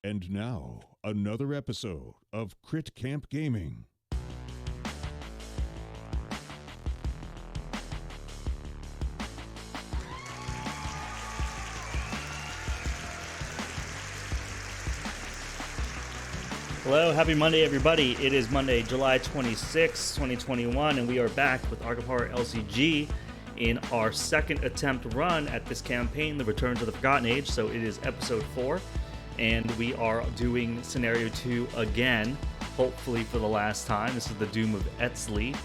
And now, another episode of Crit Camp Gaming. Hello, happy Monday, everybody. It is Monday, July 26, 2021, and we are back with Arkham Horror LCG in our second attempt run at this campaign, The Return to the Forgotten Age. So it is episode 4, and we are doing scenario 2 again, hopefully for the last time. This is the Doom of Eztli.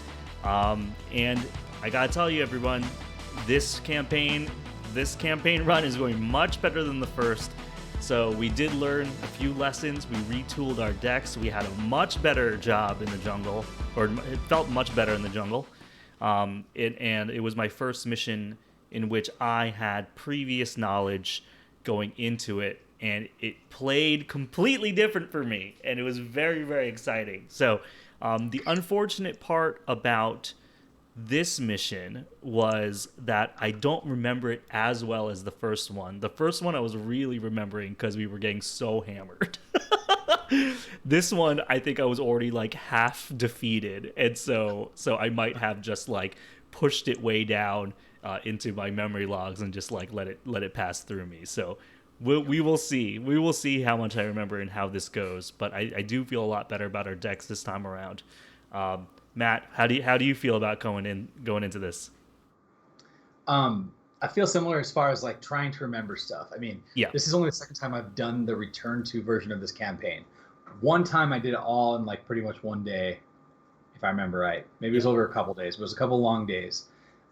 And I gotta tell you, everyone, this campaign run is going much better than the first. So we did learn a few lessons. We retooled our decks. We had a much better job in the jungle, or it felt much better in the jungle. And it was my first mission in which I had previous knowledge going into it, and it played completely different for me, and it was very, very exciting. So the unfortunate part about this mission was that I don't remember it as well as the first one. The first one I was really remembering because we were getting so hammered. This one, I think I was already like half defeated, and so I might have just like pushed it way down into my memory logs and just like let it pass through me. So we will see. We will see how much I remember and how this goes. But I do feel a lot better about our decks this time around. Matt, how do you feel about going into this? I feel similar as far as like trying to remember stuff. I mean, This is only the second time I've done the return to version of this campaign. One time I did it all in like pretty much one day, if I remember right. Maybe it was over a couple days, but it was a couple long days.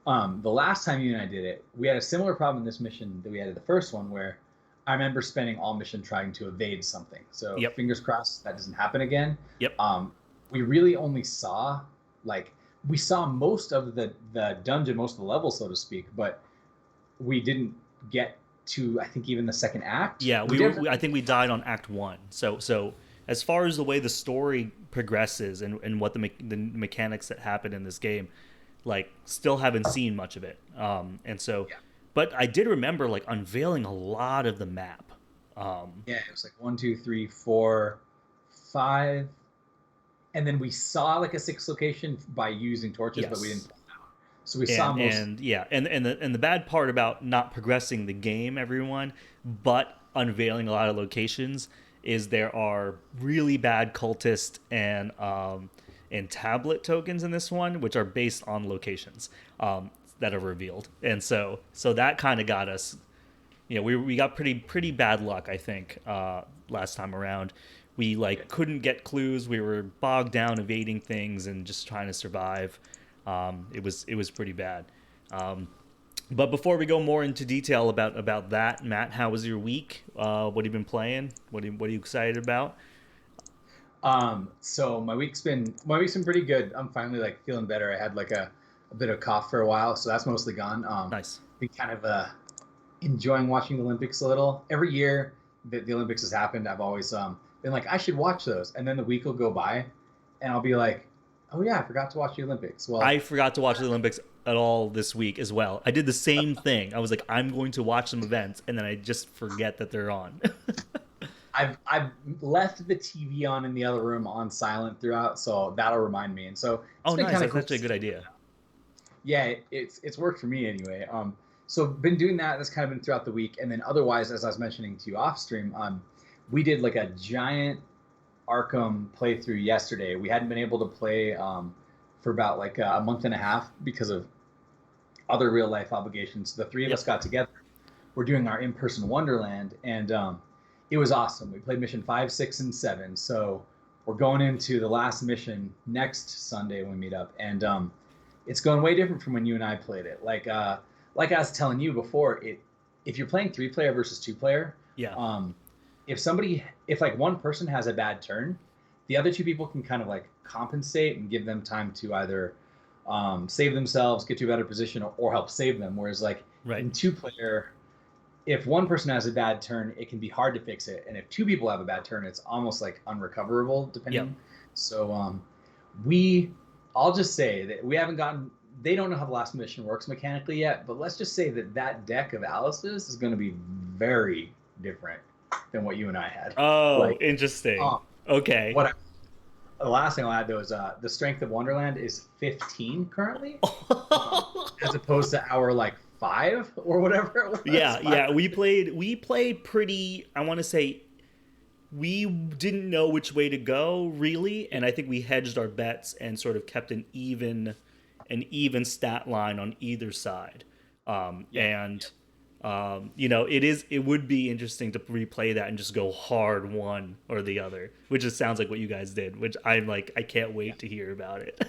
The last time you and I did it, we had a similar problem in this mission that we had in the first one, where I remember spending all mission trying to evade something. So fingers crossed that doesn't happen again. We really only saw most of the dungeon, most of the level, so to speak, but we didn't get to, I think, even the second act. Yeah, I think we died on Act 1. So as far as the way the story progresses and what the mechanics that happen in this game, like, still haven't seen much of it. But I did remember like unveiling a lot of the map. It was like 1, 2, 3, 4, 5. And then we saw like a 6th location by using torches, but we didn't pull it out. So we saw most. And the bad part about not progressing the game, everyone, but unveiling a lot of locations, is there are really bad cultist and tablet tokens in this one, which are based on locations that are revealed. And so that kind of got us. We got pretty bad luck, I think, last time around. We couldn't get clues. We were bogged down evading things and just trying to survive. It was pretty bad. But before we go more into detail about that, Matt, how was your week? What have you been playing? What are you excited about? So my week's been pretty good. I'm finally feeling better. I had a bit of cough for a while, so that's mostly gone. Nice. Been kind of enjoying watching the Olympics a little. Every year that the Olympics has happened, I've always been like, I should watch those, and then the week will go by and I'll be like, oh yeah, I forgot to watch the Olympics. Well, I forgot to watch the Olympics at all this week as well. I did the same thing. I was like, I'm going to watch some events, and then I just forget that they're on. I've left the TV on in the other room on silent throughout, so that'll remind me. And so nice. That's actually a good idea. Yeah, it's worked for me anyway. So been doing that. That's kind of been throughout the week, and then otherwise, as I was mentioning to you off stream, we did like a giant Arkham playthrough yesterday. We hadn't been able to play for about like a month and a half because of other real life obligations. The three of us got together. We're doing our in-person Wonderland, and it was awesome. We played mission 5, 6, and 7. So we're going into the last mission next Sunday when we meet up, and it's going way different from when you and I played it. Like I was telling you before, if you're playing 3-player versus 2-player, if like one person has a bad turn, the other 2 people can kind of like compensate and give them time to either save themselves, get to a better position, or help save them. Whereas in 2-player, if one person has a bad turn, it can be hard to fix it. And if 2 people have a bad turn, it's almost like unrecoverable, depending. So I'll just say that they don't know how the last mission works mechanically yet, but let's just say that deck of Alice's is going to be very different than what you and I had. Oh, Like, interesting. Okay. The last thing I'll add though is the strength of Wonderland is 15 currently, as opposed to our like 5 or whatever it was. Yeah. We played pretty. I want to say we didn't know which way to go really, and I think we hedged our bets and sort of kept an even stat line on either side. It would be interesting to replay that and just go hard one or the other, which just sounds like what you guys did, which I'm like, I can't wait to hear about it.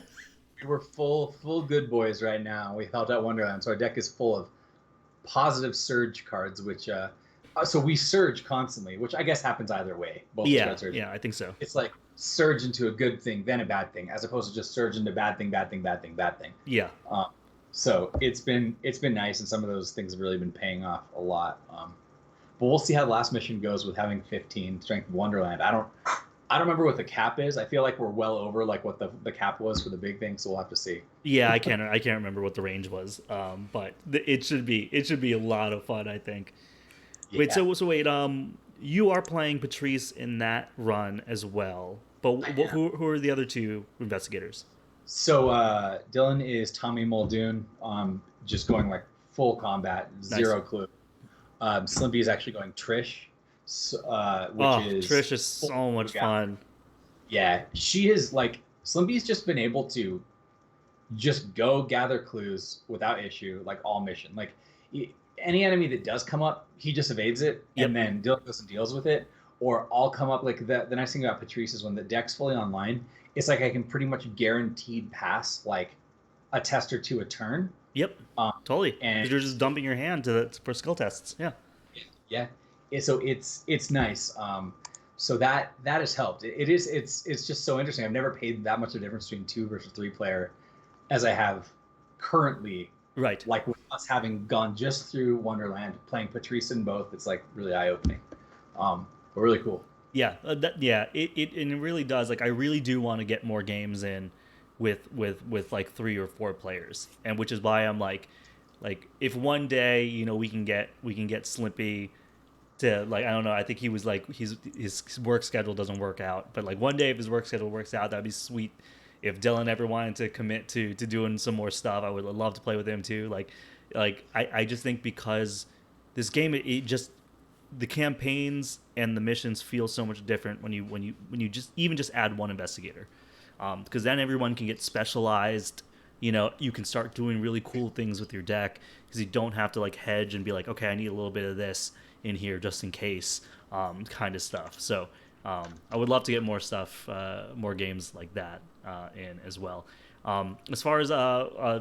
We were full good boys right now. We felt out Wonderland, so our deck is full of positive surge cards, which so we surge constantly, which I guess happens either way. Both cards are. Yeah, I think so. It's like surge into a good thing, then a bad thing, as opposed to just surge into bad thing. Yeah. So it's been nice, and some of those things have really been paying off a lot. But we'll see how the last mission goes with having 15 strength of Wonderland. I don't remember what the cap is. I feel like we're well over like what the cap was for the big thing, so we'll have to see. Yeah, I can't remember what the range was. But it should be a lot of fun, I think. Yeah. Wait, so you are playing Patrice in that run as well. But who are the other two investigators? So Dylan is Tommy Muldoon, just going like full combat, zero clue. Slimpy is actually going Trish, Trish is so much fun. Yeah, she is like Slimpy's just been able to just go gather clues without issue, like all mission. Like any enemy that does come up, he just evades it, and then Dylan goes and deals with it. Or I'll come up like the nice thing about Patrice is when the deck's fully online, it's like I can pretty much guaranteed pass like a test or two a turn. Yep, totally. And you're just dumping your hand for skill tests. Yeah. Yeah. So it's nice. So that has helped. It's just so interesting. I've never paid that much of a difference between 2 versus 3 player as I have currently. Right. Like with us having gone just through Wonderland, playing Patrice in both, it's like really eye opening. But really cool. Yeah, it really does. Like I really do want to get more games in with like 3 or 4 players, and which is why I'm like if one day we can get Slimpy to like, I don't know, I think he was like his work schedule doesn't work out, but like one day if his work schedule works out, that'd be sweet. If Dylan ever wanted to commit to doing some more stuff, I would love to play with him too. I just think because this game it just the campaigns and the missions feel so much different when you just add one investigator, because then everyone can get specialized. You can start doing really cool things with your deck because you don't have to like hedge and be like, okay, I need a little bit of this in here just in case, kind of stuff. So I would love to get more stuff, more games like that in as well. As far as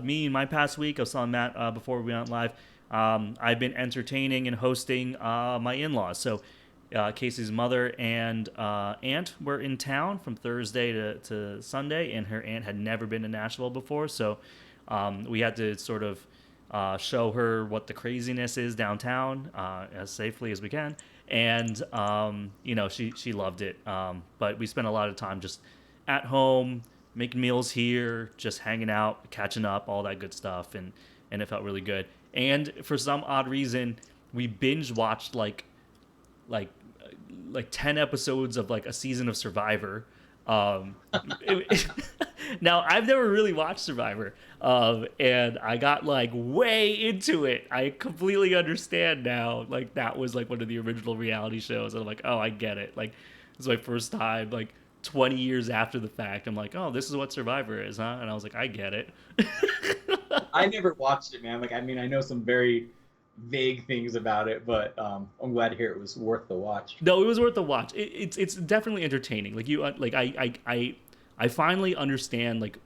me, my past week, I was telling Matt before we went live, I've been entertaining and hosting my in-laws. So Casey's mother and aunt were in town from Thursday to Sunday, and her aunt had never been to Nashville before. So we had to sort of show her what the craziness is downtown as safely as we can. And, she loved it. But we spent a lot of time just at home, making meals here, just hanging out, catching up, all that good stuff. And it felt really good. And for some odd reason, we binge watched like 10 episodes of like a season of Survivor. Now I've never really watched Survivor, and I got like way into it. I completely understand now. Like that was like one of the original reality shows, and I'm like, oh, I get it. Like this is my first time, like 20 years after the fact. I'm like, oh, this is what Survivor is, huh? And I was like, I get it. I never watched it, man. Like, I mean, I know some very vague things about it, but I'm glad to hear it was worth the watch. No, it was worth the watch. It's definitely entertaining. Like I finally understand like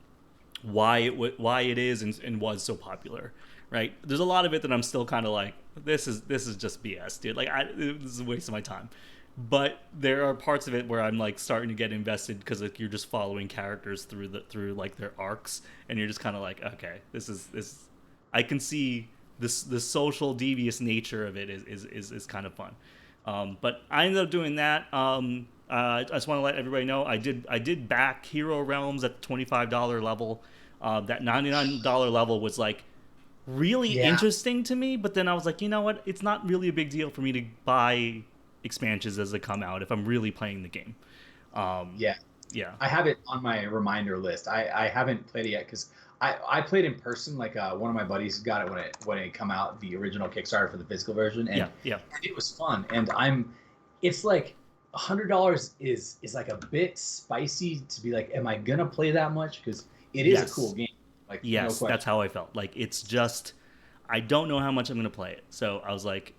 why it is and was so popular. Right? There's a lot of it that I'm still kind of like, this is just BS, dude. Like this is a waste of my time. But there are parts of it where I'm like starting to get invested because like you're just following characters through like their arcs, and you're just kind of like, okay, this I can see this the social devious nature of it is kind of fun. But I ended up doing that. I just want to let everybody know I did back Hero Realms at the $25 level. That $99 level was like really interesting to me, but then I was like, you know what? It's not really a big deal for me to buy expansions as they come out if I'm really playing the game. Yeah. Yeah. I have it on my reminder list. I haven't played it yet because I played in person. Like one of my buddies got it when it come out, the original Kickstarter for the physical version, and and it was fun. And it's like $100 is like a bit spicy to be like, am I gonna play that much? Because it is a cool game. Like yes, no that's how I felt. Like it's just I don't know how much I'm gonna play it. So I was like,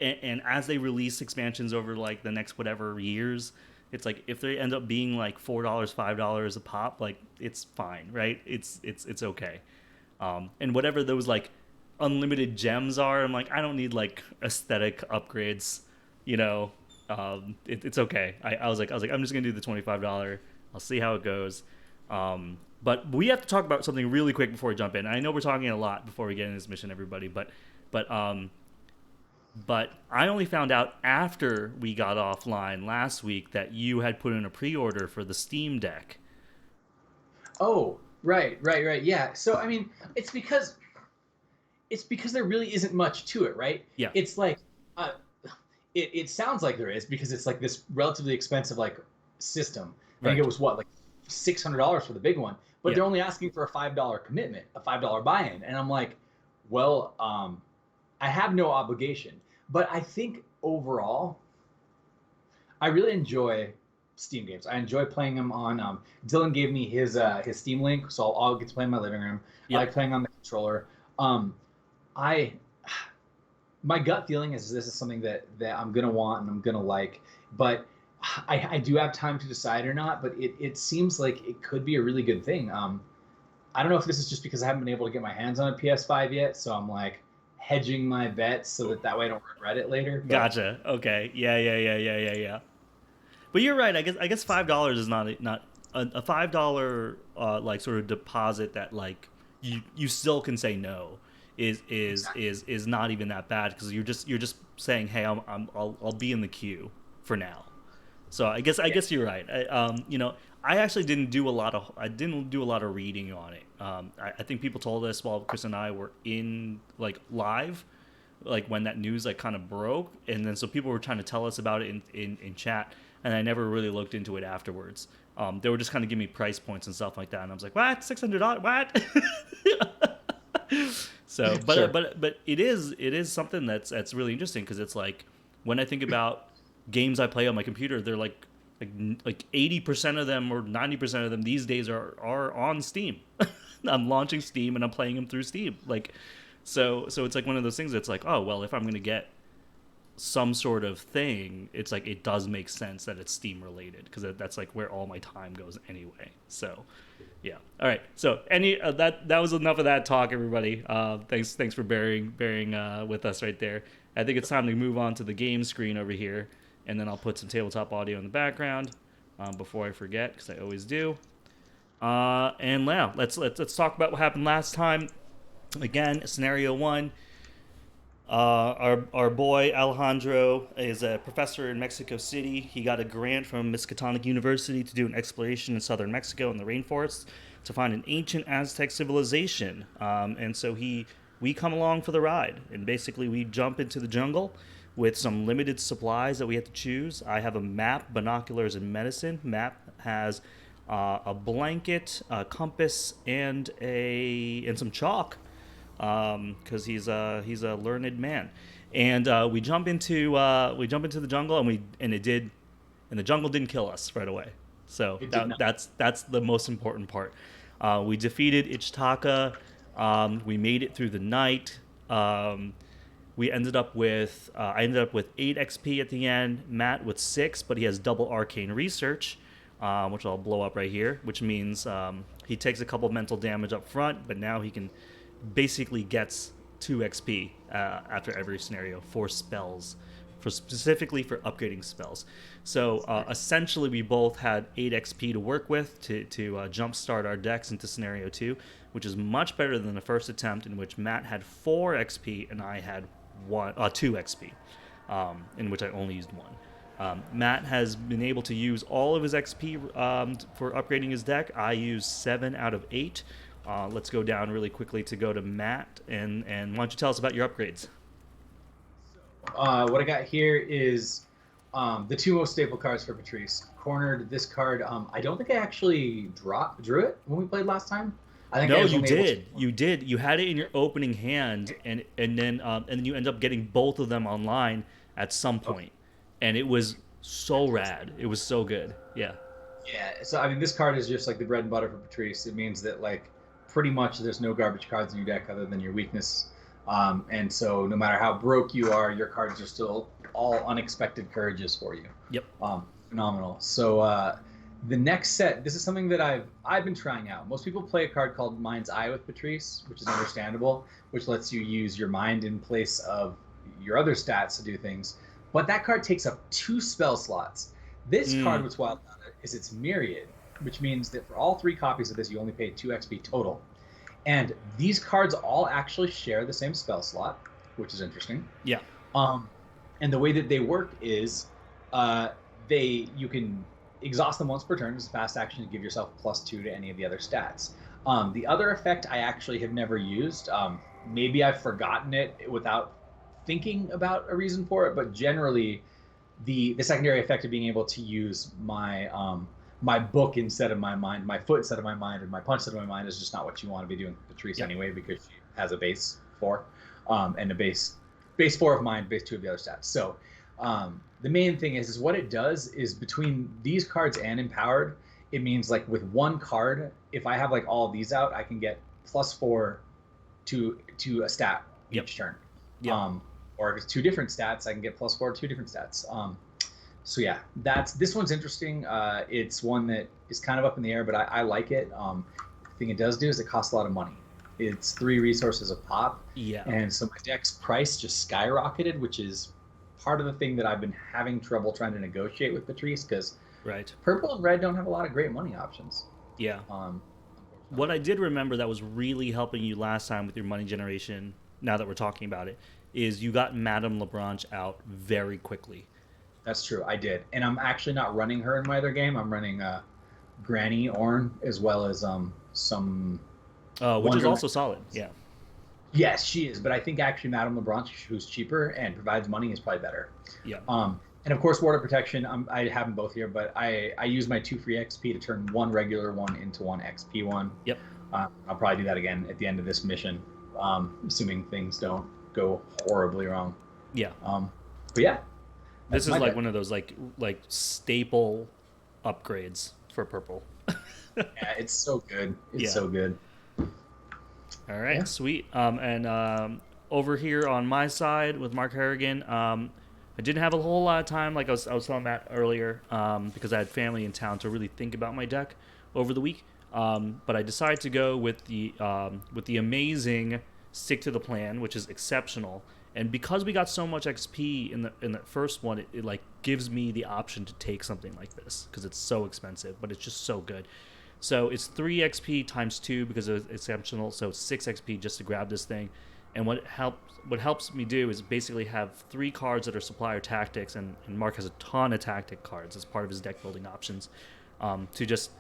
and as they release expansions over like the next whatever years, it's like if they end up being like $4, $5 a pop, like it's fine, right? It's okay. And whatever those like unlimited gems are, I'm like, I don't need like aesthetic upgrades, you know. It's okay. I was like I'm just gonna do the $25. I'll see how it goes. But we have to talk about something really quick before we jump in. I know we're talking a lot before we get in this mission, everybody, but I only found out after we got offline last week that you had put in a pre-order for the Steam Deck. Oh, right. Yeah. So I mean, it's because there really isn't much to it, right? Yeah. It's like it sounds like there is because it's like this relatively expensive like system. I think it was what, like $600 for the big one, but they're only asking for a $5 commitment, a $5 buy-in, and I'm like, well, I have no obligation. But I think overall, I really enjoy Steam games. I enjoy playing them on. Dylan gave me his Steam link, so I'll get to play in my living room. I like playing on the controller. My gut feeling is this is something that I'm gonna want and I'm gonna like, but I do have time to decide or not. But it seems like it could be a really good thing. I don't know if this is just because I haven't been able to get my hands on a PS5 yet, so I'm like hedging my bets so that way I don't regret it later. But... Gotcha. Okay. Yeah. But you're right. I guess $5 is not a $5 like sort of deposit that like you still can say no is not even that bad because you're just saying, hey, I'll be in the queue for now. So I guess you're right. I actually didn't do a lot of reading on it. I think people told us while Chris and I were in like live, like when that news like kind of broke, and then so people were trying to tell us about it in chat, and I never really looked into it afterwards. They were just kind of giving me price points and stuff like that, and I was like, what, $600? What? So, but Sure. but it is something that's really interesting because it's like when I think about games I play on my computer, they're like 80% of them or 90% of them these days are on Steam. I'm launching Steam and I'm playing them through Steam. Like, so it's like one of those things that's like, oh, well, if I'm going to get some sort of thing, it's like it does make sense that it's Steam related because that's like where all my time goes anyway. So, yeah. All right. So that was enough of that talk, everybody. Thanks for bearing with us right there. I think it's time to move on to the game screen over here, and then I'll put some tabletop audio in the background before I forget because I always do. And now let's talk about what happened last time. Again, scenario 1. Our boy Alejandro is a professor in Mexico City. He got a grant from Miskatonic University to do an exploration in southern Mexico in the rainforests to find an ancient Aztec civilization. And so we come along for the ride, and basically we jump into the jungle with some limited supplies that we have to choose. I have a map, binoculars, and medicine. Map has a blanket, a compass, and some chalk. Because he's a learned man, and we jump into the jungle, and the jungle didn't kill us right away. So that's the most important part. We defeated Ichtaka. We made it through the night. We ended up with I ended up with 8 XP at the end. Matt with 6, but he has double arcane research, which I'll blow up right here. Which means he takes a couple mental damage up front, but now he can. Basically gets 2 XP after every scenario for spells, specifically for upgrading spells. So essentially, we both had 8 XP to work with to jumpstart our decks into scenario 2, which is much better than the first attempt, in which Matt had 4 XP and I had 2 XP, in which I only used 1. Matt has been able to use all of his XP for upgrading his deck. I used 7 out of 8. Let's go down really quickly to go to Matt, and why don't you tell us about your upgrades? What I got here is The two most staple cards for Patrice. Cornered this card. I don't think I actually drew it when we played last time. I think I No, was you only able did. to- You did. You had it in your opening hand, and then you end up getting both of them online at some point, and it was so rad. It was so good. Yeah. Yeah, so I mean, this card is just like the bread and butter for Patrice. It means that like pretty much there's no garbage cards in your deck other than your weakness, and so no matter how broke you are, your cards are still all unexpected courages for you. Yep. Phenomenal. So the next set, this is something that I've been trying out. Most people play a card called Mind's Eye with Patrice, which is understandable, which lets you use your mind in place of your other stats to do things. But that card takes up 2 spell slots. This card, what's wild about it, is it's myriad, which means that for all 3 copies of this, you only pay 2 XP total. And these cards all actually share the same spell slot, which is interesting. Yeah. And the way that they work is you can exhaust them once per turn as a fast action to give yourself +2 to any of the other stats. The other effect I actually have never used. Maybe I've forgotten it without thinking about a reason for it, but generally the secondary effect of being able to use my my book instead of my mind, my foot instead of my mind, and my punch instead of my mind is just not what you want to be doing with Patrice anyway, because she has a base 4 and a base 4 of mind, base 2 of the other stats. So the main thing is what it does is between these cards and Empowered, it means like with one card, if I have like all of these out, I can get +4 to a stat each turn. Or if it's 2 different stats, I can get +4 to 2 different stats. So yeah, this one's interesting. It's one that is kind of up in the air, but I like it. The thing it does do is it costs a lot of money. It's 3 resources a pop. Yeah. And so my deck's price just skyrocketed, which is part of the thing that I've been having trouble trying to negotiate with Patrice, because purple and red don't have a lot of great money options. Yeah. What I did remember that was really helping you last time with your money generation, now that we're talking about it, is you got Madame Lebranche out very quickly. That's true, I did. And I'm actually not running her in my other game. I'm running Granny Orn as well as some... which is also solid, yeah. Yes, she is, but I think actually Madame Lebranche, who's cheaper and provides money, is probably better. Yeah. And of course, Water Protection, I have them both here, but I use my 2 free XP to turn 1 regular one into 1 XP one. Yep. I'll probably do that again at the end of this mission, assuming things don't go horribly wrong. Yeah. But yeah. This is like one of those like staple upgrades for purple. Yeah, it's so good. It's so good. All right, sweet. And over here on my side with Mark Harrigan, I didn't have a whole lot of time, like I was telling Matt earlier, because I had family in town to really think about my deck over the week. But I decided to go with the amazing Stick to the Plan, which is exceptional. And because we got so much XP in the first one, it like gives me the option to take something like this because it's so expensive, but it's just so good. So it's 3 XP times 2 because it's exceptional, so it's 6 XP just to grab this thing. And what helps me do is basically have 3 cards that are supplier tactics, and Mark has a ton of tactic cards as part of his deck building options, to just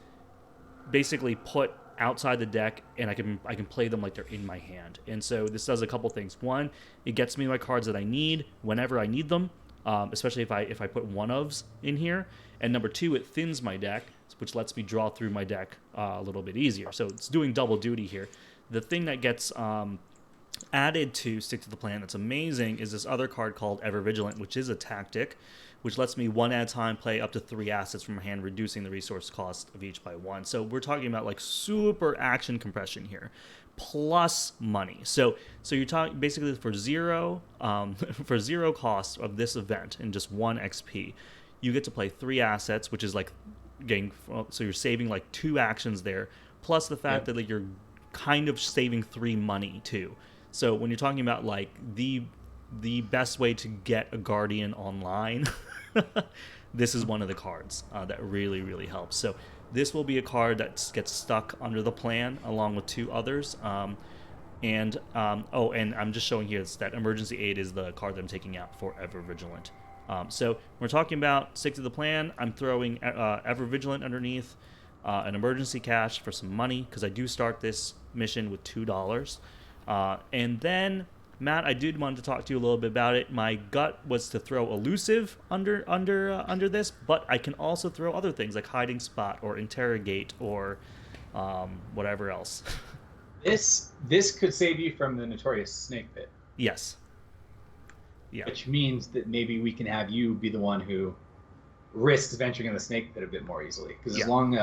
basically put outside the deck, and I can play them like they're in my hand. And so this does a couple things. One, it gets me my cards that I need whenever I need them, especially if I put one-ofs in here. And number 2, it thins my deck, which lets me draw through my deck a little bit easier. So it's doing double duty here. The thing that gets added to Stick to the Plan that's amazing is this other card called Ever Vigilant, which is a tactic, which lets me one at a time play up to 3 assets from my hand, reducing the resource cost of each by 1. So we're talking about like super action compression here, plus money. So you're talking basically for zero cost of this event and just 1 XP, you get to play 3 assets, which is like getting, so you're saving like 2 actions there, plus the fact that like you're kind of saving 3 money too. So when you're talking about like the best way to get a Guardian online, this is one of the cards that really, really helps. So this will be a card that gets stuck under the plan along with 2 others. And I'm just showing here that Emergency Aid is the card that I'm taking out for Ever Vigilant. So we're talking about Stick to the Plan. I'm throwing Ever Vigilant underneath an emergency cache for some money because I do start this mission with $2. And then Matt, I did want to talk to you a little bit about it. My gut was to throw elusive under this, but I can also throw other things like hiding spot or interrogate or whatever else. This could save you from the notorious snake pit. Yes. Yeah. Which means that maybe we can have you be the one who risks venturing in the snake pit a bit more easily. Because as long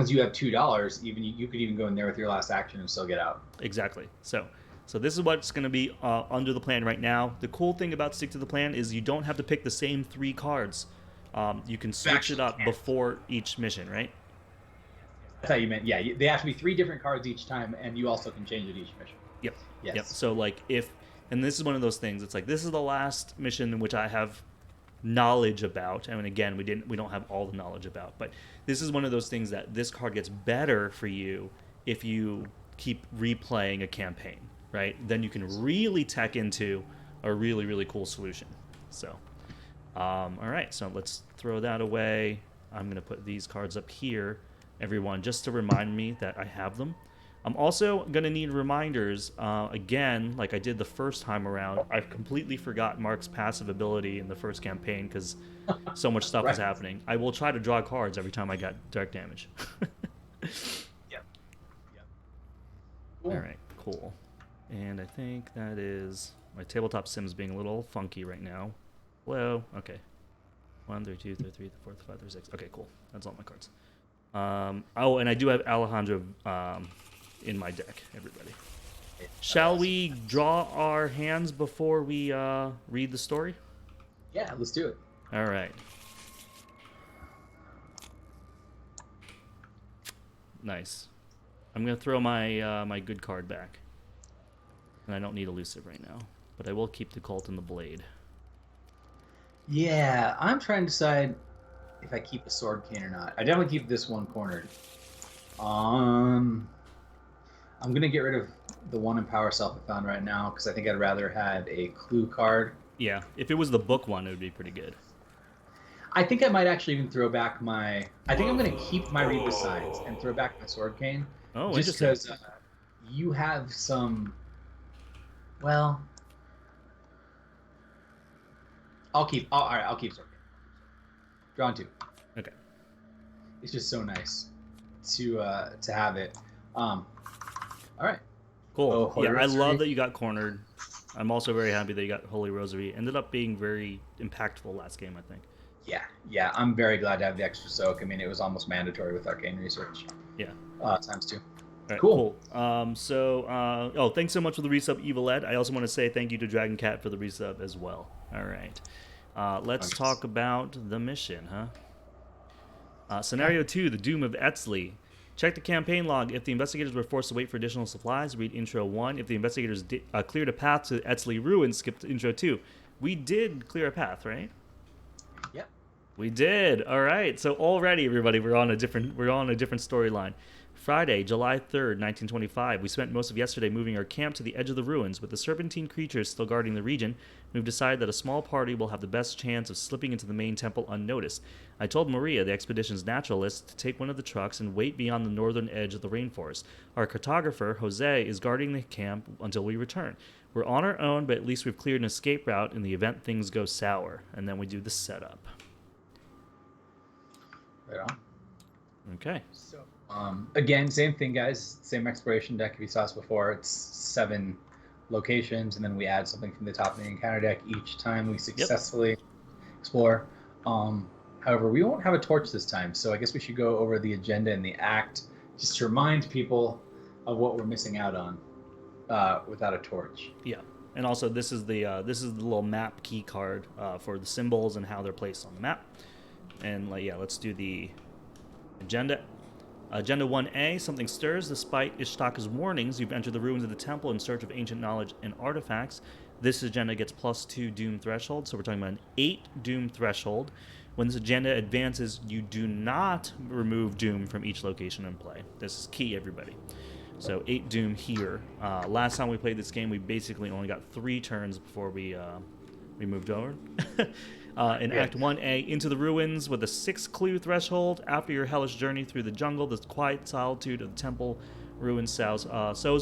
as you have $2, even you could even go in there with your last action and still get out. Exactly. So this is what's going to be under the plan right now. The cool thing about Stick to the Plan is you don't have to pick the same 3 cards. You can switch it up before each mission, right? That's how you meant. Yeah, they have to be 3 different cards each time, and you also can change it each mission. Yep. Yes. Yep. So like and this is one of those things. It's like this is the last mission in which I have knowledge about. I mean, again, we don't have all the knowledge about, but this is one of those things that this card gets better for you if you keep replaying a campaign, right? Then you can really tech into a really, really cool solution. So, all right, so let's throw that away. I'm going to put these cards up here, everyone, just to remind me that I have them. I'm also going to need reminders, again, like I did the first time around. I've completely forgot Mark's passive ability in the first campaign because so much stuff was happening. I will try to draw cards every time I got direct damage. Yep. Cool. All right, cool. And I think that is my tabletop sims being a little funky right now. Whoa, okay. 1, 3, 2, 3, 3, 4, 5, 3, 6. Okay, cool. That's all my cards. Oh, and I do have Alejandro in my deck, everybody. Shall we draw our hands before we read the story? Yeah, let's do it. All right. Nice. I'm going to throw my my good card back. And I don't need elusive right now, but I will keep the Cult and the Blade. Yeah, I'm trying to decide if I keep a sword cane or not. I definitely keep this one cornered. I'm gonna get rid of the one in Power Self I found right now because I think I'd rather had a clue card. Yeah, if it was the book one, it would be pretty good. I think I might actually even throw back my. I think I'm gonna keep my Read Besides and throw back my sword cane. Oh, just because you have some. Well, I'll keep. All right, I'll keep sword cane. Drawn 2. Okay. It's just so nice to have it. All right. Cool. Oh, yeah, I love that you got cornered. I'm also very happy that you got Holy Rosary. Ended up being very impactful last game, I think. Yeah. I'm very glad to have the extra soak. I mean, it was almost mandatory with Arcane Research. Yeah. Times 2. All right, cool. Thanks so much for the resub, Evil Ed. I also want to say thank you to Dragon Cat for the resub as well. All right. Let's talk about the mission, huh? Scenario 2, the Doom of Eztli. Check the campaign log. If the investigators were forced to wait for additional supplies, read Intro 1. If the investigators cleared a path to Eztli ruins, skip to Intro 2. We did clear a path, right? Yep. We did. All right. So already, everybody, we're on a different storyline. Friday, July 3rd, 1925. We spent most of yesterday moving our camp to the edge of the ruins. With the serpentine creatures still guarding the region, we've decided that a small party will have the best chance of slipping into the main temple unnoticed. I told Maria, the expedition's naturalist, to take one of the trucks and wait beyond the northern edge of the rainforest. Our cartographer, Jose, is guarding the camp until we return. We're on our own, but at least we've cleared an escape route in the event things go sour. And then we do the setup. Right on. Okay. So, again, same thing, guys. Same exploration deck if you saw us before. It's 7 locations, and then we add something from the top of the encounter deck each time we successfully explore. However, we won't have a torch this time, so I guess we should go over the agenda and the act just to remind people of what we're missing out on without a torch. Yeah, and also this is the little map key card for the symbols and how they're placed on the map. And let's do the agenda. Agenda 1A, something stirs. Despite Ishtaka's warnings, you've entered the ruins of the temple in search of ancient knowledge and artifacts. This agenda gets +2 Doom threshold, so we're talking about an 8 Doom threshold. When this agenda advances, you do not remove Doom from each location in play. This is key, everybody. So 8 Doom here. Last time we played this game, we basically only got 3 turns before we moved over. In Act 1A, into the ruins with a 6 clue threshold. After your hellish journey through the jungle, the quiet solitude of the temple Ruin sows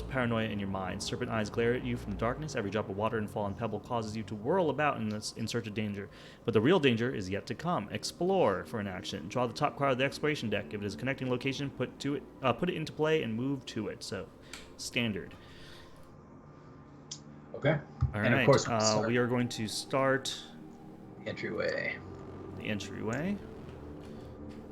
paranoia in your mind. Serpent eyes glare at you from the darkness. Every drop of water and fallen pebble causes you to whirl about in search of danger. But the real danger is yet to come. Explore for an action. Draw the top card of the exploration deck. If it is a connecting location, put it into play and move to it. So, standard. Okay. All and right. of course, we are going to start the entryway. The entryway,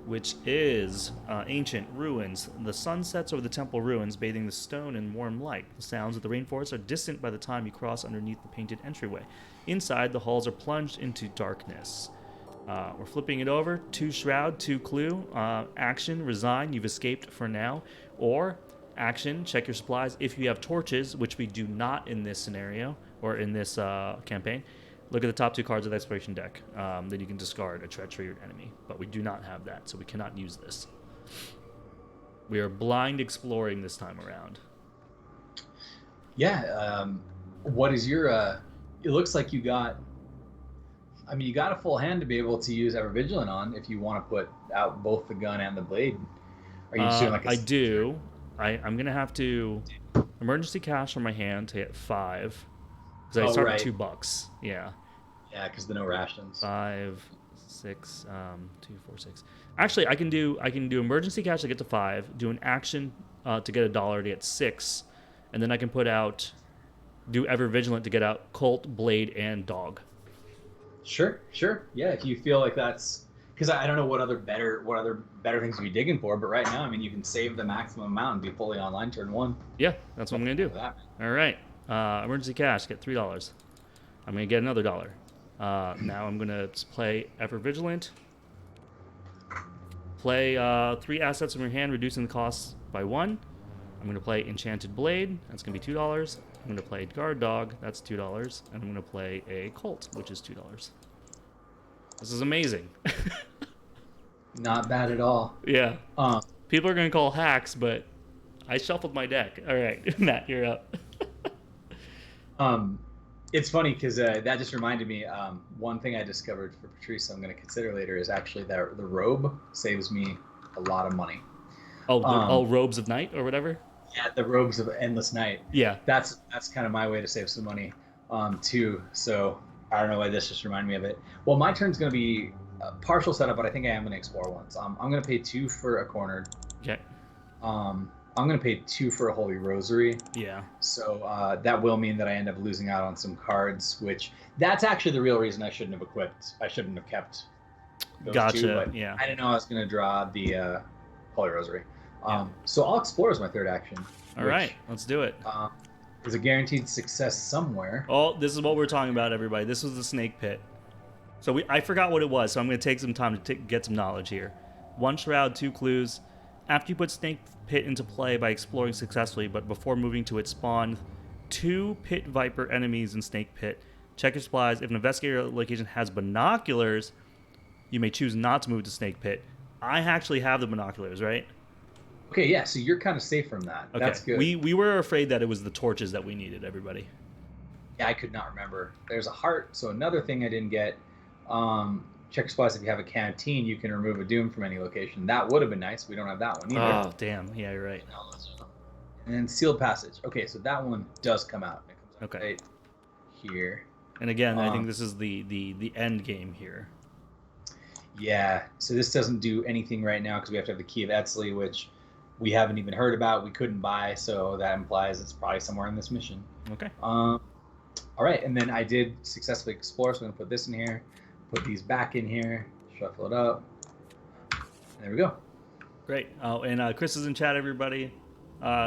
which is ancient ruins. The sun sets over the temple ruins, bathing the stone in warm light. The sounds of the rainforest are distant by the time you cross underneath the painted entryway. Inside, the halls are plunged into darkness. We're flipping it over. 2 Shroud, 2 Clue. Action, resign, you've escaped for now. Or, action, check your supplies. If you have torches, which we do not in this scenario, or in this campaign, look at the top 2 cards of the exploration deck. Then you can discard a treachery or enemy. But we do not have that, so we cannot use this. We are blind exploring this time around. Yeah. What is your... it looks like you got... I mean, you got a full hand to be able to use Ever-Vigilant on if you want to put out both the gun and the blade. Are you just doing like a... I do. I'm going to have to... Emergency cash from my hand to get 5. Because I start with $2. Yeah. Yeah, because the no rations. 5, 6, 2, 4, 6. Actually, I can do emergency cash to get to 5. Do an action to get $1 to get 6, and then I can put out do Ever Vigilant to get out Colt, Blade, and Dog. Sure. Yeah, if you feel like that's because I don't know what other better things to be digging for, but right now, I mean, you can save the maximum amount and be fully online turn 1. Yeah, that's what I'm gonna do. All right. Emergency cash, get $3. I'm going to get another $1. Now I'm going to play Ever Vigilant. Play 3 assets from your hand, reducing the cost by 1. I'm going to play Enchanted Blade. That's going to be $2. I'm going to play Guard Dog. That's $2. And I'm going to play a Colt, which is $2. This is amazing. Not bad at all. Yeah. People are going to call hacks, but I shuffled my deck. All right, Matt, you're up. It's funny because that just reminded me. One thing I discovered for Patrice, I'm going to consider later, is actually that the robe saves me a lot of money. Oh, robes of night or whatever. Yeah, the robes of endless night. Yeah, that's kind of my way to save some money, too. So I don't know why this just reminded me of it. Well, my turn's going to be a partial setup, but I think I am going to explore once. I'm going to pay 2 for a cornered. Okay. I'm going to pay 2 for a Holy Rosary. Yeah. So that will mean that I end up losing out on some cards, which that's actually the real reason I shouldn't have equipped. I shouldn't have kept those gotcha. 2, but yeah. I didn't know I was going to draw the Holy Rosary. So I'll explore as my third action. All right, let's do it. There's a guaranteed success somewhere. Oh, this is what we're talking about, everybody. This was the snake pit. So I forgot what it was, so I'm going to take some time to get some knowledge here. 1 Shroud, 2 Clues. After you put Snake Pit into play by exploring successfully, but before moving to its spawn, 2 Pit Viper enemies in Snake Pit. Check your supplies. If an investigator location has binoculars, you may choose not to move to Snake Pit. I actually have the binoculars, right? Okay, yeah, so you're kind of safe from that. Okay. That's good. We were afraid that it was the torches that we needed, everybody. Yeah, I could not remember. There's a heart, so another thing I didn't get. Check your supplies. If you have a canteen, you can remove a Doom from any location. That would have been nice. We don't have that one either. Oh, damn. Yeah, you're right. And then Sealed Passage. Okay, so that one does come out. It comes out Okay. right here. And again, I think this is the end game here. Yeah, so this doesn't do anything right now because we have to have the Key of Eztli, which we haven't even heard about. We couldn't buy, so that implies it's probably somewhere in this mission. Okay. All right, and then I did successfully explore, so I'm going to put this in here, put these back in here, shuffle it up. There we go. Great. Oh, and Chris is in chat, everybody.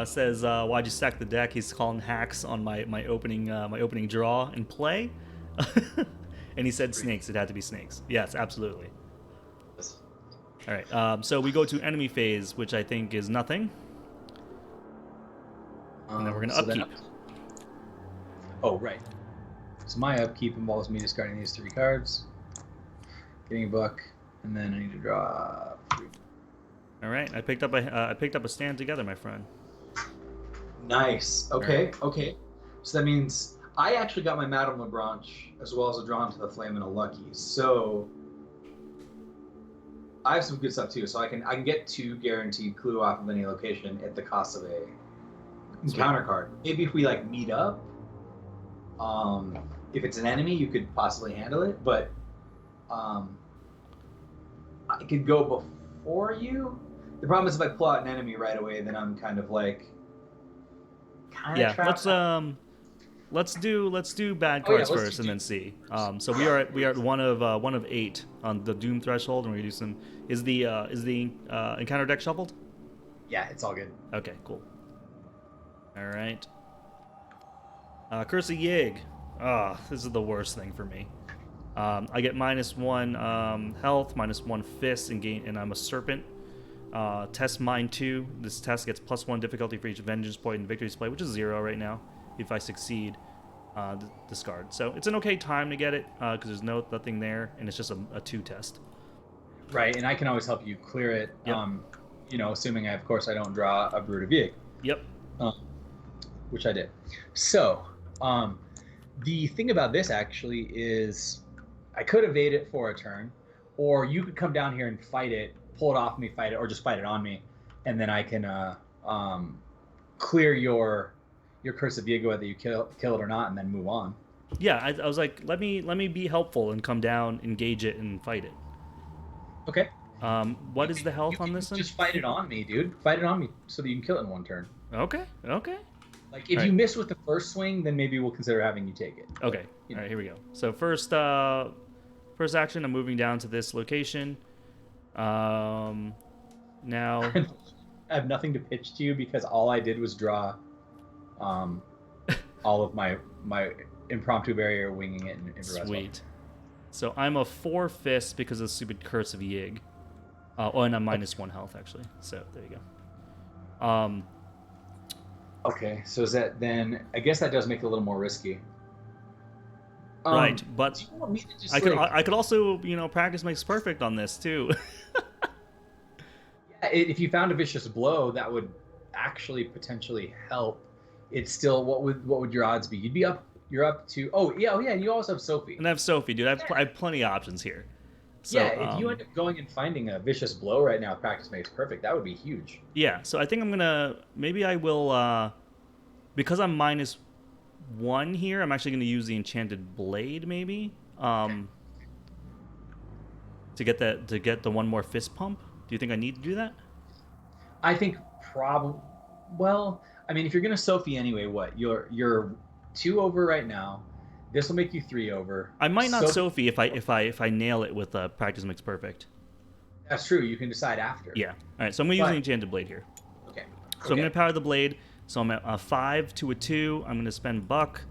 Says, why'd you stack the deck? He's calling hacks on my opening draw and play. And he said snakes. It had to be snakes. Yes, absolutely. All right. So we go to enemy phase, which I think is nothing. And then we're going to upkeep. Oh, right. So my upkeep involves me discarding these 3 cards, getting a buck, and then I need to draw 3. All right. I picked up a stand together, my friend. Nice. Okay. Right. Okay. So that means I actually got my Madame Lebranche as well as a Drawn to the Flame and a Lucky. So I have some good stuff too. So I can get 2 guaranteed clue off of any location at the cost of a encounter card. Maybe if we like meet up, if it's an enemy, you could possibly handle it. But I could go before you. The problem is if I pull out an enemy right away, then I'm kind of like trapped. Let's do bad cards first and then see. So we are at one of 8 on the Doom threshold, and we're gonna do some. Is the encounter deck shuffled? Yeah, it's all good. Okay, cool. All right. Curse of Yig. This is the worst thing for me. I get -1 health, -1 fist, and I'm a serpent. Test mine 2. This test gets +1 difficulty for each vengeance point in victory display, which is 0 right now. If I succeed, discard. So it's an okay time to get it because there's nothing there, and it's just a 2 test. Right, and I can always help you clear it. Yep. Assuming of course I don't draw a Brood of Yig. Yep. Which I did. So, the thing about this actually is, I could evade it for a turn, or you could come down here and fight it, pull it off me, fight it, or just fight it on me, and then I can clear your Curse of Yig, whether you kill it or not, and then move on. Yeah, I was like, let me be helpful and come down, engage it, and fight it. Okay. What is the health on this one? Just fight it on me, dude. Fight it on me so that you can kill it in one turn. Okay. Like, if you miss with the first swing, then maybe we'll consider having you take it. Okay. All right, here we go. So first action, I'm moving down to this location. Now I have nothing to pitch to you because all I did was draw all of my impromptu barrier, winging it, and improvised. Sweet. So I'm a 4 fist because of the stupid Curse of Yig. And I'm -1 health, actually. So there you go. Okay, so is that then? I guess that does make it a little more risky. Right, but do you want me to just, I could also, practice makes perfect on this too. Yeah, if you found a vicious blow, that would actually potentially help. It's still, what would your odds be? You're up to. Oh yeah, and you also have Sophie. And I have Sophie, dude. I have plenty of options here. So, yeah, if you end up going and finding a vicious blow right now, practice makes perfect. That would be huge. Yeah, so I think maybe I will, because I'm -1 here, I'm actually gonna use the Enchanted Blade maybe, to get the 1 more fist pump. Do you think I need to do that? I think probably. Well, I mean, if you're gonna Sophie anyway, what you're 2 over right now. This will make you 3 over. I might not Sophie if I nail it with practice makes perfect. That's true. You can decide after. Yeah. All right. So I'm gonna use the Enchanted Blade here. Okay. So I'm gonna power the blade. So I'm at a 5 to a 2. I'm gonna spend buck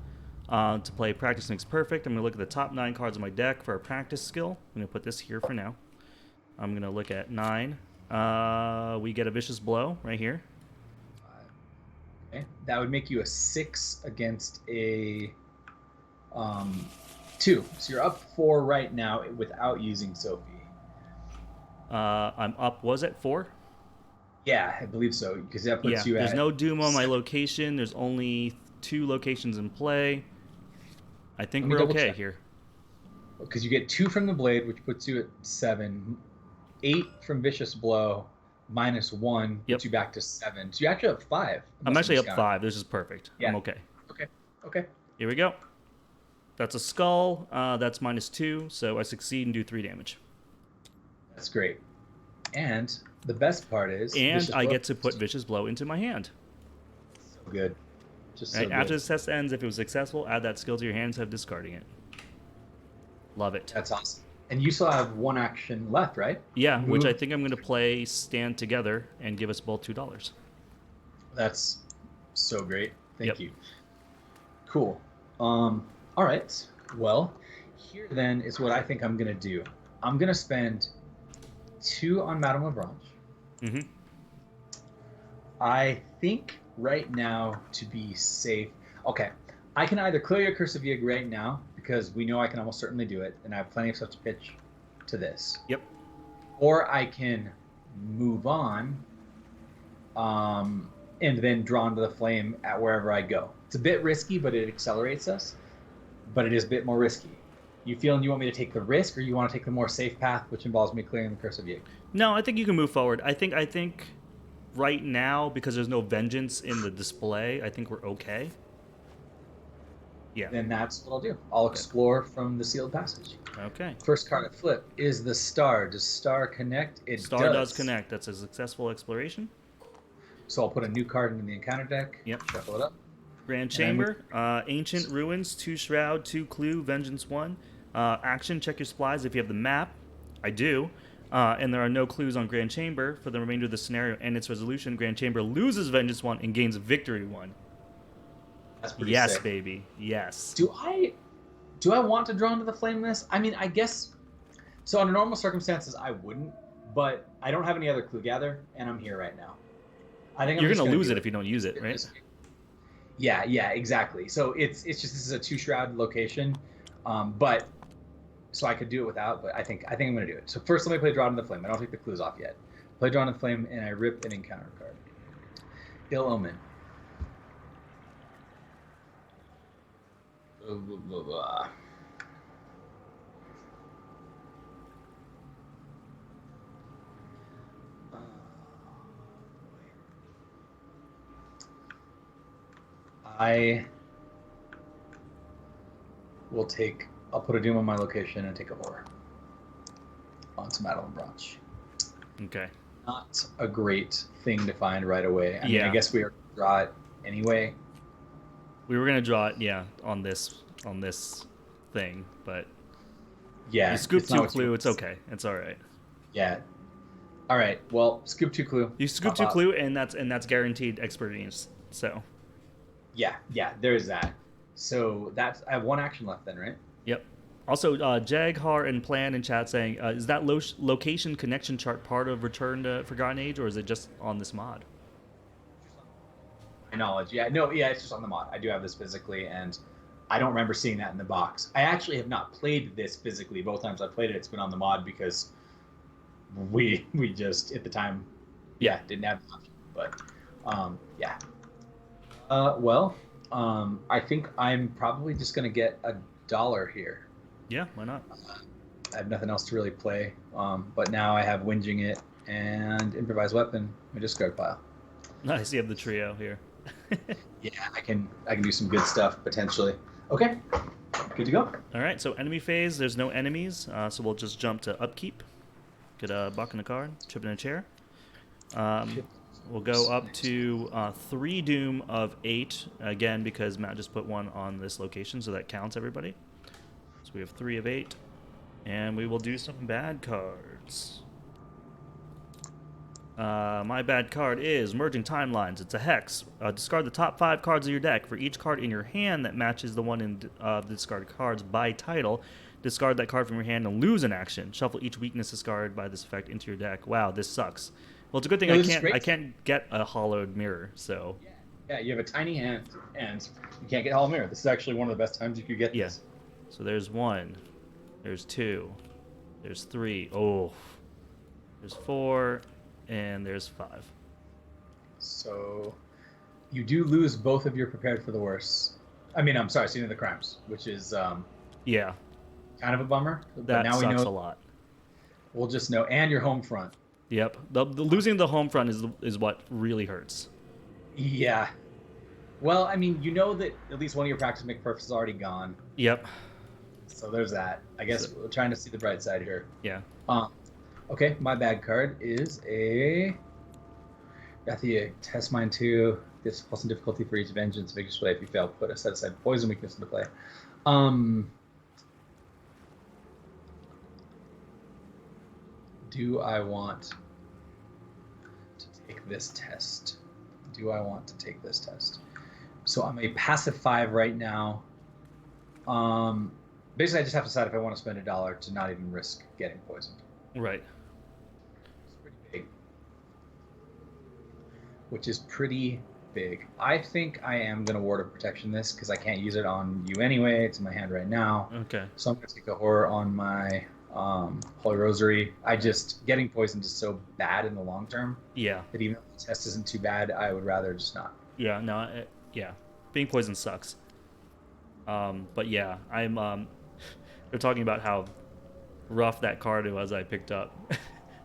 to play practice makes perfect. I'm gonna look at the top 9 cards of my deck for a practice skill. I'm gonna put this here for now. I'm gonna look at 9. We get a vicious blow right here. Okay. That would make you a 6 against a 2. So you're up 4 right now without using Sophie. I'm up. Was it 4? Yeah, I believe so. Because that puts you at. There's no Doom on my location. There's only 2 locations in play. I think we're okay here. Because you get 2 from the blade, which puts you at 7. 8 from vicious blow. -1 puts you back to 7. So you actually have 5. I'm actually up 5. This is perfect. Yeah. I'm okay. Okay. Here we go. That's a skull. That's -2, so I succeed and do 3 damage. That's great. And the best part is... And I get to put Vicious Blow into my hand. So good. Just so right, good. after this test ends, if it was successful, add that skill to your hand instead of discarding it. Love it. That's awesome. And you still have 1 action left, right? Yeah, which I think I'm going to play Stand Together and give us both $2. That's so great. Thank you. Cool. All right. Well, here then is what I think I'm going to do. I'm going to spend 2 on Madame Labranche. Mm-hmm. I think right now, to be safe... Okay. I can either clear your Curse of Yig right now, because we know I can almost certainly do it, and I have plenty of stuff to pitch to this. Yep. Or I can move on, and then draw into the flame at wherever I go. It's a bit risky, but it accelerates us. But it is a bit more risky. You feeling you want me to take the risk, or you want to take the more safe path, which involves me clearing the Curse of Yig? No, I think you can move forward. I think right now, because there's no vengeance in the display, I think we're okay. Yeah. Then that's what I'll do. I'll explore from the sealed passage. Okay. First card I flip is the star. Does star connect? It Star does connect. That's a successful exploration. So I'll put a new card into the encounter deck. Yep. Shuffle it up. Grand Chamber, Ancient Ruins, 2 Shroud, 2 Clue, Vengeance 1. Action, check your supplies if you have the map. I do. And there are no clues on Grand Chamber for the remainder of the scenario and its resolution. Grand Chamber loses Vengeance 1 and gains Victory 1. That's pretty Yes, sick. baby. Yes. Do I want to draw into the Flameless? I mean, I guess. So under normal circumstances, I wouldn't. But I don't have any other clue gather, and I'm here right now. I think You're going to lose it if you don't use it, right? Yeah, exactly. So it's just this is a 2 Shroud location, but so I could do it without. But I think I'm going to do it. So first, let me play Draw into the Flame. I don't take the clues off yet. Play Draw into the Flame, and I rip an encounter card. Ill Omen. I will take. I'll put a Doom on my location and take a horror onto Madeline Branch. Okay. Not a great thing to find right away. I mean, Yeah. I guess we are gonna draw it anyway. We were going to draw it, yeah, on this thing, but Yeah. you scoop it's not 2 what you- Clue, it's okay. It's all right. Yeah. All right. Well, scoop 2 clue. You scoop Pop 2 out. Clue, and that's guaranteed experience. So, Yeah. There's that. So that's I have 1 action left then, right? yep. Also, Jag, Har, and Plan in chat saying, is that location connection chart part of Return to Forgotten Age, or is it just on this mod? My knowledge. Yeah. No. Yeah. It's just on the mod. I do have this physically, and I don't remember seeing that in the box. I actually have not played this physically. Both times I've played it, it's been on the mod because we just at the time, didn't have the option. But yeah. I think I'm probably just gonna get $1 here. Yeah, why not? I have nothing else to really play, but now I have Whinging It and Improvised Weapon, my discard pile. Nice, you have the trio here. Yeah, I can do some good stuff potentially. Okay, good to go. All right, so enemy phase, there's no enemies, so we'll just jump to Upkeep. Get a buck in the card, chip in a chair. We'll go up to 3 Doom of 8, again, because Matt just put 1 on this location, so that counts everybody. So we have 3 of 8, and we will do some bad cards. My bad card is Merging Timelines. It's a hex. Discard the top 5 cards of your deck. For each card in your hand that matches the one in the discarded cards by title, discard that card from your hand and lose an action. Shuffle each weakness discarded by this effect into your deck. Wow, this sucks. Well, it's a good thing I can't get a hollowed mirror. So yeah, you have a tiny hand and you can't get Hollow Mirror. This is actually one of the best times you could get this. So there's 1, there's 2, there's 3. Oh, there's 4. And there's 5. So you do lose both of your Prepared for the Worst. I mean, I'm sorry, Scene of the Crimes, which is yeah, kind of a bummer. But that now sucks we know, a lot. We'll just know, and your home front. Yep, the losing the home front is what really hurts. Yeah. Well, I mean, you know that at least one of your practice make perfects is already gone. Yep. So there's that. I guess we're trying to see the bright side here. Yeah. Okay, my bad card is a Rathia Test Mine 2. This plus and difficulty for each vengeance. Vigorous play. If you fail, put a set aside poison weakness into play. Do I want to take this test? So I'm a passive 5 right now. Basically, I just have to decide if I want to spend $1 to not even risk getting poisoned. Right. Which is pretty big. I think I am going to Ward of Protection this because I can't use it on you anyway. It's in my hand right now. Okay. So I'm going to take a horror on my Holy Rosary. Getting poisoned is so bad in the long term. Yeah. That even if the test isn't too bad, I would rather just not. Yeah. No. Yeah. Being poisoned sucks. But yeah, I'm. They're talking about how rough that card was I picked up.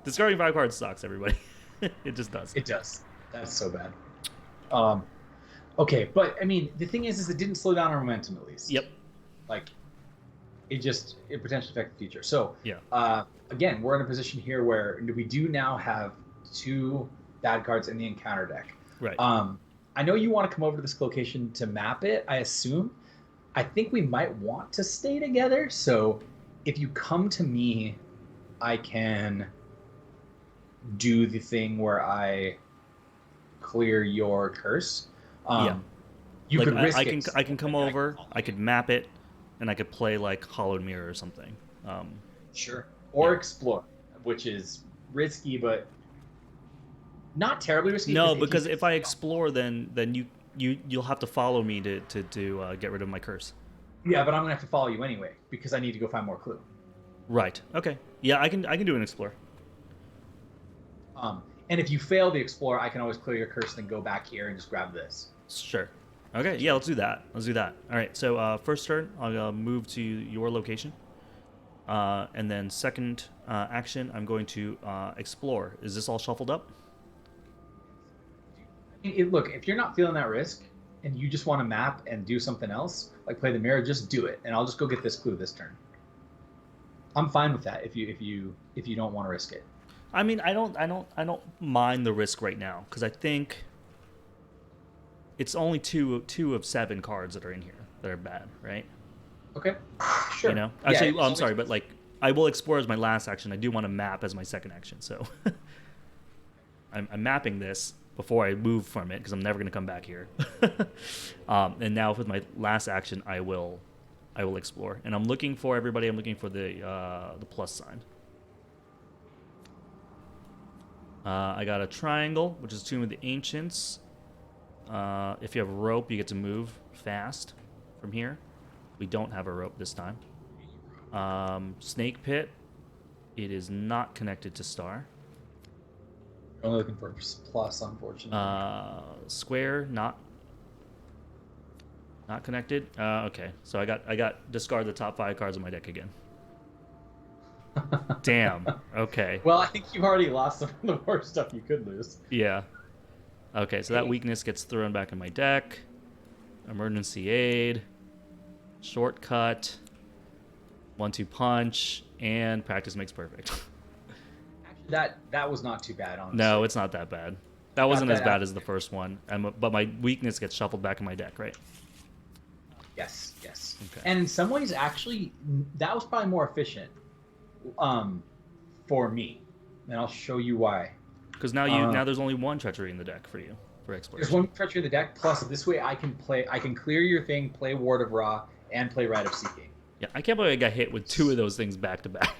Discarding 5 cards sucks, everybody. It just does. It does. That's so bad. Okay, but I mean, the thing is it didn't slow down our momentum at least. Yep. Like, it potentially affected the future. So, yeah. Again, we're in a position here where we do now have 2 bad cards in the encounter deck. Right. I know you want to come over to this location to map it, I assume. I think we might want to stay together. So, if you come to me, I can do the thing where I clear your curse. Yeah. You like could risk it. I can come over. I could map it, and I could play like Hollowed Mirror or something. Sure. Or explore, which is risky, but not terribly risky. No, because if I explore, then you'll have to follow me to get rid of my curse. Yeah, but I'm gonna have to follow you anyway because I need to go find more clue. Right. Okay. Yeah, I can do an explore. And if you fail the explore, I can always clear your curse, then go back here and just grab this. Sure. Okay. Yeah, let's do that. All right. So first turn, I'll move to your location, and then second action, I'm going to explore. Is this all shuffled up? Look, if you're not feeling that risk and you just want to map and do something else, like play the mirror, just do it, and I'll just go get this clue this turn. I'm fine with that if you don't want to risk it. I mean, I don't mind the risk right now because I think it's only two of 7 cards that are in here that are bad, right? Okay, sure. You know, actually, I'm sorry, but like I will explore as my last action. I do want to map as my second action, so I'm mapping this before I move from it because I'm never going to come back here. And now with my last action, I will explore, and I'm looking for everybody. I'm looking for the plus sign. I got a triangle, which is Tomb of the Ancients. If you have a rope, you get to move fast from here. We don't have a rope this time. Snake Pit. It is not connected to Star. I'm only looking for plus, unfortunately. Square, not connected. Okay, so I got discard the top 5 cards of my deck again. Damn. Okay. Well, I think you've already lost some of the worst stuff you could lose. Yeah. Okay, so that weakness gets thrown back in my deck. Emergency aid, shortcut, 1-2 punch, and practice makes perfect. Actually, that was not too bad, honestly. No, it's not that bad. That wasn't as bad as the first one. But my weakness gets shuffled back in my deck, right? Yes. Okay. And in some ways, actually, that was probably more efficient. For me, and I'll show you why. Because now there's only 1 treachery in the deck for you for exploration. There's 1 treachery in the deck. Plus, this way I can clear your thing, play Ward of Ra, and play Rite of Seeking. Yeah, I can't believe I got hit with 2 of those things back to back.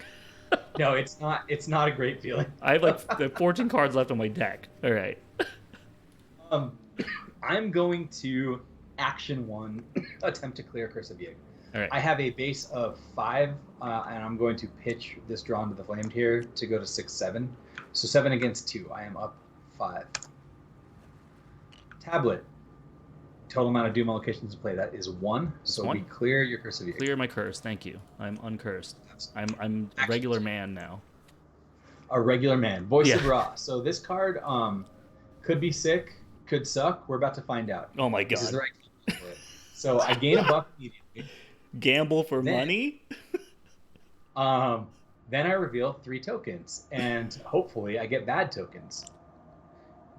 No, it's not. It's not a great feeling. I have like 14 cards left on my deck. All right. I'm going to action 1, attempt to clear Curse of Yig. All right. I have a base of 5, and I'm going to pitch this Drawn to the Flamed here to go to 6/7. So 7 against 2. I am up 5. Tablet. Total amount of Doom locations to play. That is 1. So 1? we clear your Curse of Yig. Clear my curse. Thank you. I'm uncursed. I'm a regular man now. A regular man. Voice of Ra. So this card could be sick, could suck. We're about to find out. Oh my god. This is the right for it. So I gain a buff immediately. Gamble for money? Then I reveal 3 tokens, and hopefully I get bad tokens.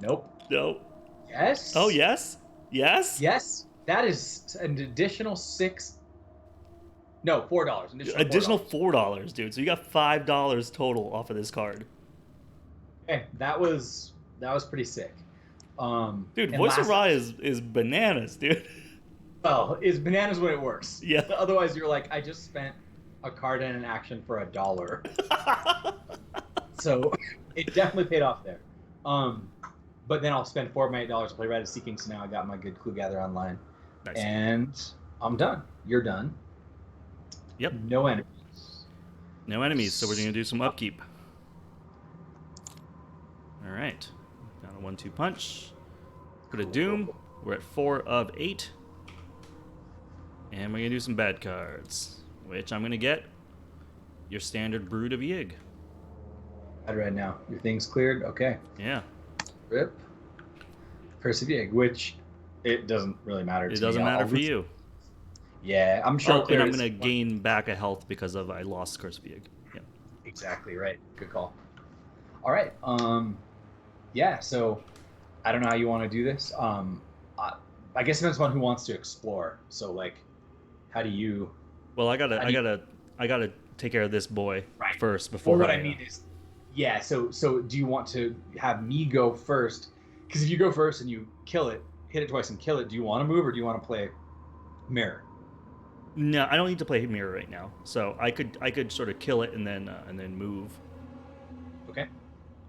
Nope. Nope. Yes. Oh, yes? Yes? Yes. That is an additional 6. No, $4. Additional $4, dude. So you got $5 total off of this card. Okay, that was pretty sick. Dude, Voice of Ra is bananas, dude. Well, it's bananas when it works. Yeah. Otherwise, you're like, I just spent a card and an action for $1. So it definitely paid off there. But then I'll spend $4 of my $8 to play Rite of Seeking, so now I got my good Clue Gather online. Nice. And I'm done. You're done. Yep. No enemies. No enemies, so we're going to do some upkeep. All right. Got a 1-2 punch. Put a Doom. We're at 4 of 8. And we're going to do some bad cards, which I'm going to get your standard Brood of Yig. Bad right now. Your thing's cleared? Okay. Yeah. Rip. Curse of Yig, which it doesn't really matter to me. It doesn't matter for lose. you. Yeah, I'm sure. Oh, and I'm gonna gain back a health because I lost Curse of Yig. Yeah. Exactly right. Good call. All right. Yeah. So I don't know how you want to do this. I guess it depends on who wants to explore. So like, how do you? Well, I gotta take care of this boy Right. first before. Well, what I mean is, yeah. So do you want to have me go first? Because if you go first and you kill it, hit it twice and kill it, do you want to move or do you want to play mirror? No, I don't need to play mirror right now. So I could sort of kill it and then move. Okay.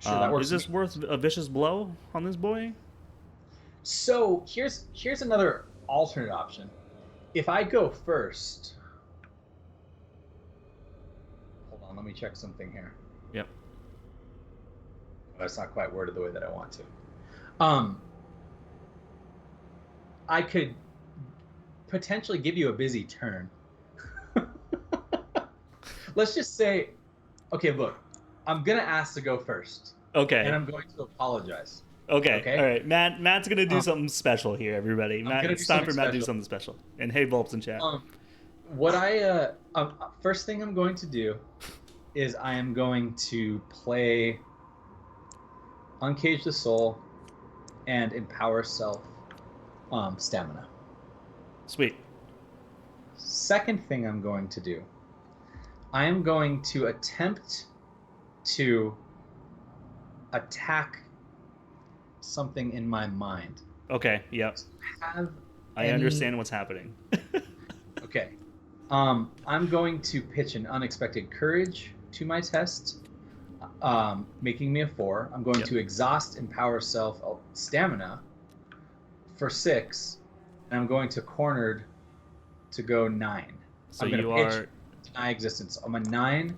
Sure, that works. Is this worth a vicious blow on this boy? So here's another alternate option. If I go first, hold on, let me check something here. Yep. That's not quite worded the way that I want to. I could potentially give you a busy turn. Let's just say, okay, look, I'm gonna ask to go first. Okay. And I'm going to apologize. Okay. All right. Matt's gonna do something special here, everybody. It's time for Matt to do something special. And hey, Volps in chat. What I first thing I'm going to do is I am going to play Uncage the Soul and Empower Self stamina. Sweet. Second thing I'm going to do, I am going to attempt to attack something in my mind. Okay, yep. I understand what's happening. Okay. I'm going to pitch an Unexpected Courage to my test, making me a 4. I'm going to exhaust Empower Self stamina for 6, and I'm going to Cornered to go 9. So I'm going to pitch Deny Existence. I'm a 9.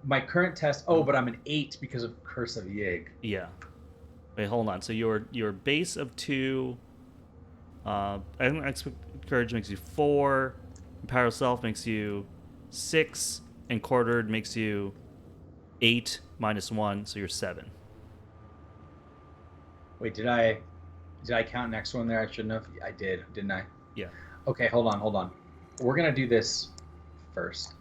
My current test, but I'm an 8 because of Curse of Yig. Yeah. Wait, hold on. So your base of 2, Unexpected Courage makes you 4, Empower Self makes you 6, and Quartered makes you 8 minus 1, so you're 7. Wait, did I count next one there? I shouldn't have. I did, didn't I? Yeah. Okay, hold on. We're gonna do this first.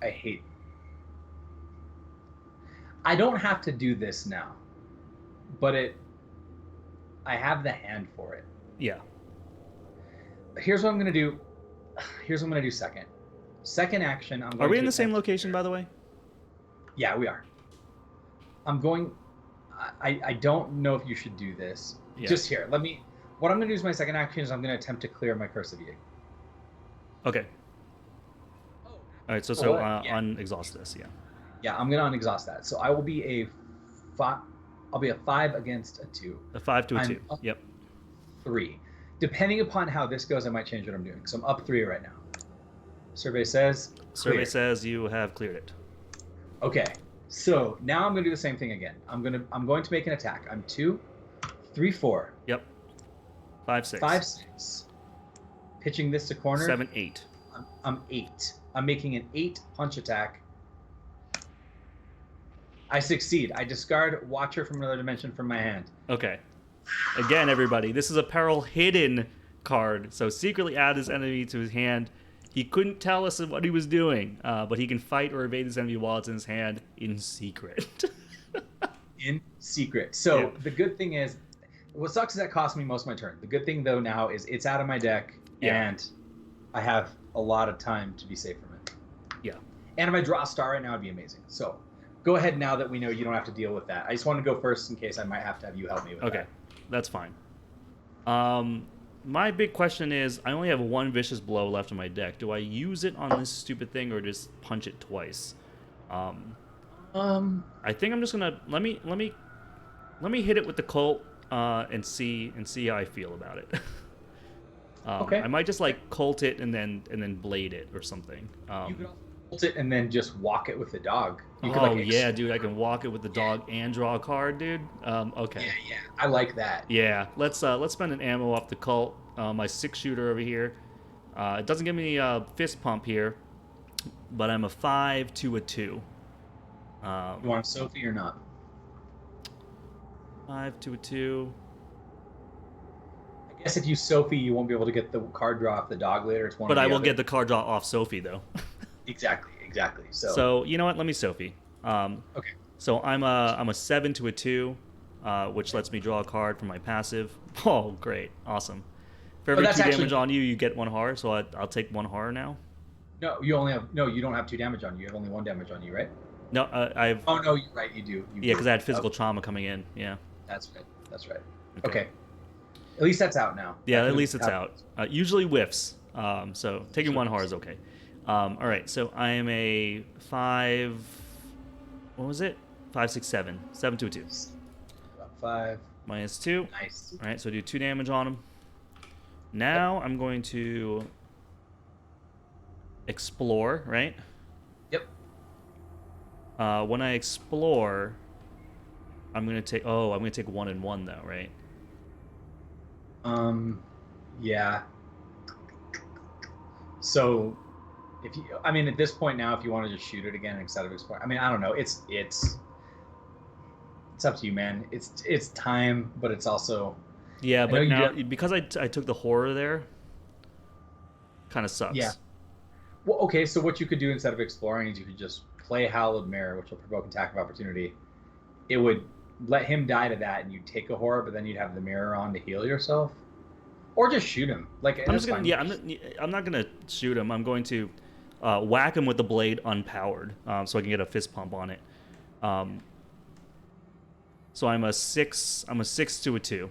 I don't have to do this now, but I have the hand for it. Yeah. Here's what I'm gonna do. Second. Second action. Are we in the same location, by the way? Yeah, we are. I'm going. I don't know if you should do this. Yeah. Just here. What I'm gonna do is my second action is I'm gonna attempt to clear my Curse of Yig. Okay. All right. So unexhaust this. Yeah. Yeah, I'm gonna unexhaust that. So I will be a 5. I'll be a 5 against a 2. A 5 to a 2. Yep. 3. Depending upon how this goes, I might change what I'm doing. So I'm up 3 right now. Survey says you have cleared it. Okay. So now I'm gonna do the same thing again. I'm going to make an attack. I'm 2, 3, 4. Yep. 5, 6. 5, 6. Pitching this to corner. 7, 8. I'm 8. I'm making an 8 punch attack. I succeed. I discard Watcher from Another Dimension from my hand. Okay. Again, everybody, this is a Peril Hidden card. So secretly add this enemy to his hand. He couldn't tell us what he was doing, but he can fight or evade this enemy while it's in his hand in secret. In secret. So the good thing is, what sucks is that cost me most of my turn. The good thing, though, now is it's out of my deck, and I have a lot of time to be safe from it. Yeah. And if I draw a star right now, it'd be amazing. So go ahead now that we know you don't have to deal with that. I just want to go first in case I might have to have you help me with that. Okay, that's fine. My big question is, I only have 1 Vicious Blow left in my deck. Do I use it on this stupid thing or just punch it twice? I think I'm just gonna let me hit it with the Colt and see how I feel about it. Okay. I might just Colt it and then blade it or something. You could also Colt it and then just walk it with the dog. You could, dude, I can walk it with the dog and draw a card, dude. Okay. Yeah, I like that. Yeah, let's spend an ammo off the Colt. My 6-shooter over here. It doesn't give me a fist pump here, but I'm a 5 to a 2. You want Sophie or not? 5 to a 2. guess if you Sophie, you won't be able to get the card draw off the dog later. It's one. But or I the will other. get the card draw off Sophie though. Exactly. So you know what? Let me Sophie. Okay. So I'm a 7 to a 2, which lets me draw a card from my passive. Oh, great, awesome. For every 2 damage on you, you get 1 horror. So I'll take 1 horror now. No, you don't have 2 damage on you. You have only 1 damage on you, right? No, I've. Oh no, you're right. You do. Yeah, because I had physical trauma coming in. Yeah. That's right. Okay. At least that's out now. Yeah, at least it's out. Usually whiffs. So taking 1 horror is okay. All right, so I am a 5. What was it? 5, 6, 7. 7 to a 2. 5. Minus 2. Nice. All right, so I do 2 damage on him. Now I'm going to explore, right? Yep. When I explore, I'm gonna take. Oh, I'm gonna take 1 and 1 though, right? Yeah. So, at this point now, if you want to just shoot it again instead of explore, I don't know. It's up to you, man. It's time, but it's also. Yeah, but now because I took the horror there, kind of sucks. Yeah. Well, okay. So what you could do instead of exploring is you could just play Hallowed Mirror, which will provoke an attack of opportunity. It would let him die to that, and you take a horror, but then you'd have the mirror on to heal yourself, or just shoot him. Like I'm just gonna, I'm not gonna shoot him. I'm going to whack him with the blade unpowered, so I can get a fist pump on it. So I'm a 6 to a 2.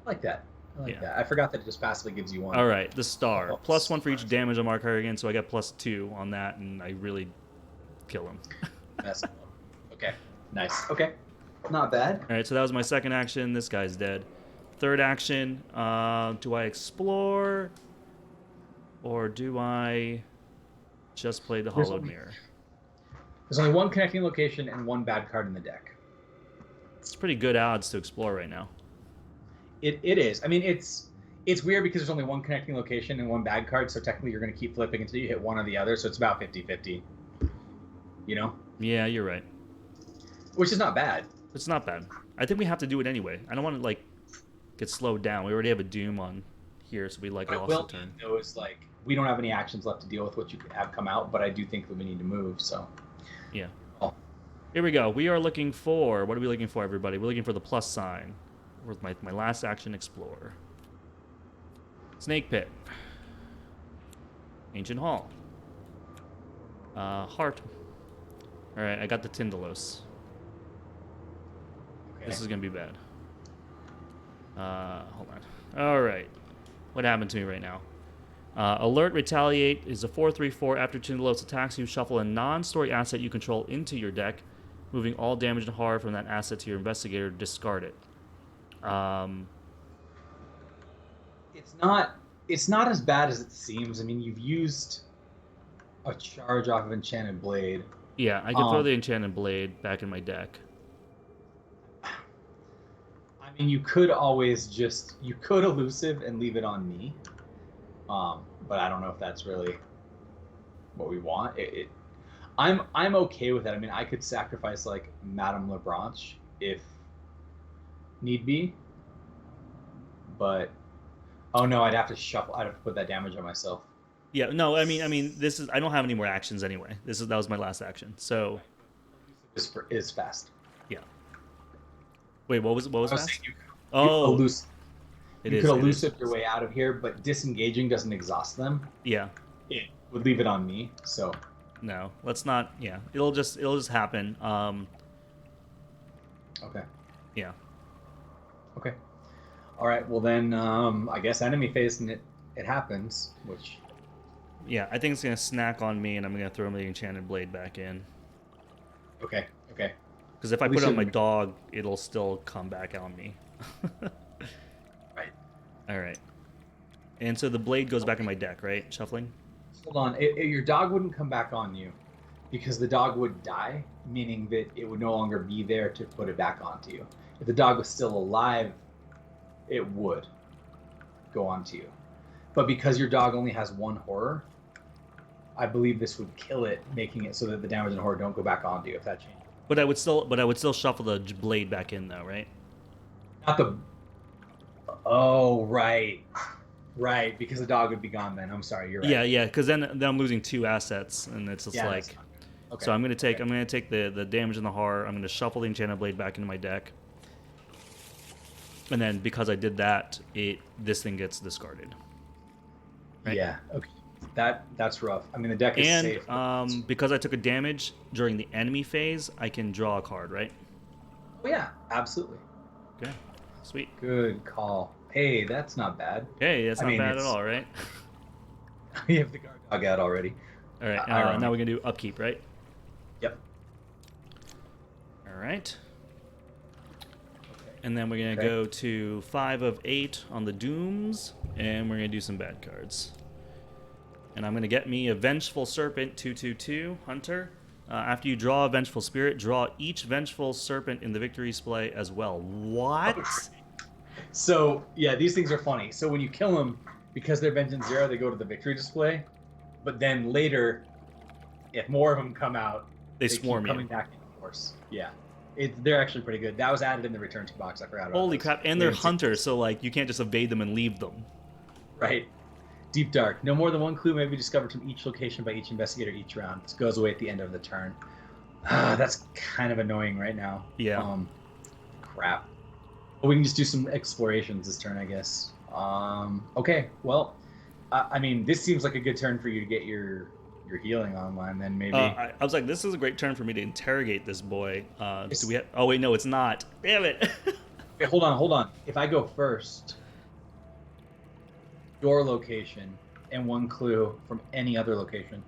I like that. That. I forgot that it just passively gives you 1. All right, the star. +1 for each damage on Mark Harrigan, so I got +2 on that, and I really kill him. Okay, nice. Okay, not bad. All right, so that was my second action. This guy's dead. Third action, do I explore, or do I just play the Hollowed Mirror? There's only 1 connecting location and 1 bad card in the deck. It's pretty good odds to explore right now. It is. It's weird because there's only 1 connecting location and 1 bad card, so technically you're going to keep flipping until you hit one or the other, so it's about 50-50. You know? Yeah, you're right. Which is not bad. It's not bad. I think we have to do it anyway. I don't want to, get slowed down. We already have a Doom on here, so we lost the turn. Though it's we don't have any actions left to deal with what you could have come out, but I do think that we need to move, so. Yeah. Oh. Here we go. We are looking for... What are we looking for, everybody? We're looking for the plus sign. With my last action, explore. Snake Pit. Ancient Hall. Heart. Alright, I got the Tyndalos. Okay. This is gonna be bad. Hold on. Alright. What happened to me right now? Alert Retaliate is a 4/3/4. After Tyndalos attacks you, shuffle a non-story asset you control into your deck, moving all damage and horror from that asset to your investigator. Discard it. It's not as bad as it seems. You've used a charge off of Enchanted Blade. Yeah, I can throw the Enchanted Blade back in my deck. You could always you could elusive and leave it on me. But I don't know if that's really what we want. I'm okay with that. I could sacrifice Madame Lebranche if need be, but oh no, I'd have to shuffle. I'd have to put that damage on myself. Yeah, no, I mean, this is. I don't have any more actions anyway. That was my last action. So, is fast. Yeah. Wait, what was fast? You could elusive your way out of here, but disengaging doesn't exhaust them. Yeah. It would leave it on me. So. No, let's not. Yeah, it'll just happen. Okay. Yeah. Okay. All right. Well then, I guess enemy phase and it happens, which. Yeah, I think it's gonna snack on me, and I'm gonna throw the Enchanted Blade back in. Okay. Because if I put it on my dog, it'll still come back on me. Right. All right. And so the blade goes back in my deck, right? Shuffling. Hold on. Your dog wouldn't come back on you, because the dog would die, meaning that it would no longer be there to put it back onto you. If the dog was still alive, it would go onto you. But because your dog only has 1 horror, I believe this would kill it, making it so that the damage and horror don't go back onto you if that changes. But I would still shuffle the blade back in though, right? Not the. Oh, right. Right, because the dog would be gone then. I'm sorry, you're right. Yeah, because then I'm losing 2 assets, and it's just Yeah, like. that's fine. Okay. So I'm gonna take the damage and the horror. I'm gonna shuffle the Enchanted Blade back into my deck, and then because I did that, this thing gets discarded. Right? Yeah. Okay. That's rough. I mean, the deck is safe. And because I took a damage during the enemy phase, I can draw a card, right? Oh yeah, absolutely. Okay, sweet. Good call. Hey, that's not bad. Hey, that's not bad at all, right? You have the guard dog out already. All right, now we're gonna do upkeep, right? Yep. All right. And then we're gonna go to 5 of 8 on the Dooms, and we're gonna do some bad cards. And I'm gonna get me a Vengeful Serpent 2/2/2 Hunter. After you draw a Vengeful Spirit, draw each Vengeful Serpent in the victory display as well. What? So yeah, these things are funny. So when you kill them, because they're Vengeance 0, they go to the victory display. But then later, if more of them come out, they swarm keep coming back in force. Yeah, they're actually pretty good. That was added in the return to box. I forgot about. Holy those. crap! And they're hunters, so like you can't just evade them and leave them. Right. Deep Dark. No more than one clue may be discovered from each location by each investigator each round. This goes away at the end of the turn. That's kind of annoying right now. Yeah. Crap. But we can just do some explorations this turn, I guess. Okay. Well, I mean, this seems like a good turn for you to get your healing online. Then maybe. I was like, this is a great turn for me to interrogate this boy. Do we have? Oh wait, no, it's not. Damn it. Okay, hold on. If I go first, your location and one clue from any other location.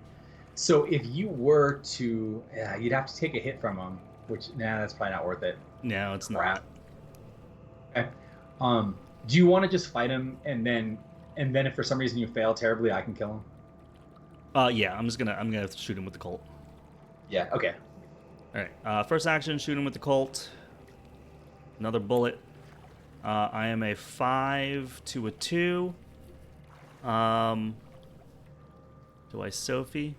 So if you were to, you'd have to take a hit from them, which that's probably not worth it. No, it's not. Okay. Do you want to just fight him and then if for some reason you fail terribly, I can kill him? Yeah, I'm gonna shoot him with the Colt. Yeah. Okay. All right. First action, shoot him with the Colt. Another bullet. I am a 5 to a 2. Do I Sophie?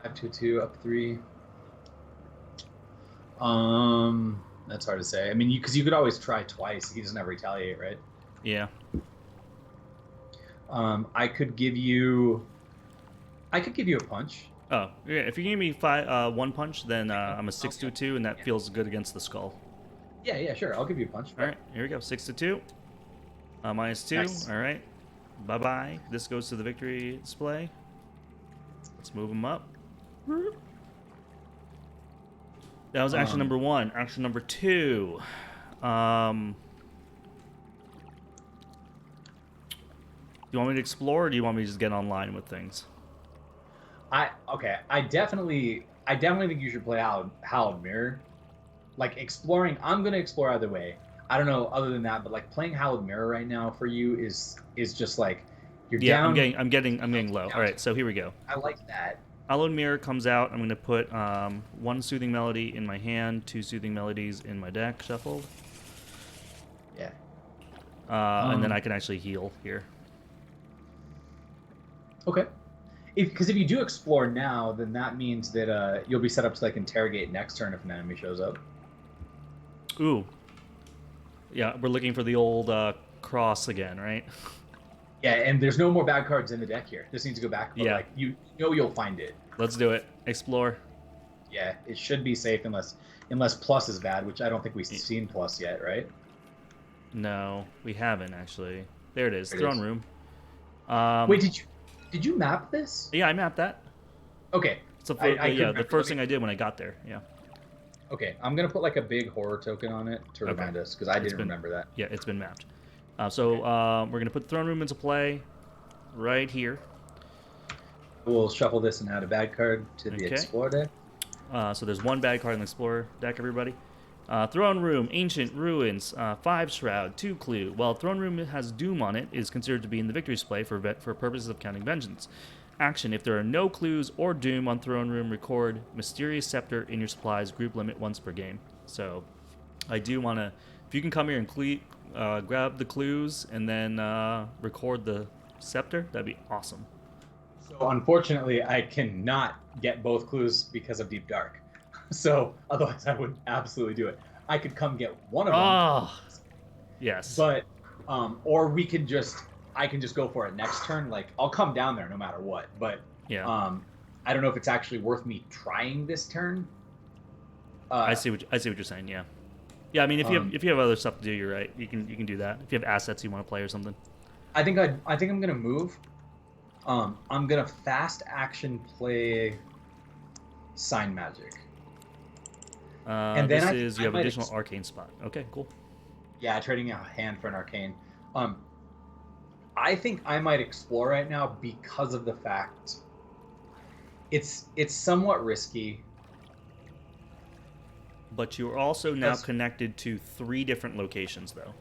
5 to 2, up 3. That's hard to say. I mean, because you could always try twice. He doesn't have retaliate, right? Yeah. I could give you a punch. Oh, yeah. If you give me 1 punch, then I'm a 6 to a 2, and that feels good against the skull. Yeah, sure. I'll give you a punch. All right, here we go. 6 to 2. -2. Nice. All right. Bye-bye. This goes to the victory display. Let's move him up. That was action number 1. Action number 2. Do you want me to explore, or do you want me to just get online with things? I definitely think you should play Hallowed Mirror. Like exploring, I'm gonna explore either way. I don't know other than that, but like playing Hallowed Mirror right now for you is just like you're down. I'm getting low. All right, so here we go. I like that. Hallowed Mirror comes out. I'm going to put 1 Soothing Melody in my hand, 2 Soothing Melodies in my deck, shuffled. Yeah. And then I can actually heal here. Okay. Because if you do explore now, then that means that you'll be set up to like interrogate next turn if an enemy shows up. Ooh. Yeah, we're looking for the old cross again, right? Yeah, and there's no more bad cards in the deck here. This needs to go back, but like you know you'll find it. Let's do it. Explore. Yeah, it should be safe unless plus is bad, which I don't think we've seen plus yet, right? No, we haven't actually. There it is. Throne room. Wait, did you map this? Yeah, I mapped that. Okay. So the first thing I did when I got there. Yeah. Okay, I'm gonna put like a big horror token on it to remind us because I didn't remember that. Yeah, it's been mapped. So we're gonna put the throne room into play right here. We'll shuffle this and add a bad card to the Explorer deck. So there's 1 bad card in the Explorer deck, everybody. Throne Room, Ancient Ruins, 5 Shroud, 2 Clue. While Throne Room has Doom on it, is considered to be in the victory display for purposes of counting Vengeance. Action: if there are no clues or Doom on Throne Room, record Mysterious Scepter in your supplies, group limit once per game. So I do want to, if you can come here and grab the clues and then record the Scepter, that'd be awesome. So unfortunately, I cannot get both clues because of Deep Dark. So otherwise, I would absolutely do it. I could come get one of them. Yes. But or I can just go for it next turn. Like I'll come down there no matter what. But Yeah. I don't know if it's actually worth me trying this turn. I see what you're saying. Yeah. Yeah. I mean, if you have other stuff to do, you're right. You can do that. If you have assets you want to play or something. I think I'm gonna move. I'm gonna fast action play Sign Magic. And then you have additional arcane spot. Okay, cool. Yeah, trading a hand for an arcane. I think I might explore right now because of the fact it's somewhat risky. But you're also now connected to 3 different locations, though.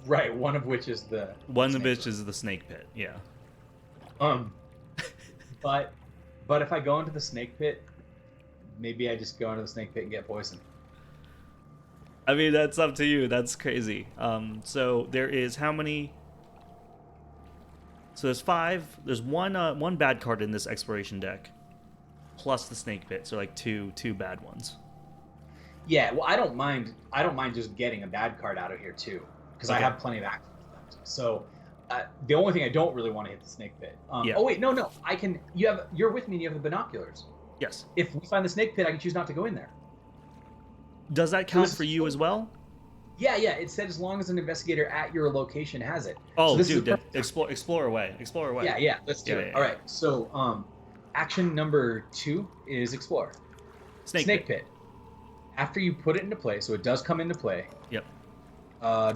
Right, one of which is the snake pit. Yeah. But if I go into the snake pit, maybe I just go into the snake pit and get poisoned. I mean, that's up to you. That's crazy. So there is how many? So there's 5. There's one bad card in this exploration deck, plus the snake pit. So like two bad ones. Yeah, well, I don't mind just getting a bad card out of here too, because I have plenty of access left. So the only thing I don't really want to hit the snake pit. Yeah. Oh wait, no, I can. You're with me and you have the binoculars. Yes. If we find the snake pit, I can choose not to go in there. Does that count for you as well? Yeah. It said as long as an investigator at your location has it. Oh, so dude, then explore away. Yeah. Let's do it. All right. So, action number 2 is explore. Snake pit. After you put it into play, so it does come into play. Yep.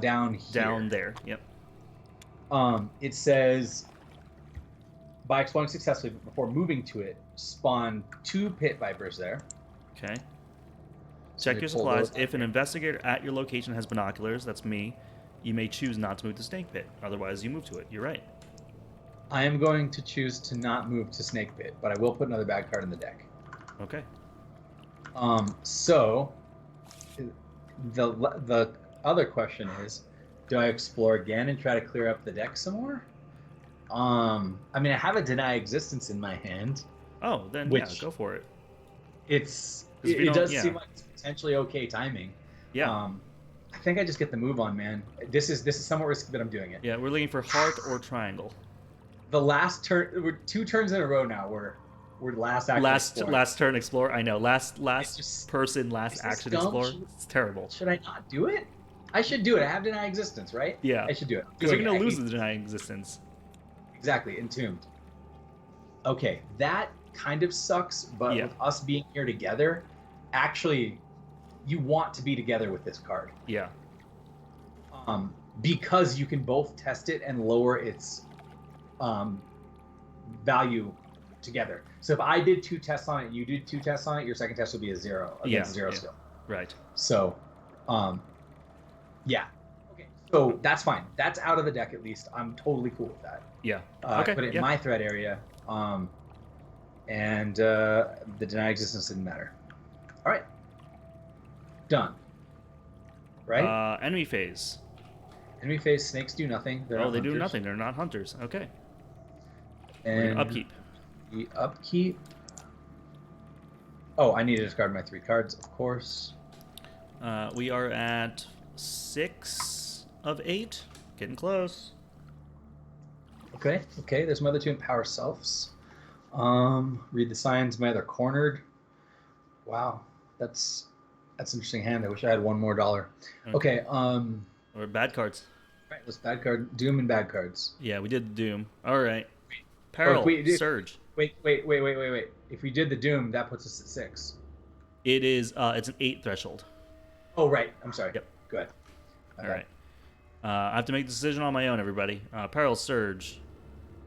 Down here. Down there. Yep. It says, by exploring successfully before moving to it, spawn 2 pit vipers there. Okay. Check your supplies. If an investigator at your location has binoculars, that's me, you may choose not to move to snake pit. Otherwise, you move to it. You're right. I am going to choose to not move to snake pit, but I will put another bad card in the deck. Okay. So the other question is, do I explore again and try to clear up the deck some more? I mean, I have a deny existence in my hand. Oh, then go for it. It does seem like it's potentially okay timing. Yeah. I think I just get the move on, man. This is somewhat risky, but I'm doing it. Yeah, we're looking for heart or triangle. The last turn, we're 2 turns in a row now. We're last turn explore. I know. Last person, last action explore. It's terrible. Should I not do it? I should do it. I have deny existence, right? Yeah. I should do it. Because you're gonna lose the deny existence. Exactly, entombed. Okay, that kind of sucks, but with us being here together, actually, you want to be together with this card. Yeah. Because you can both test it and lower its value together. So if I did 2 tests on it, you did 2 tests on it, your second test would be a 0 against 0 skill. Right. So, yeah. Okay, so that's fine. That's out of the deck at least. I'm totally cool with that. Yeah. I put it in my threat area, and the deny existence didn't matter. All right. Done. Right? Enemy phase. Enemy phase, snakes do nothing. They do nothing. They're not hunters. Okay. And upkeep. The upkeep. Oh, I need to discard my 3 cards, of course. We are at 6 of 8. Getting close. Okay. There's my other 2 empower selves. Read the signs. My other cornered. Wow, that's an interesting hand. I wish I had one more dollar. Okay. Or bad cards. Right. Let's bad card. Doom and bad cards. Yeah, we did Doom. All right. Peril. Surge. Wait. If we did the Doom, that puts us at 6. It is. It's an 8 threshold. Oh right. I'm sorry. Yep. Go ahead. All right. I have to make the decision on my own, everybody. Peril Surge.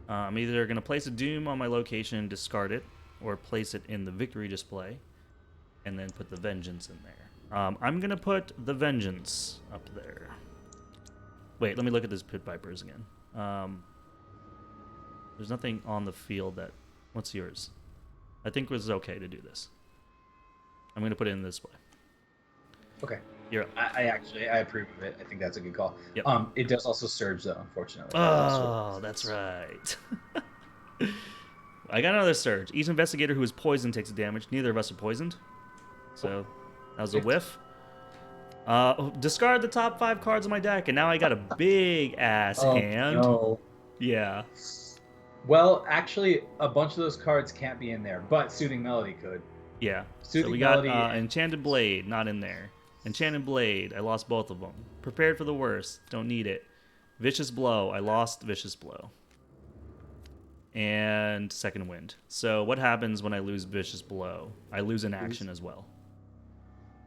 I'm either going to place a Doom on my location, discard it, or place it in the victory display, and then put the Vengeance in there. I'm going to put the Vengeance up there. Wait, let me look at this Pit Vipers again. There's nothing on the field that... What's yours? I think it was okay to do this. I'm going to put it in this way. Okay. You're up. I approve of it. I think that's a good call. Yep. It does also surge though, unfortunately. Oh, that's right. I got another surge. Each investigator who is poisoned takes damage. Neither of us are poisoned. So that was a whiff. Discard the top 5 cards of my deck, and now I got a big ass hand. No. Yeah. Well, actually, a bunch of those cards can't be in there, but Soothing Melody could. Yeah. Soothing So we got Melody Enchanted Blade, not in there. Enchanted Blade, I lost both of them. Prepared for the worst, don't need it. Vicious Blow, I lost Vicious Blow. And Second Wind. So what happens when I lose Vicious Blow? I lose an action as well.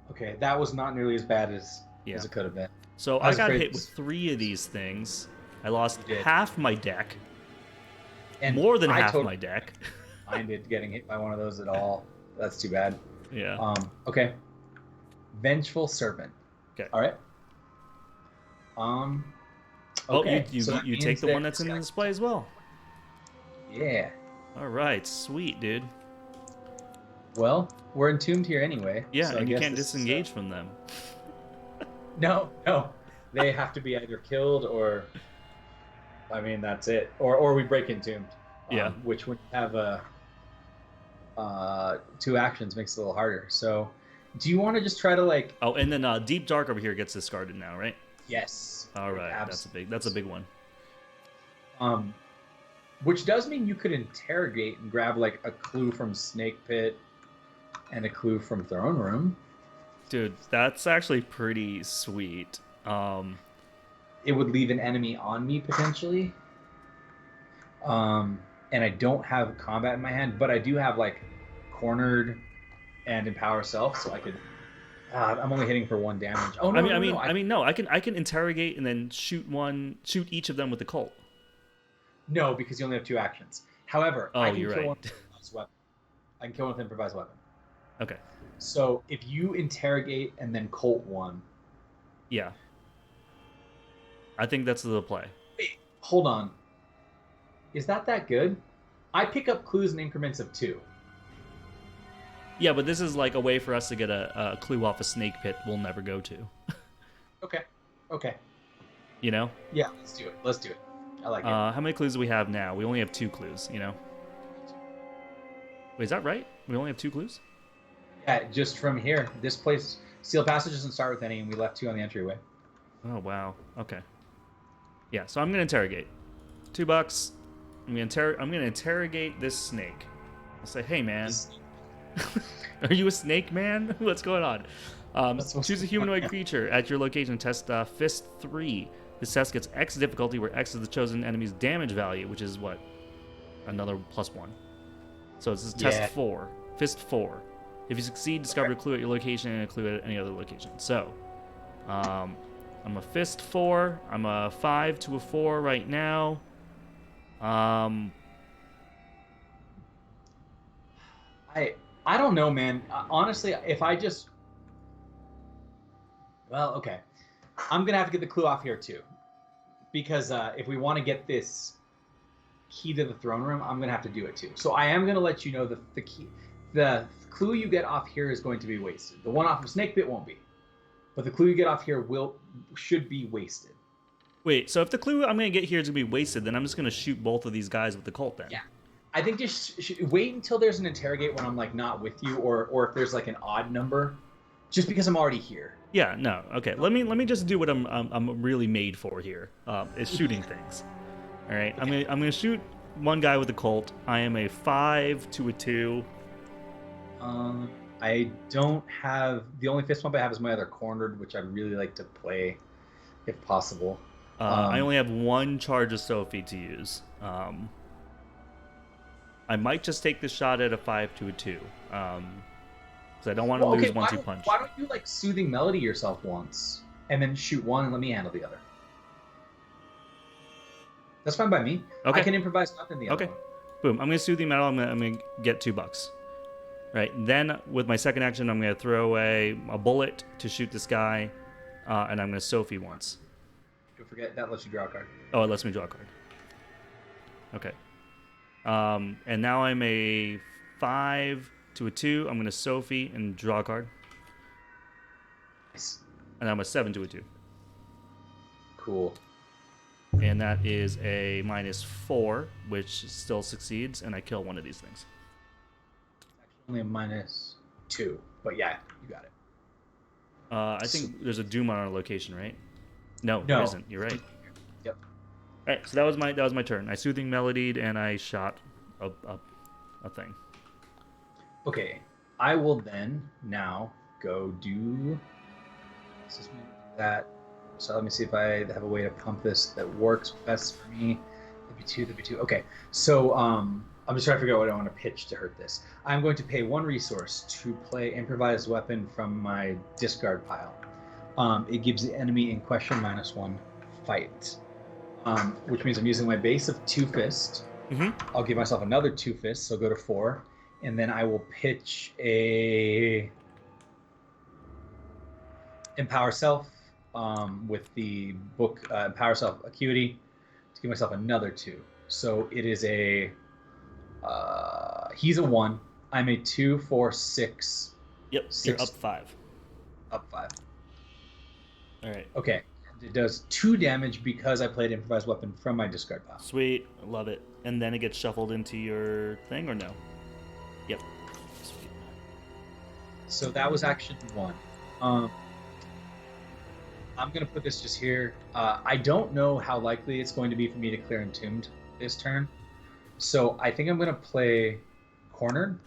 Okay, that was not nearly as bad as it could have been. So I got hit with 3 of these things. I lost half my deck. And more than half my deck. I minded getting hit by one of those at all. That's too bad. Yeah. Okay. Vengeful Serpent. Okay. All right. Okay. You take the one that's in the display as well. Yeah. All right, sweet, dude. Well, we're entombed here anyway. Yeah, so and you can't disengage from them. No. They have to be either killed or, I mean, that's it. Or we break entombed. Yeah. Which would have 2 actions makes it a little harder. So, do you want to just try to like? Oh, and then Deep Dark over here gets discarded now, right? Yes. All right, that's a big one. Which does mean you could interrogate and grab like a clue from Snake Pit and a clue from Throne Room. Dude, that's actually pretty sweet. It would leave an enemy on me potentially. And I don't have combat in my hand, but I do have like Cornered and Empower Self, so I could. I'm only hitting for 1 damage. Oh no! No. I can interrogate and then shoot each of them with the Colt. No, because you only have 2 actions. However, I can you're kill right. one with improvised weapon. I can kill one with improvised weapon. Okay. So if you interrogate and then Colt 1. Yeah. I think that's the play. Wait, hold on. Is that good? I pick up clues in increments of 2. Yeah, but this is like a way for us to get a clue off a Snake Pit we'll never go to. Okay. You know? Yeah, let's do it. I like it. How many clues do we have now? We only have 2 clues, you know? Wait, is that right? We only have 2 clues? Yeah, just from here. This place, Steel Passage doesn't start with any, and we left 2 on the entryway. Oh, wow. Okay. Yeah, so I'm going to interrogate. $2. I'm going to interrogate this snake. I'll say, hey, man. Are you a snake, man? What's going on? Choose a humanoid creature at your location. Test Fist 3. This test gets X difficulty, where X is the chosen enemy's damage value, which is what? Another +1. So it's test 4. Fist 4. If you succeed, discover a clue at your location and a clue at any other location. So, I'm a Fist 4. I'm a 5 to a 4 right now. I don't know, man. Honestly, if I just... Well, okay. I'm going to have to get the clue off here, too. Because if we want to get this key to the throne room, I'm going to have to do it, too. So I am going to let you know that the clue you get off here is going to be wasted. The one off of Snake Pit won't be. But the clue you get off here should be wasted. Wait, so if the clue I'm going to get here is going to be wasted, then I'm just going to shoot both of these guys with the Colt then? Yeah. I think just wait until there's an interrogate when I'm like not with you, or if there's like an odd number, just because I'm already here. Yeah, no, okay. Let me just do what I'm really made for here. Is shooting things. All right, okay. I'm gonna shoot one guy with a Colt. I am a 5 to a 2. I don't have the only fist pump I have is my other Cornered, which I'd really like to play, if possible. I only have 1 charge of Sophie to use. I might just take this shot at a 5 to a 2. Because I don't want to lose 1-2 punch. Why don't you like Soothing Melody yourself once, and then shoot one and let me handle the other? That's fine by me. Okay. I can improvise weapon the other one. Boom. I'm going to Soothing Metal. I'm going to get $2. Right. Then with my second action, I'm going to throw away a bullet to shoot this guy, and I'm going to Sophie once. Don't forget that lets you draw a card. Oh, it lets me draw a card. Okay. And now I'm a 5 to a 2. I'm going to Sophie and draw a card. Nice. And I'm a 7 to a 2. Cool. And that is a -4, which still succeeds, and I kill one of these things. It's actually only a -2, but yeah, you got it. I think there's a Doom on our location, right? No, there No. isn't. You're right. Yep. All right, so that was my turn. I soothing melodied and I shot a thing. Okay, I will then now go do that. So let me see if I have a way to pump this that works best for me. That'd be two. Okay, so I'm just trying to figure out what I want to pitch to hurt this. I'm going to pay 1 resource to play improvised weapon from my discard pile. It gives the enemy in question -1 fight, which means I'm using my base of 2 fists. Mm-hmm. I'll give myself another 2 fists, so go to 4, and then I will pitch a Empower Self with the book Empower Self Acuity to give myself another 2. So it is a he's a 1. I'm a 2, 4, 6. Yep, 6, you're up 5. Up 5. All right. Okay. It does 2 damage because I played improvised weapon from my discard pile. Sweet, love it. And then it gets shuffled into your thing, or no? Yep. Sweet. So that was action 1. I'm going to put this just here. I don't know how likely it's going to be for me to clear Entombed this turn. So I think I'm going to play Cornered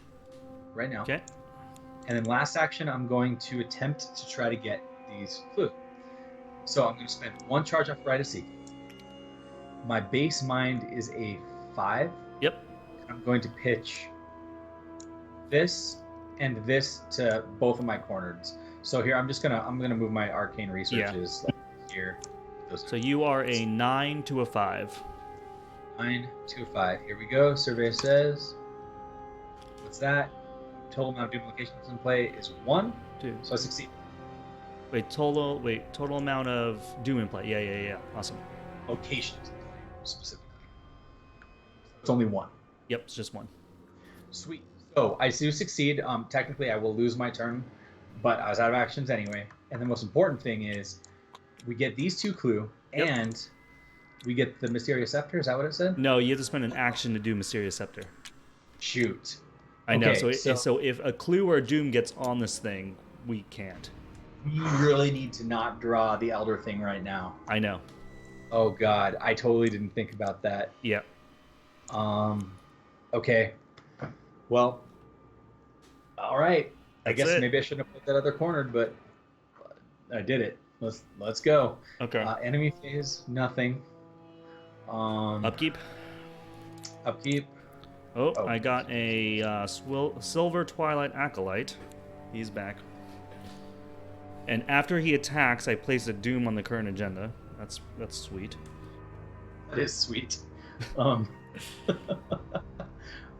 right now. Okay. And then last action, I'm going to attempt to try to get these clues. So I'm going to spend 1 charge off Rite of Seeking. My base mind is a 5. Yep. I'm going to pitch this and this to both of my corners. So here I'm gonna move my arcane researches here. So you are a 9 to a 5. 9 to a 5. Here we go. Survey says, what's that? Total amount of duplications in play is 1. 2. So I succeed. Total amount of Doom in play. Yeah. Awesome. Locations in play specifically. It's only 1. Yep, it's just 1. Sweet. So I do succeed. Technically, I will lose my turn, but I was out of actions anyway. And the most important thing is we get these 2 clue, and we get the Mysterious Scepter. Is that what it said? No, you have to spend an action to do Mysterious Scepter. Shoot. I know. Okay, So if a clue or a Doom gets on this thing, we can't. We really need to not draw the Elder thing right now. I know. Oh God, I totally didn't think about that. Yeah. Okay. Well. All right. I guess it. maybe I shouldn't have put that other cornered, but I did it. Let's go. Okay. Enemy phase, nothing. Upkeep. Upkeep. Oh, I got a Silver Twilight Acolyte. He's back. And after he attacks, I place a Doom on the current agenda. That's sweet. That is sweet. All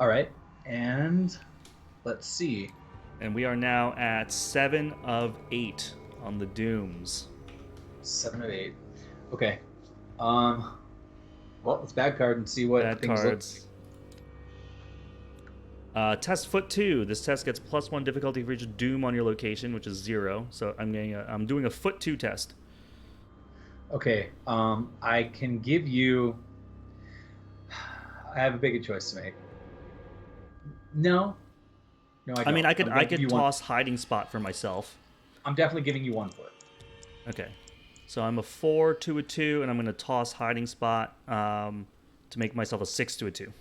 right, and let's see. And we are now at 7 of 8 on the Dooms. 7 of 8. Okay. Well, let's bad card and see what Bad things cards. Test foot 2. This test gets +1 difficulty for each Doom on your location, which is 0. So I'm doing a foot 2 test. Okay. I can give you. I have a big choice to make. No, I don't. I mean, I could give you toss hiding spot for myself. I'm definitely giving you 1 foot. Okay. So I'm a 4 to a 2, and I'm going to toss hiding spot to make myself a 6 to a 2.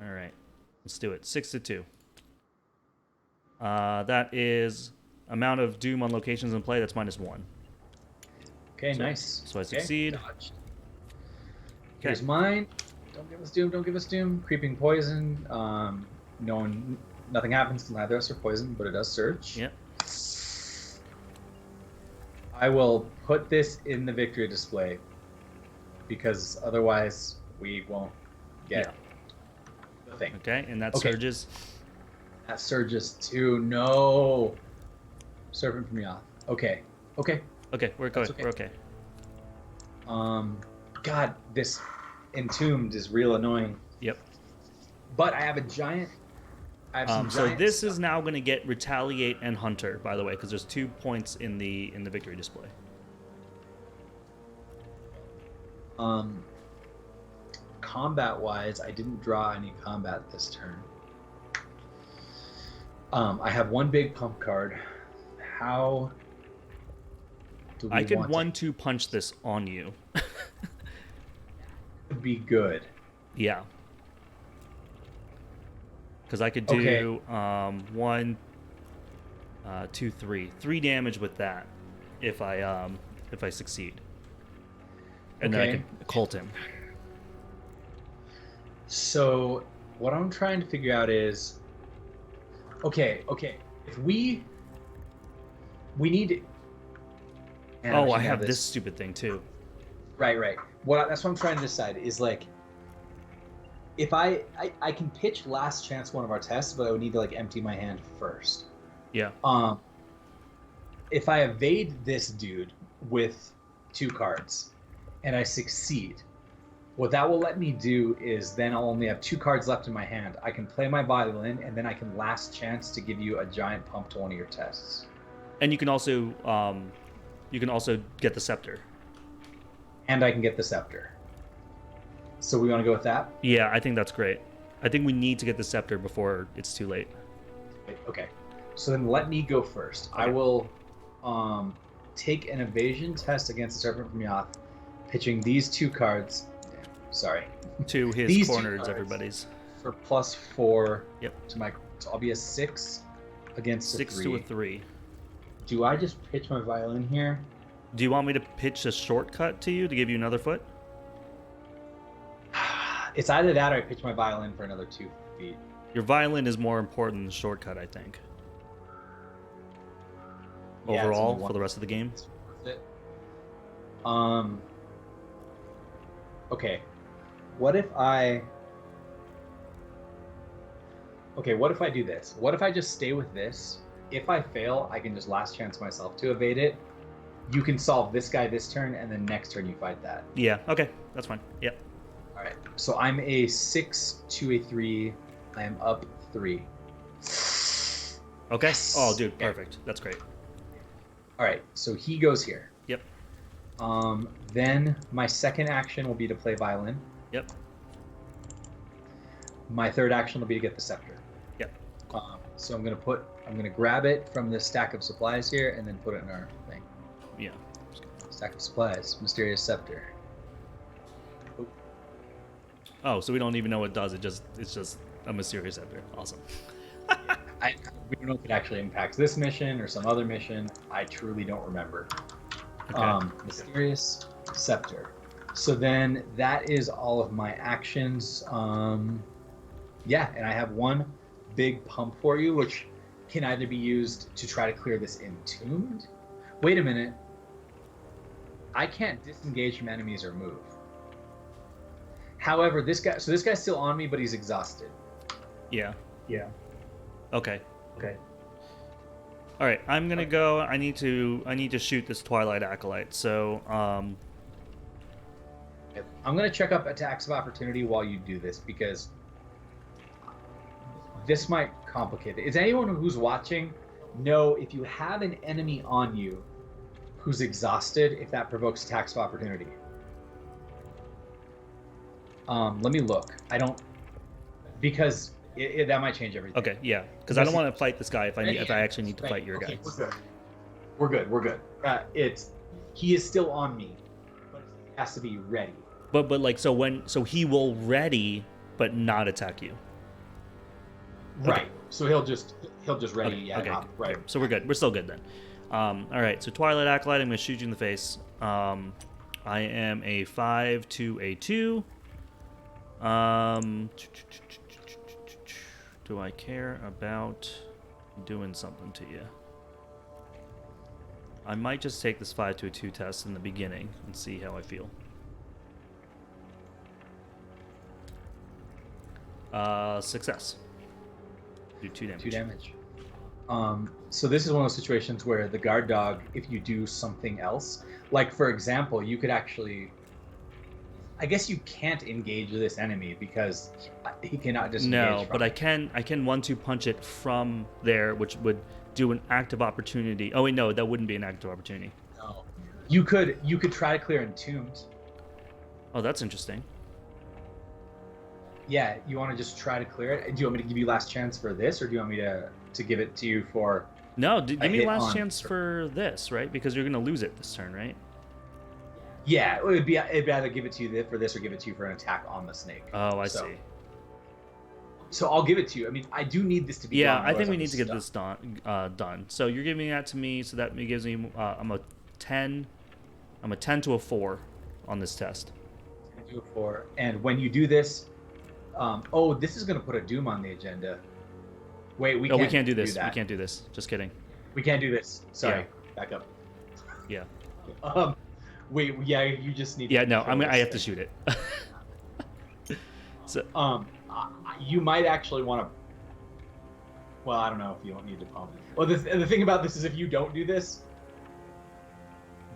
All right, let's do it. 6 to 2. That is amount of Doom on locations in play. That's -1. Okay, nice. So I succeed. Dodged. Here's mine. Don't give us Doom. Don't give us Doom. Creeping Poison. Nothing happens to neither of us are poisoned, but it does surge. Yep. I will put this in the victory display because otherwise we won't get the thing. Okay, and that surges. That surges too. No. Serpent from me off. Okay, we're going. okay. We're okay. God, this Entombed is real annoying. Yep. But I have a giant. I have some so giant this stuff. is now going to get Retaliate and Hunter, by the way, because there's 2 points in the victory display. Combat-wise, I didn't draw any combat this turn. I have 1 big pump card how do we I could want 1-2 punch this on you. to be good? Yeah. Because I could do 1, 2, 3. 3 damage with that if I succeed. And then I could cult him. So what I'm trying to figure out is, okay, if we need to, man, Oh, should I have this stupid thing too. Right. That's what I'm trying to decide is like, if I can pitch last chance one of our tests, but I would need to like empty my hand first. Yeah. If I evade this dude with 2 cards and I succeed, what that will let me do is then I'll only have 2 cards left in my hand. I can play my violin, and then I can last chance to give you a giant pump to one of your tests. And you can also get the scepter. And I can get the scepter. So we want to go with that? Yeah, I think that's great. I think we need to get the scepter before it's too late. Okay. So then let me go first. Okay. I will take an evasion test against the Serpent from Yoth, pitching these 2 cards. Sorry. To his these corners, everybody's. For +4 Yep. to my... So I'll be a 6 against a 3. 6 to a 3. Do I just pitch my violin here? Do you want me to pitch a shortcut to you to give you another foot? It's either that or I pitch my violin for another 2 feet. Your violin is more important than the shortcut, I think. Yeah, overall for the rest of the game. Okay. What if I do this? What if I just stay with this? If I fail, I can just last chance myself to evade it. You can solve this guy this turn, and then next turn you fight that. Yeah, okay. That's fine. Yep. All right. So I'm a 6 to a 3. I am up 3. Okay. Yes. Oh, dude, perfect. That's great. All right. So he goes here. Yep. Then my second action will be to play violin. Yep. My third action will be to get the scepter. Yep. So I'm gonna grab it from this stack of supplies here and then put it in our thing. Yeah. Stack of supplies, mysterious scepter. Oh, so we don't even know what it does. It's just a mysterious scepter. Awesome. We don't know if it actually impacts this mission or some other mission. I truly don't remember. Okay. Mysterious scepter. So then that is all of my actions. Yeah, and I have one big pump for you, which can either be used to try to clear this entombed. Wait a minute. I can't disengage from enemies or move. However, this guy's still on me, but he's exhausted. Yeah. Yeah. Okay. Okay. All right, I'm gonna go. I need to shoot this Twilight Acolyte. So, I'm gonna check up attacks of opportunity while you do this because this might complicate it. Is anyone who's watching know if you have an enemy on you who's exhausted, if that provokes attacks of opportunity? Let me look. I don't, because that might change everything. Okay, yeah, because I don't want to fight this guy if I actually need to fight your guy. We're good. He is still on me, but he has to be ready. But like so he will ready but not attack you. Right. Okay. So he'll just ready. Okay. Yeah. Okay. Right. So we're good. We're still good then. All right. So Twilight Acolyte, I'm gonna shoot you in the face. I am a 5 to a 2. Do I care about doing something to you? I might just take this 5 to a 2 test in the beginning and see how I feel. Success. Do 2 damage. 2 damage. So this is one of those situations where the guard dog, if you do something else, like for example, you could actually, I guess you can't engage this enemy because he cannot disengage. No, but I can 1-2 punch it from there, which would do an active opportunity. Oh wait, no, that wouldn't be an active opportunity. No. You could try to clear entombed. Oh, that's interesting. Yeah, you want to just try to clear it? Do you want me to give you last chance for this, or do you want me to give it to you for No, give me hit last on chance for this, right? Because you're gonna lose it this turn, right? Yeah, it'd be either give it to you for this or give it to you for an attack on the snake. Oh, I see. So I'll give it to you. I mean, I do need this to be Yeah, done. I think we I'm need to get stuck. this done. So you're giving that to me, so that gives me I'm a 10 to a 4 on this test. Do it for, and when you do this, oh, this is going to put a Doom on the agenda. Wait, we can't do this. We can't do this. Just kidding. We can't do this. Sorry, Yeah. back up. Yeah. Wait, yeah, you just need. Yeah, to no, control I have to this shoot it. So thing. You might actually want to. Well, I don't know if you don't need to pump. Well, the thing about this is if you don't do this,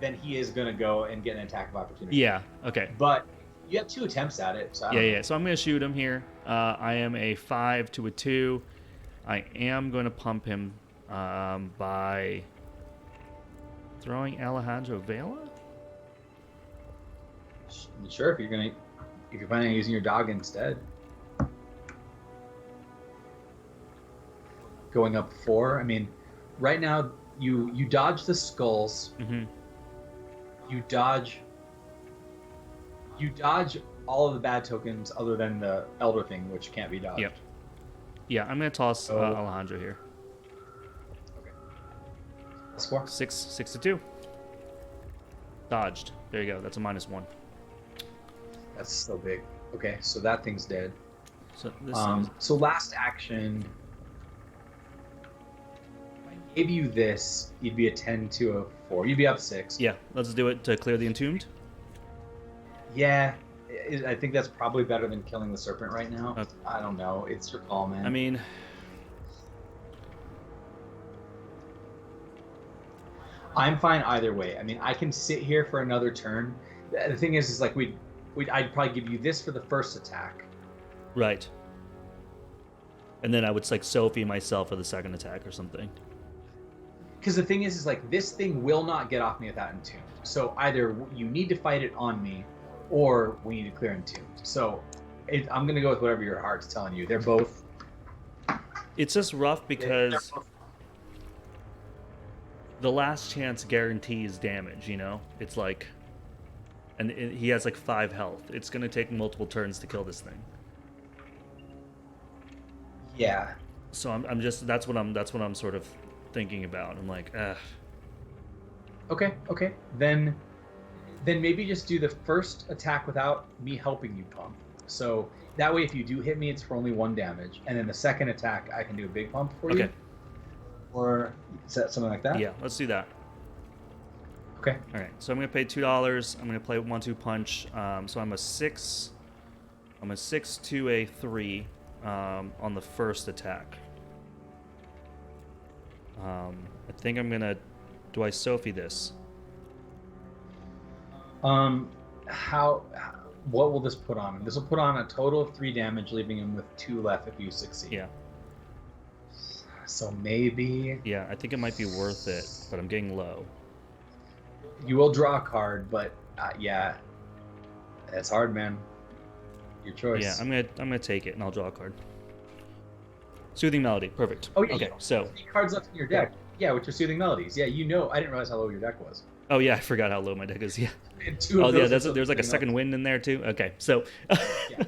then he is going to go and get an attack of opportunity. yeah, okay. But you have 2 attempts at it. So I don't know. Yeah. So I'm gonna shoot him here. I am a 5 to a 2. I am going to pump him by throwing Alejandro Vela. Sure, if you're planning on using your dog instead. Going up 4. I mean, right now you dodge the skulls. Mm-hmm. You dodge all of the bad tokens other than the Elder thing, which can't be dodged. Yep. Yeah, I'm gonna toss Alejandro here. Okay. Score 6 to 2. Dodged. There you go. That's a -1. That's so big. Okay, so that thing's dead. So this So last action. If I gave you this, you'd be a 10 to a 4. You'd be up 6. yeah, let's do it to clear the Entombed. Yeah, I think that's probably better than killing the serpent right now. Okay. I don't know. It's your call, man. I mean, I'm fine either way. I mean, I can sit here for another turn. The thing is like I'd probably give you this for the first attack. right. And then I would like Sophie myself for the second attack or something. Because the thing is like this thing will not get off me without Entombed. So either you need to fight it on me, or we need to clear Entombed. So I'm gonna go with whatever your heart's telling you. They're both. It's just rough because the last chance guarantees damage, you know? It's like... And he has like 5 health. It's going to take multiple turns to kill this thing. Yeah. So I'm just... That's what I'm sort of thinking about. I'm like, ugh. Okay. Then maybe just do the first attack without me helping you pump. So that way if you do hit me, it's for only 1 damage. And then the second attack, I can do a big pump for you. Okay. Or is that something like that? Yeah, let's do that. Okay. All right, so I'm going to pay $2. I'm going to play 1-2 punch. So I'm a 6 to a 3 on the first attack. I think I'm going to... Do I Sophie this? What will this put on him? This will put on a total of 3 damage, leaving him with 2 left if you succeed. Yeah. So maybe... Yeah, I think it might be worth it, but I'm getting low. You will draw a card, but yeah, it's hard, man. Your choice. Yeah, I'm gonna take it, and I'll draw a card. Soothing Melody, perfect. Oh yeah. Okay, so 3 cards left in your deck. Yeah, with your Soothing Melodies. Yeah, you know. I didn't realize how low your deck was. oh yeah, I forgot how low my deck is. Yeah. And 2 Oh of yeah, those there's like a Soothing second wind in there too. Okay, so. Yeah.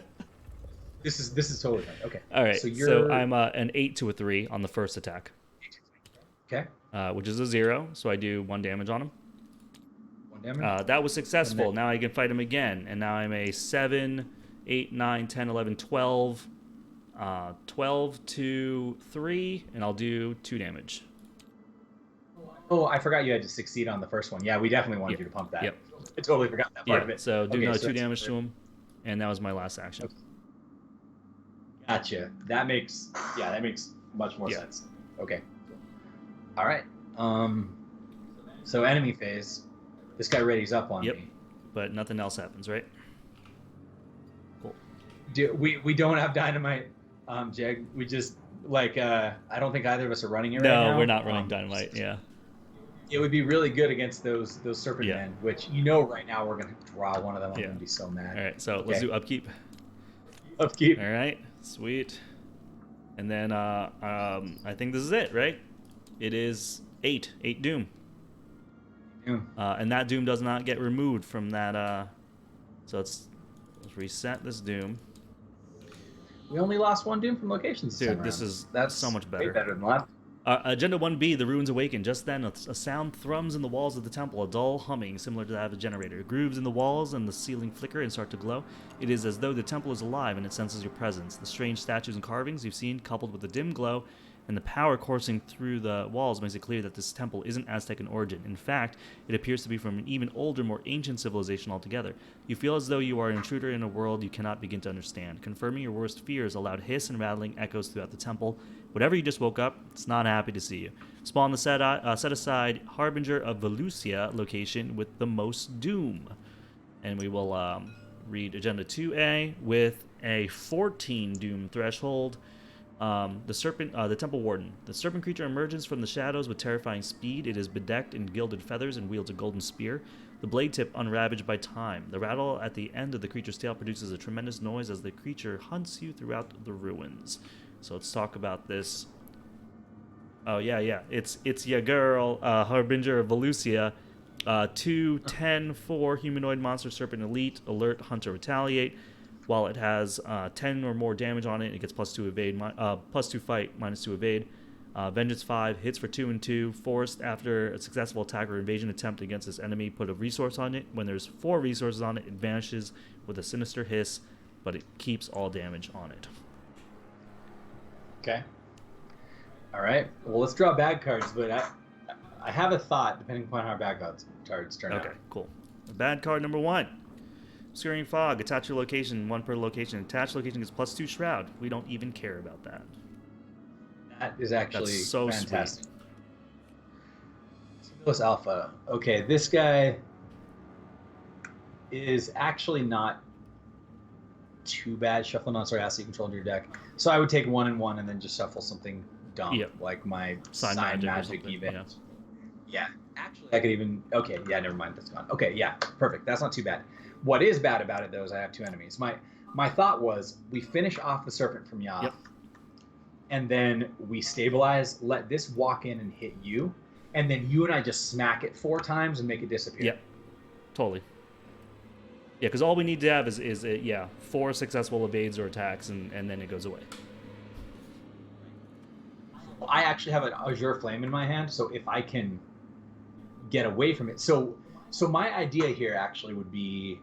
This is totally fine. Okay. All right, So so I'm an 8 to a 3 on the first attack. Okay. Which is a 0, so I do 1 damage on him. 1 damage. That was successful. Now I can fight him again, and now I'm a 7, 8, 9, 10, 11, 12. 12 to 3, and I'll do 2 damage. Oh, I forgot you had to succeed on the first one. Yeah, we definitely wanted you to pump that. Yep. I totally forgot that part of it. So do Okay, another so 2 that's damage to him, and that was my last action. Okay. Gotcha. That makes much more sense. Okay. All right. So enemy phase. This guy readies up on me. But nothing else happens, right? Cool. We don't have dynamite, Jeg. We just I don't think either of us are running it right now. No, we're not running dynamite. Yeah. It would be really good against those serpent men, which right now we're gonna draw one of them. I'm gonna be so mad. All right, so let's do upkeep. Upkeep. All right, sweet. And then I think this is it, right? It is 8 Doom. Yeah. And that Doom does not get removed from that. So let's reset this Doom. We only lost 1 Doom from locations. Dude, this is so much better. Way better than last. Agenda 1B, the ruins awaken. Just then, a sound thrums in the walls of the temple, a dull humming similar to that of a generator. Grooves in the walls and the ceiling flicker and start to glow. It is as though the temple is alive and it senses your presence. The strange statues and carvings you've seen, coupled with the dim glow and the power coursing through the walls, makes it clear that this temple isn't Aztec in origin. In fact, it appears to be from an even older, more ancient civilization altogether. You feel as though you are an intruder in a world you cannot begin to understand. Confirming your worst fears, a loud hiss and rattling echoes throughout the temple. Whatever you just woke up, it's not happy to see you. Spawn the set aside Harbinger of Velusia location with the most doom. And we will read Agenda 2A with a 14 doom threshold. The Temple Warden. The serpent creature emerges from the shadows with terrifying speed. It is bedecked in gilded feathers and wields a golden spear, the blade tip unravaged by time. The rattle at the end of the creature's tail produces a tremendous noise as the creature hunts you throughout the ruins. So let's talk about this. Oh, yeah. It's your girl, Harbinger of Velusia. 2, 10, 4, humanoid monster serpent elite, alert, hunter, retaliate. While it has 10 or more damage on it, it gets +2 evade, +2 fight, -2 evade. Vengeance 5, hits for 2 and 2. Forced after a successful attack or invasion attempt against this enemy, put a resource on it. When there's 4 resources on it, it vanishes with a sinister hiss, but it keeps all damage on it. Okay. All right. Well, let's draw bad cards, but I have a thought depending upon how our bad cards turn out. Okay, cool. Bad card number 1. Obscuring Fog. Attach your location, 1 per location. Attached location gets +2 Shroud. We don't even care about that. That is actually That's so fantastic. Sweet. Tindalos Alpha. Okay, this guy is actually not too bad. Shuffle non-story asset you control into your deck. So I would take 1 and 1 and then just shuffle something dumb, like my Sign Magic event. Yeah. Actually, I could even... Okay, yeah, never mind. That's gone. Okay, yeah, perfect. That's not too bad. What is bad about it, though, is I have 2 enemies. My thought was we finish off the Serpent from Yath, and then we stabilize, let this walk in and hit you, and then you and I just smack it 4 times and make it disappear. Yep, totally. Yeah, because all we need to have is 4 successful evades or attacks, and then it goes away. I actually have an Azure Flame in my hand, so if I can get away from it. So my idea here actually would be,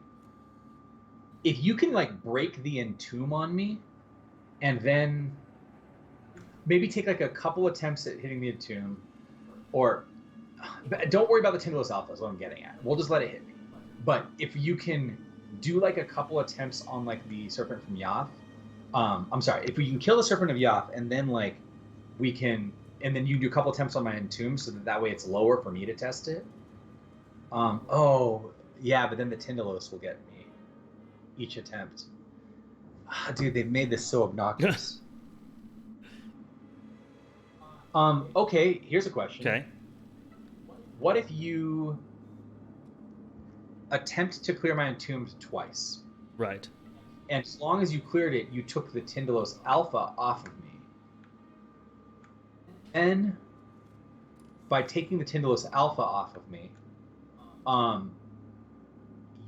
if you can like break the Entomb on me, and then maybe take like a couple attempts at hitting the Entomb, or don't worry about the Tindalos Alpha is what I'm getting at. We'll just let it hit me. But if you can do like a couple attempts on like the Serpent from Yath, I'm sorry, if we can kill the Serpent of Yath and then like we can, and then you do a couple attempts on my Entomb so that way it's lower for me to test it. Oh yeah, but then the Tindalos will get me each attempt. Dude, they've made this so obnoxious. Okay, here's a question. Okay. What if you attempt to clear my Entombed twice? Right. And as long as you cleared it, you took the Tindalos Alpha off of me. And by taking the Tindalos Alpha off of me,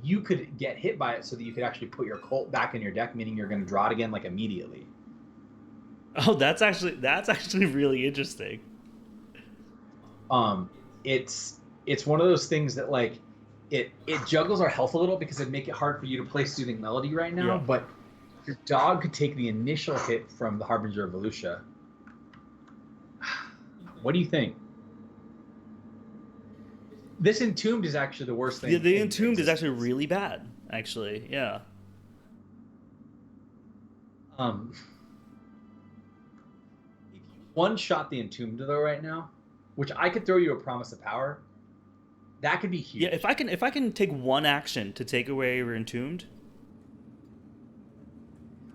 you could get hit by it so that you could actually put your Cult back in your deck, meaning you're going to draw it again like immediately. Oh, that's actually really interesting. It's one of those things that like it juggles our health a little because it'd make it hard for you to play Soothing Melody right now. Yeah. But your dog could take the initial hit from the Harbinger of Velusia. What do you think? This Entombed is actually the worst thing. The Entombed is actually really bad. Actually, yeah. If you one-shot the Entombed though right now, which I could throw you a Promise of Power, that could be huge. Yeah, if I can take 1 action to take away your Entombed.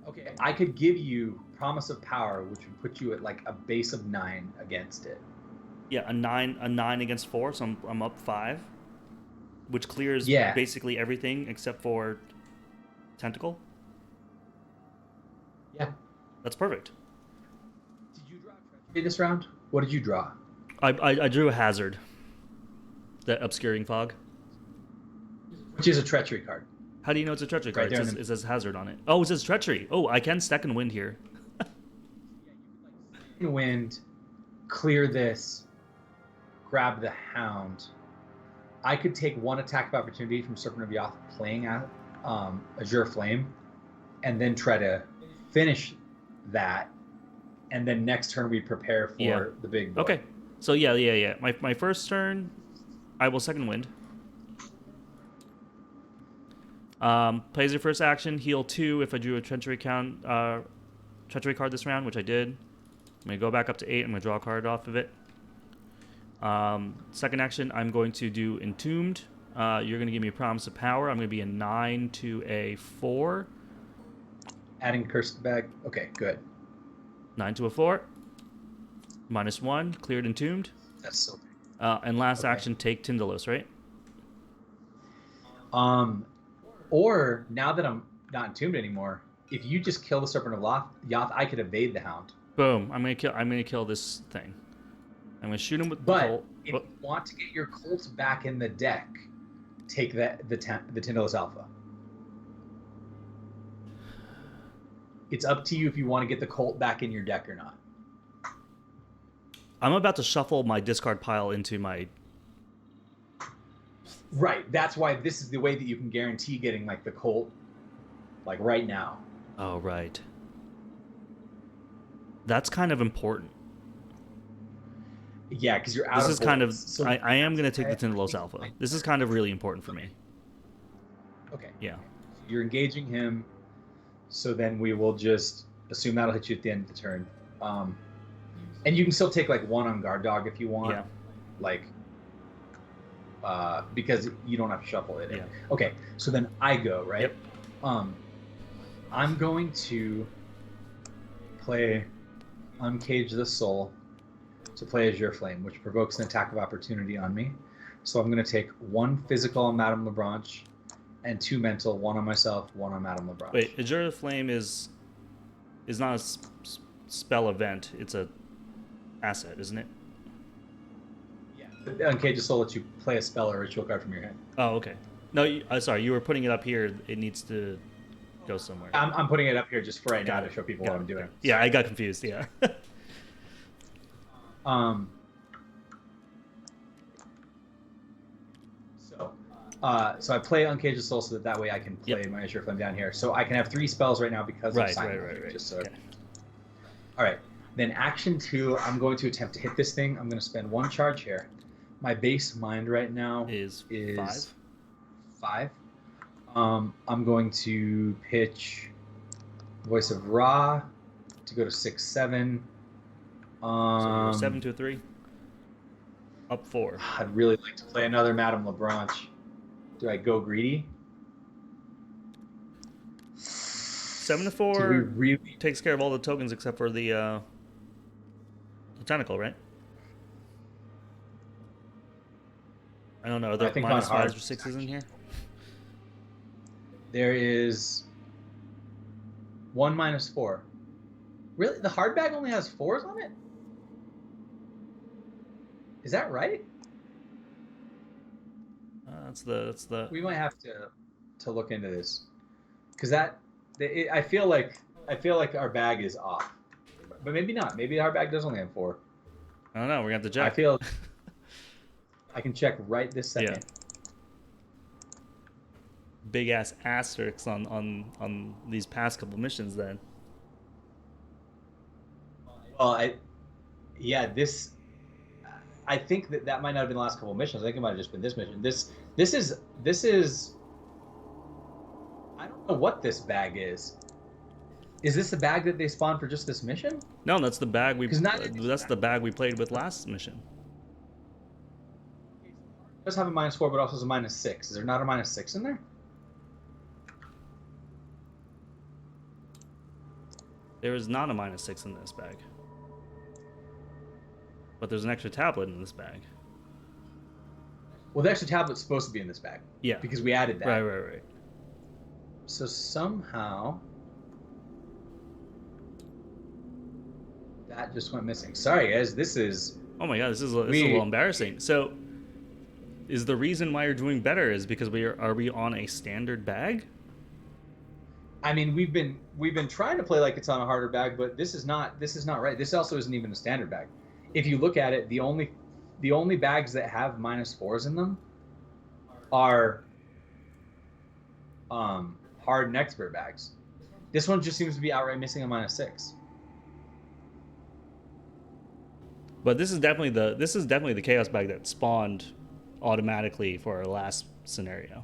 Okay. I could give you Promise of Power, which would put you at like a base of 9 against it. Yeah, a 9 against 4, so I'm up 5, which clears basically everything except for Tentacle. Yeah, that's perfect. Did you draw Treachery this round? What did you draw? I drew a hazard. That obscuring fog. Which is a treachery card. How do you know it's a treachery card? Right It says hazard on it. Oh, it says treachery. Oh, I can second wind here. Wind, clear this, grab the Hound. I could take one attack of opportunity from Serpent of Yoth playing at Azure Flame, and then try to finish that. And then next turn we prepare for the big boy. Okay. So yeah. My first turn, I will second wind. Plays your first action, heal 2 if I drew a treachery card this round, which I did. I'm gonna go back up to 8. I'm gonna draw a card off of it. Second action, I'm going to do Entombed. You're gonna give me a Promise of Power. I'm gonna be a 9 to a 4. Adding Cursed Bag. Okay, good. 9 to a 4. -1, cleared Entombed. That's so big. And last action, take Tyndalos, right? Or now that I'm not entombed anymore, if you just kill the Serpent of Yoth, I could evade the Hound. Boom! I'm gonna kill this thing. I'm gonna shoot him with the But Colt. if you want to get your Colt back in the deck, take the Tyndalos Alpha. It's up to you if you want to get the Colt back in your deck or not. I'm about to shuffle my discard pile into my. Right. That's why this is the way that you can guarantee getting like the Colt, like right now. Oh right. That's kind of important. Yeah, because you're out. This of is kind of. so I am gonna take the Tyndalos Alpha. This is kind of really important for me. Okay. Yeah. You're engaging him, so then we will just assume that'll hit you at the end of the turn. And you can still take like 1 on Guard Dog if you want. Yeah. Like. Because you don't have to shuffle it. Yeah. Okay, so then I go, right? Yep. I'm going to play Uncage the Soul to play Azure Flame, which provokes an attack of opportunity on me. So I'm going to take 1 physical on Madame Lebranche and 2 mental, 1 on myself, 1 on Madame Lebranche. Wait, Azure Flame is not a spell event. It's a asset, isn't it? Uncage the Soul lets you play a spell or a ritual card from your hand. Oh, okay. No, sorry, you were putting it up here. It needs to go somewhere. I'm putting it up here just for right now Got to show people Got what I'm doing. Yeah, I got confused. Yeah. So I play Uncage the Soul so that way I can play my Azure Flame down here. So I can have 3 spells right now because of Silent Right. Just so. Okay. All right. Then action 2, I'm going to attempt to hit this thing. I'm going to spend 1 charge here. My base mind right now is 5. I'm going to pitch Voice of Ra to go to 6/7. So 7 to a 3. Up 4. I'd really like to play another Madame Lebranche. Do I go greedy? 7 to 4 really takes care of all the tokens except for the tentacle, right? I don't know. Are there -5s or 6s in here? There is 1 -4. Really? The hard bag only has 4s on it? Is that right? That's the. We might have to look into this, because I feel like our bag is off, but maybe not. Maybe our bag does only have 4. I don't know. We're gonna have to check. I feel I can check right this second. Yeah. Big ass asterisks on these past couple missions then. Well, I think that might not have been the last couple of missions. I think it might have just been this mission. This is I don't know what this bag is. Is this the bag that they spawned for just this mission? No, that's the bag that's the bag we played with last mission. It does have a -4, but also has a -6. Is there not a -6 in there? There is not a -6 in this bag. But there's an extra tablet in this bag. Well, the extra tablet's supposed to be in this bag. Yeah. Because we added that. Right. So somehow that just went missing. Sorry, guys. This is Oh my god, this is a little embarrassing. So, is the reason why you're doing better is because are we on a standard bag? I mean, we've been trying to play like it's on a harder bag, but this is not right. This also isn't even a standard bag. If you look at it, the only bags that have -4s in them are hard and expert bags. This one just seems to be outright missing a -6. But this is definitely the chaos bag that spawned automatically for our last scenario.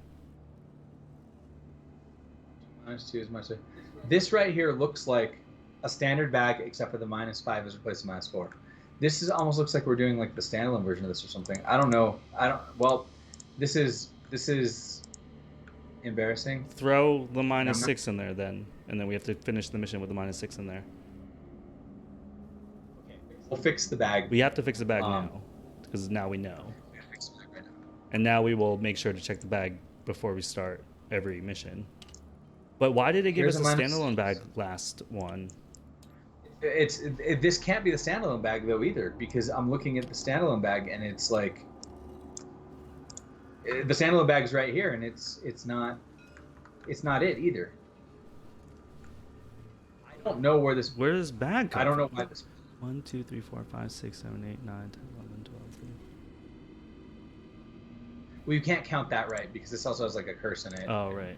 -2 is -2. This right here looks like a standard bag, except for the -5 is replaced with -4. This almost looks like we're doing like the standalone version of this or something. I don't know. Well, this is embarrassing. Throw the -6 in there then, and then we have to finish the mission with the -6 in there. We'll fix the bag. We have to fix the bag now, because now we know. Fix the bag right now. And now we will make sure to check the bag before we start every mission. But why did it give us a standalone bag last one? This can't be the standalone bag though either, because I'm looking at the standalone bag and it's like the standalone bag's right here, and it's not it either. I don't know where this bag come I don't know from? why this 1, 2, 3, 4, 5, 6, 7, 8, 9, 10, 11, 12, 13. Well, you can't count that right because this also has like a curse in it. Oh, right.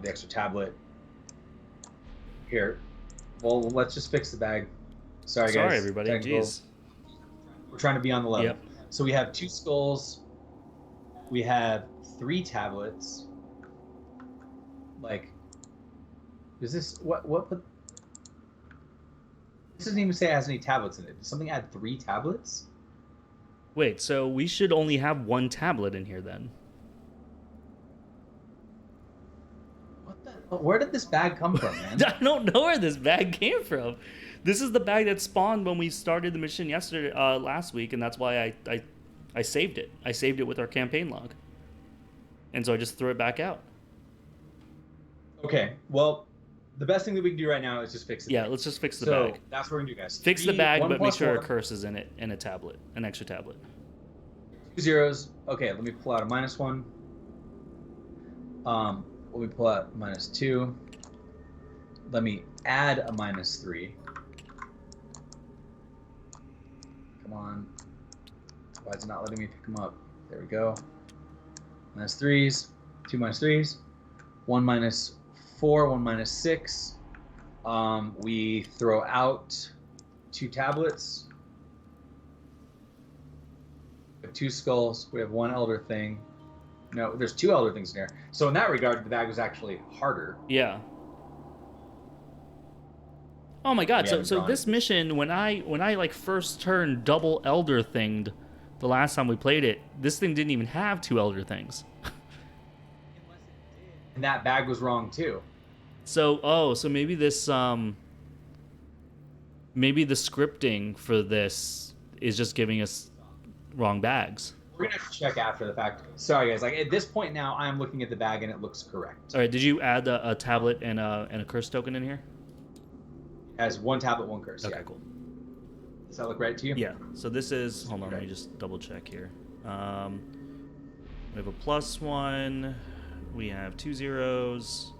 The extra tablet. Here. Well, let's just fix the bag. Sorry, guys. Sorry, everybody. Jeez. We're trying to be on the level. Yep. So we have 2 skulls. We have 3 tablets. Like, is this what? This doesn't even say it has any tablets in it. Did something add 3 tablets? Wait, so we should only have 1 tablet in here then? Where did this bag come from, man? I don't know where this bag came from. This is the bag that spawned when we started the mission last week, and that's why I saved it. I saved it with our campaign log, and so I just threw it back out. Okay. Well, the best thing that we can do right now is just fix it. Yeah, let's just fix the bag. That's what we're gonna do, guys. Fix the bag, but make sure a curse is in it and a tablet, an extra tablet. 2 zeros. Okay, let me pull out a -1. Let me pull out -2. Let me add a -3. Come on. Why is it not letting me pick them up? There we go. -3s. 2 -3s. 1 -4. 1 -6. We throw out 2 tablets. We have 2 skulls. We have 1 elder thing. No, there's 2 elder things in there. So in that regard, the bag was actually harder. Yeah. Oh my god! So this mission, when I like first turned double elder thinged, the last time we played it, this thing didn't even have 2 elder things. And that bag was wrong too. So maybe this maybe the scripting for this is just giving us wrong bags. We're gonna have to check after the fact. Sorry guys, like at this point now I'm looking at the bag and it looks correct. All right, did you add a tablet and a curse token in here? It has 1 tablet, 1 curse. Okay, yeah. cool. Does that look right to you? Yeah. So this is, hold on, let me just double check here. We have a +1. We have 2 zeros.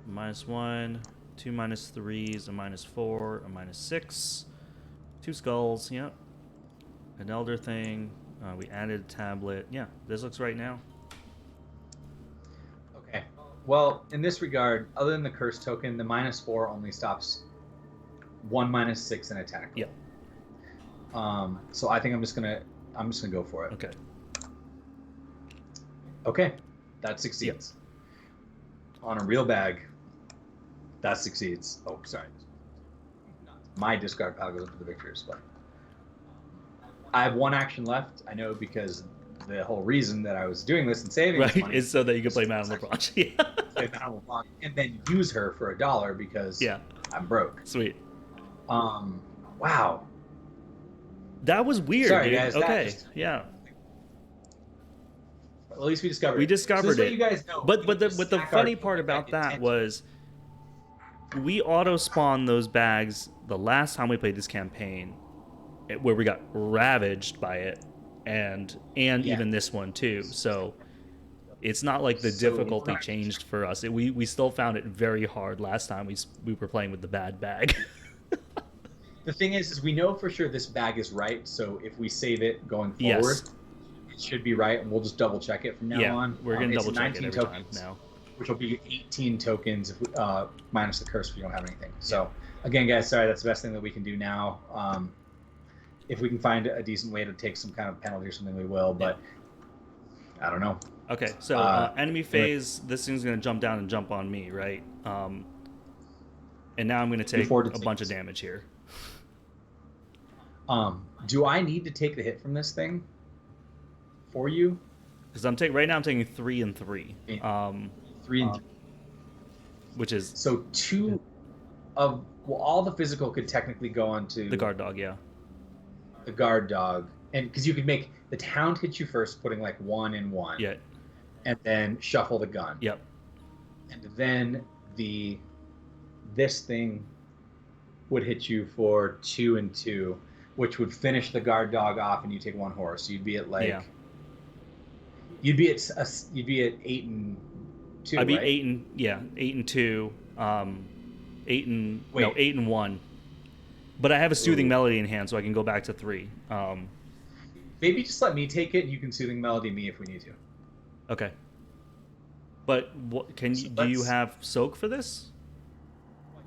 -1, 2 -3s, a -4, a -6, 2 skulls. Yep. An elder thing. We added a tablet. Yeah, this looks right now. Okay. Well, in this regard, other than the curse token, the -4 only stops 1 -6 in attack. Yep. So I think I'm just gonna go for it. Okay. Okay. That succeeds. Yep. On a real bag, that succeeds. Oh, sorry. My discard pile goes up to the victors, but I have 1 action left. I know because the whole reason that I was doing this and saving this money is so that you can play Madame LeBlanc. Yeah. Play Madame LeBlanc and then use her for $1 because I'm broke. Sweet. Wow. That was weird. Sorry, dude. guys. Okay. Yeah. At least we discovered it. We discovered so it. You guys know, but the funny part about that was we auto spawned those bags the last time we played this campaign, where we got ravaged by it, and Yeah. even this one too. So it's not like the difficulty changed for us. We still found it very hard last time we were playing with the bad bag. The thing is we know for sure this bag is right. So if we save it going forward, Yes. it should be right, and we'll just double check it from now on. We're gonna It's double check it 19 every tokens, time now. which will be 18 tokens if we, minus the curse if we don't have anything. So again, guys, sorry, that's the best thing that we can do now. If we can find a decent way to take some kind of penalty or something, we will. But I don't know. Okay, so enemy phase. This thing's gonna jump down and jump on me, right? And now I'm gonna take a bunch of damage here. Do I need to take the hit from this thing for you? Because I'm taking 3 and 3. 3 and 3. Which is so 2 of all the physical could technically go onto the guard dog, yeah. The guard dog, and because you could make the hound hit you first, putting like 1 and 1. Yeah. And then shuffle the gun. Yep. And then this thing would hit you for 2 and 2, which would finish the guard dog off, and you take 1 horror. So you'd be at like you'd be at 8 and 2. I'd be right? 8 and 2, 8 and 1. But I have a soothing melody in hand, so I can go back to 3. Maybe just let me take it, and you can soothing melody me if we need to. Okay. But what do you have soak for this?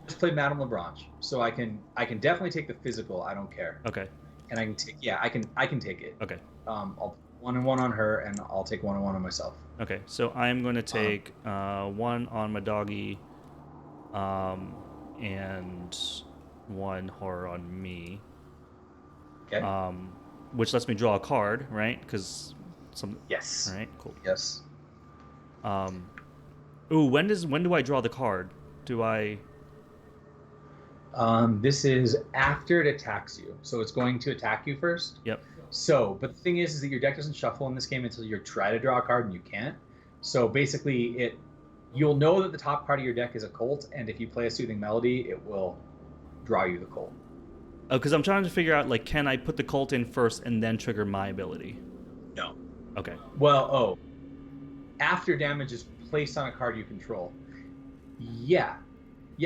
Just play Madame Lebranche, so I can definitely take the physical. I don't care. Okay. And I can take I can take it. Okay. I'll 1 and 1 on her, and I'll take 1 and 1 on myself. Okay, so I am going to take 1 on my doggy, and 1 horror on me. Okay. Which lets me draw a card, right? Because Yes. All right. Cool. Yes. Ooh, when do I draw the card? Do I? This is after it attacks you, so it's going to attack you first. Yep. So, but the thing is that your deck doesn't shuffle in this game until you try to draw a card, and you can't. So basically, you'll know that the top part of your deck is a cult, and if you play a soothing melody, it will draw you the cult. Oh, because I'm trying to figure out, like, can I put the cult in first and then trigger my ability? No. Okay. Well, after damage is placed on a card you control. Yeah,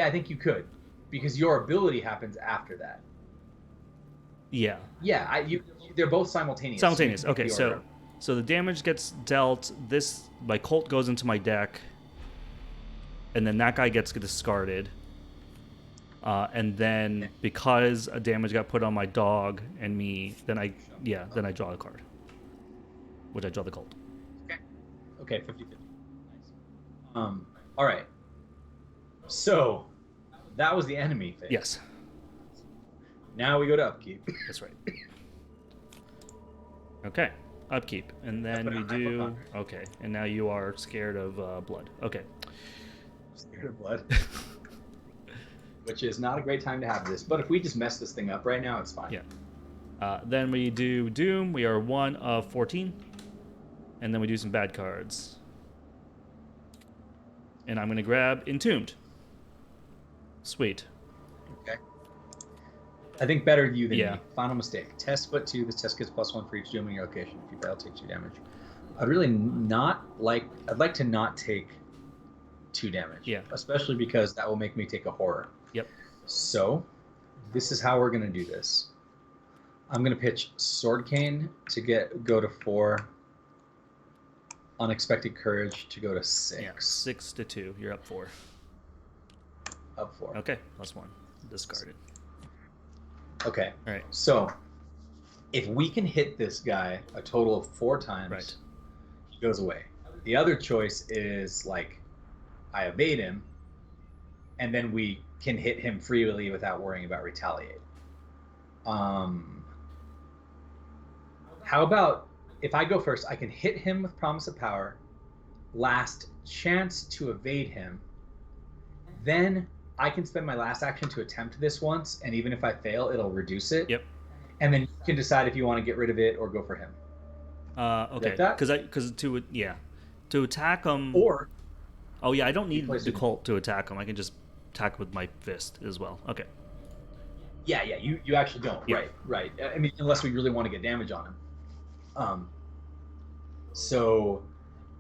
I think you could, because your ability happens after that. Yeah. Yeah, they're both simultaneous. Simultaneous. Okay, so the damage gets dealt. My cult goes into my deck, and then that guy gets discarded. And then because a damage got put on my dog and me, then I draw a card, which I draw the cult. Okay, 50-50. All right. So that was the enemy phase. Yes. Now we go to upkeep. That's right. Okay, upkeep, and then we do. Okay, and now you are scared of blood. Okay. Scared of blood. Which is not a great time to have this, but if we just mess this thing up right now, it's fine. Yeah. Then we do Doom. We are 1 of 14, and then we do some bad cards. And I'm going to grab Entombed. Sweet. Okay. I think better you than Yeah. me. Final mistake. Test put 2. This test gets +1 for each Doom in your location. If you fail, take 2 damage. I'd like to not take 2 damage. Yeah. Especially because that will make me take a horror. Yep. So, this is how we're going to do this. I'm going to pitch Sword Cane to go to 4. Unexpected Courage to go to 6. Yeah, 6 to 2. You're up 4. Up 4. Okay, +1. Discarded. Okay. All right. So, if we can hit this guy a total of 4 times, Right. he goes away. The other choice is, like, I evade him, and then we can hit him freely without worrying about retaliate. How about if I go first, I can hit him with Promise of Power, last chance to evade him, then I can spend my last action to attempt this once, and even if I fail, it'll reduce it. Yep. And then you can decide if you want to get rid of it or go for him. Okay. Like that? Because to attack him. Or Oh yeah, I don't need place the it. cult to attack him. I can just attack with my fist as well. Okay. Yeah, you actually don't. Yeah. Right. I mean, unless we really want to get damage on him. So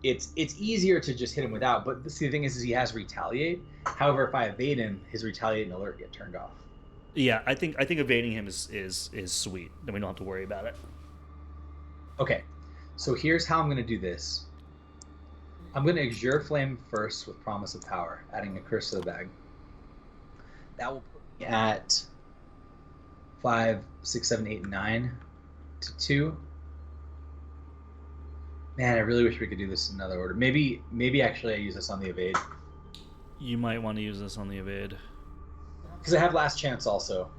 it's easier to just hit him without. But the thing is he has retaliate. However, if I evade him, his retaliate and alert get turned off. Yeah, I think evading him is sweet. Then we don't have to worry about it. Okay, so here's how I'm going to do this. I'm going to Exure Flame first with Promise of Power, adding a curse to the bag. That will put me at 5, 6, 7, 8, 9 to 2. Man, I really wish we could do this in another order. Maybe actually I use this on the evade. You might want to use this on the evade. Because I have last chance also.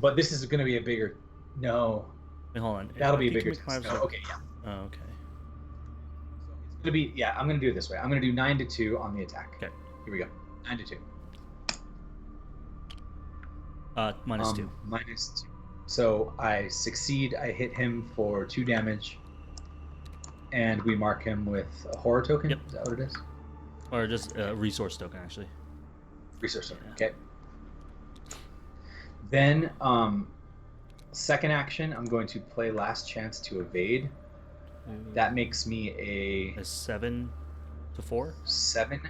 But this is going to be a bigger... No. Wait, hold on. That'll be a bigger test. No, okay, yeah. Oh, okay. So it's going to be... Yeah, I'm going to do it this way. I'm going to do 9 to 2 on the attack. Okay. Here we go. 9 to 2. Minus 2. Minus 2. So I succeed. I hit him for 2 damage. And we mark him with a horror token? Yep. Is that what it is? Or just a resource token, actually. Resource token, Yeah. okay. Then, second action, I'm going to play Last Chance to evade. That makes me a 7 to 4? 7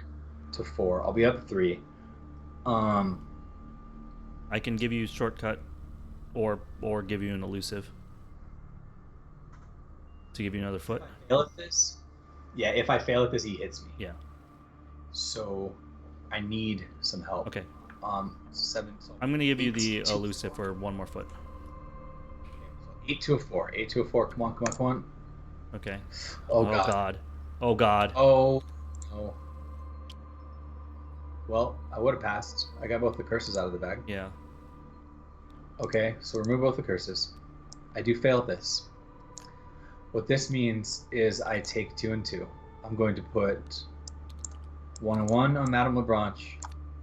to 4. I'll be up 3. I can give you shortcut or give you an elusive to give you another foot. If I fail at this, yeah, if I fail at this, he hits me. Yeah. So I need some help. Okay. 7. So I'm gonna give you the elusive for 1 more foot. 8 to a 4. 8 to a 4. Come on. Okay. Oh God. Oh God. Oh no. Well, I would have passed. I got both the curses out of the bag. Yeah. Okay, so remove both the curses. I do fail this. What this means is I take 2 and 2. I'm going to put 1 and 1 on Madame Lebranche,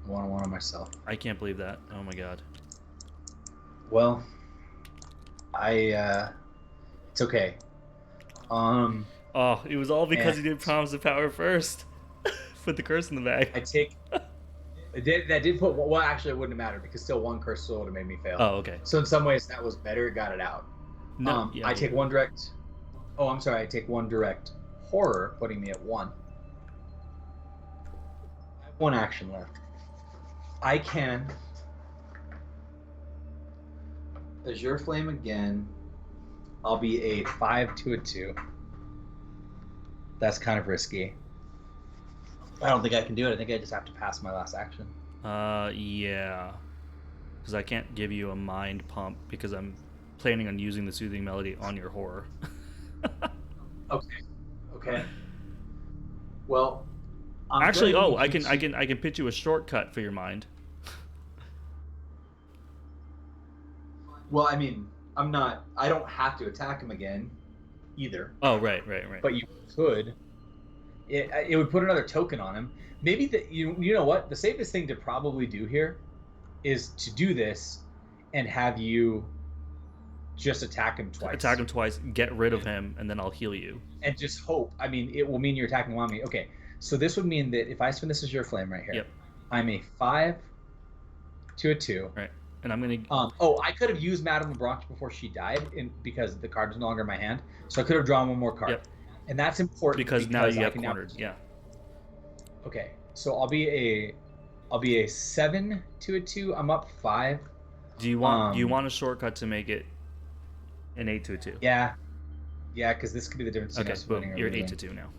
1 and 1 on myself. I can't believe that. Oh my God. Well, it's okay. Oh, it was all because and you did Promise of Power first. Put the curse in the bag. That did put, well, actually it wouldn't have mattered because still 1 curse still would have made me fail. Oh, okay. So in some ways that was better, it got it out. No, yeah, I take 1 direct. Oh, I'm sorry. I take 1 direct horror, putting me at 1. I have 1 action left. I can Azure Flame again. I'll be a 5 to a 2. That's kind of risky. I don't think I can do it. I think I just have to pass my last action. Yeah. Because I can't give you a mind pump because I'm planning on using the Soothing Melody on your horror. Okay. Well, actually, I can pitch you a shortcut for your mind. Well, I mean, I don't have to attack him again either. Oh, right. But you could. It would put another token on him. Maybe you know what? The safest thing to probably do here is to do this and have you just attack him twice. Get rid of him, and then I'll heal you. And just hope. I mean, it will mean you're attacking one me. Okay, so this would mean that if I spin this as your flame right here, yep. I'm a 5 to a 2. Right. And I'm gonna. I could have used Madame Lebranche before she died, because the card is no longer in my hand. So I could have drawn 1 more card. Yep. And that's important because now you have cornered. Yeah. Okay, so I'll be a 7 to a 2. I'm up 5. Do you want a shortcut to make it an 8 to a 2? Yeah, because this could be the difference. Okay, boom. You're 8 to 2 now.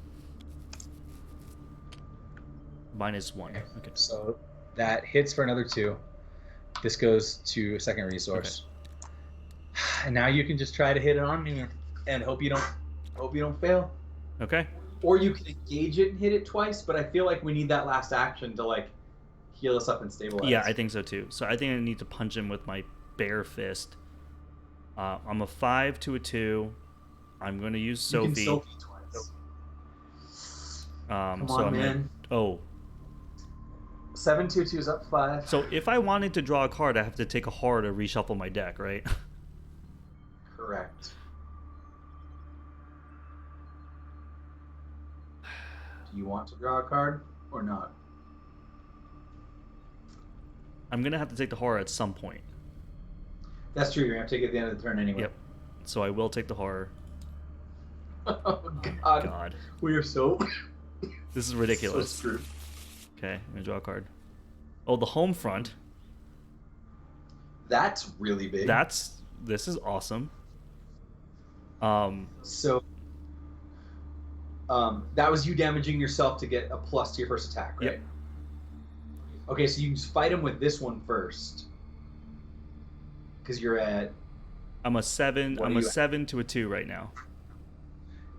Minus 1. Okay. So that hits for another 2. This goes to a second resource. Okay. And now you can just try to hit it on me and hope you don't fail. Okay. Or you can engage it and hit it twice, but I feel like we need that last action to heal us up and stabilize. Yeah, I think so too. So I think I need to punch him with my bare fist. I'm a 5 to a 2. I'm going to use Sophie. You can Sophie twice. Come on, man. 7 to a 2 is up 5. So if I wanted to draw a card, I have to take a horror to reshuffle my deck, right? Correct. Do you want to draw a card or not? I'm going to have to take the horror at some point. That's true. You're gonna have to take it at the end of the turn anyway. Yep. So I will take the horror. Oh God. We are so This is ridiculous. so screwed. Okay, I'm gonna draw a card. Oh, the home front. That's really big. This is awesome. So that was you damaging yourself to get a plus to your first attack, right? Yep. Okay, so you can fight him with this one first. Because you're at... I'm a 7. What I'm are a you at? 7 to a 2 right now.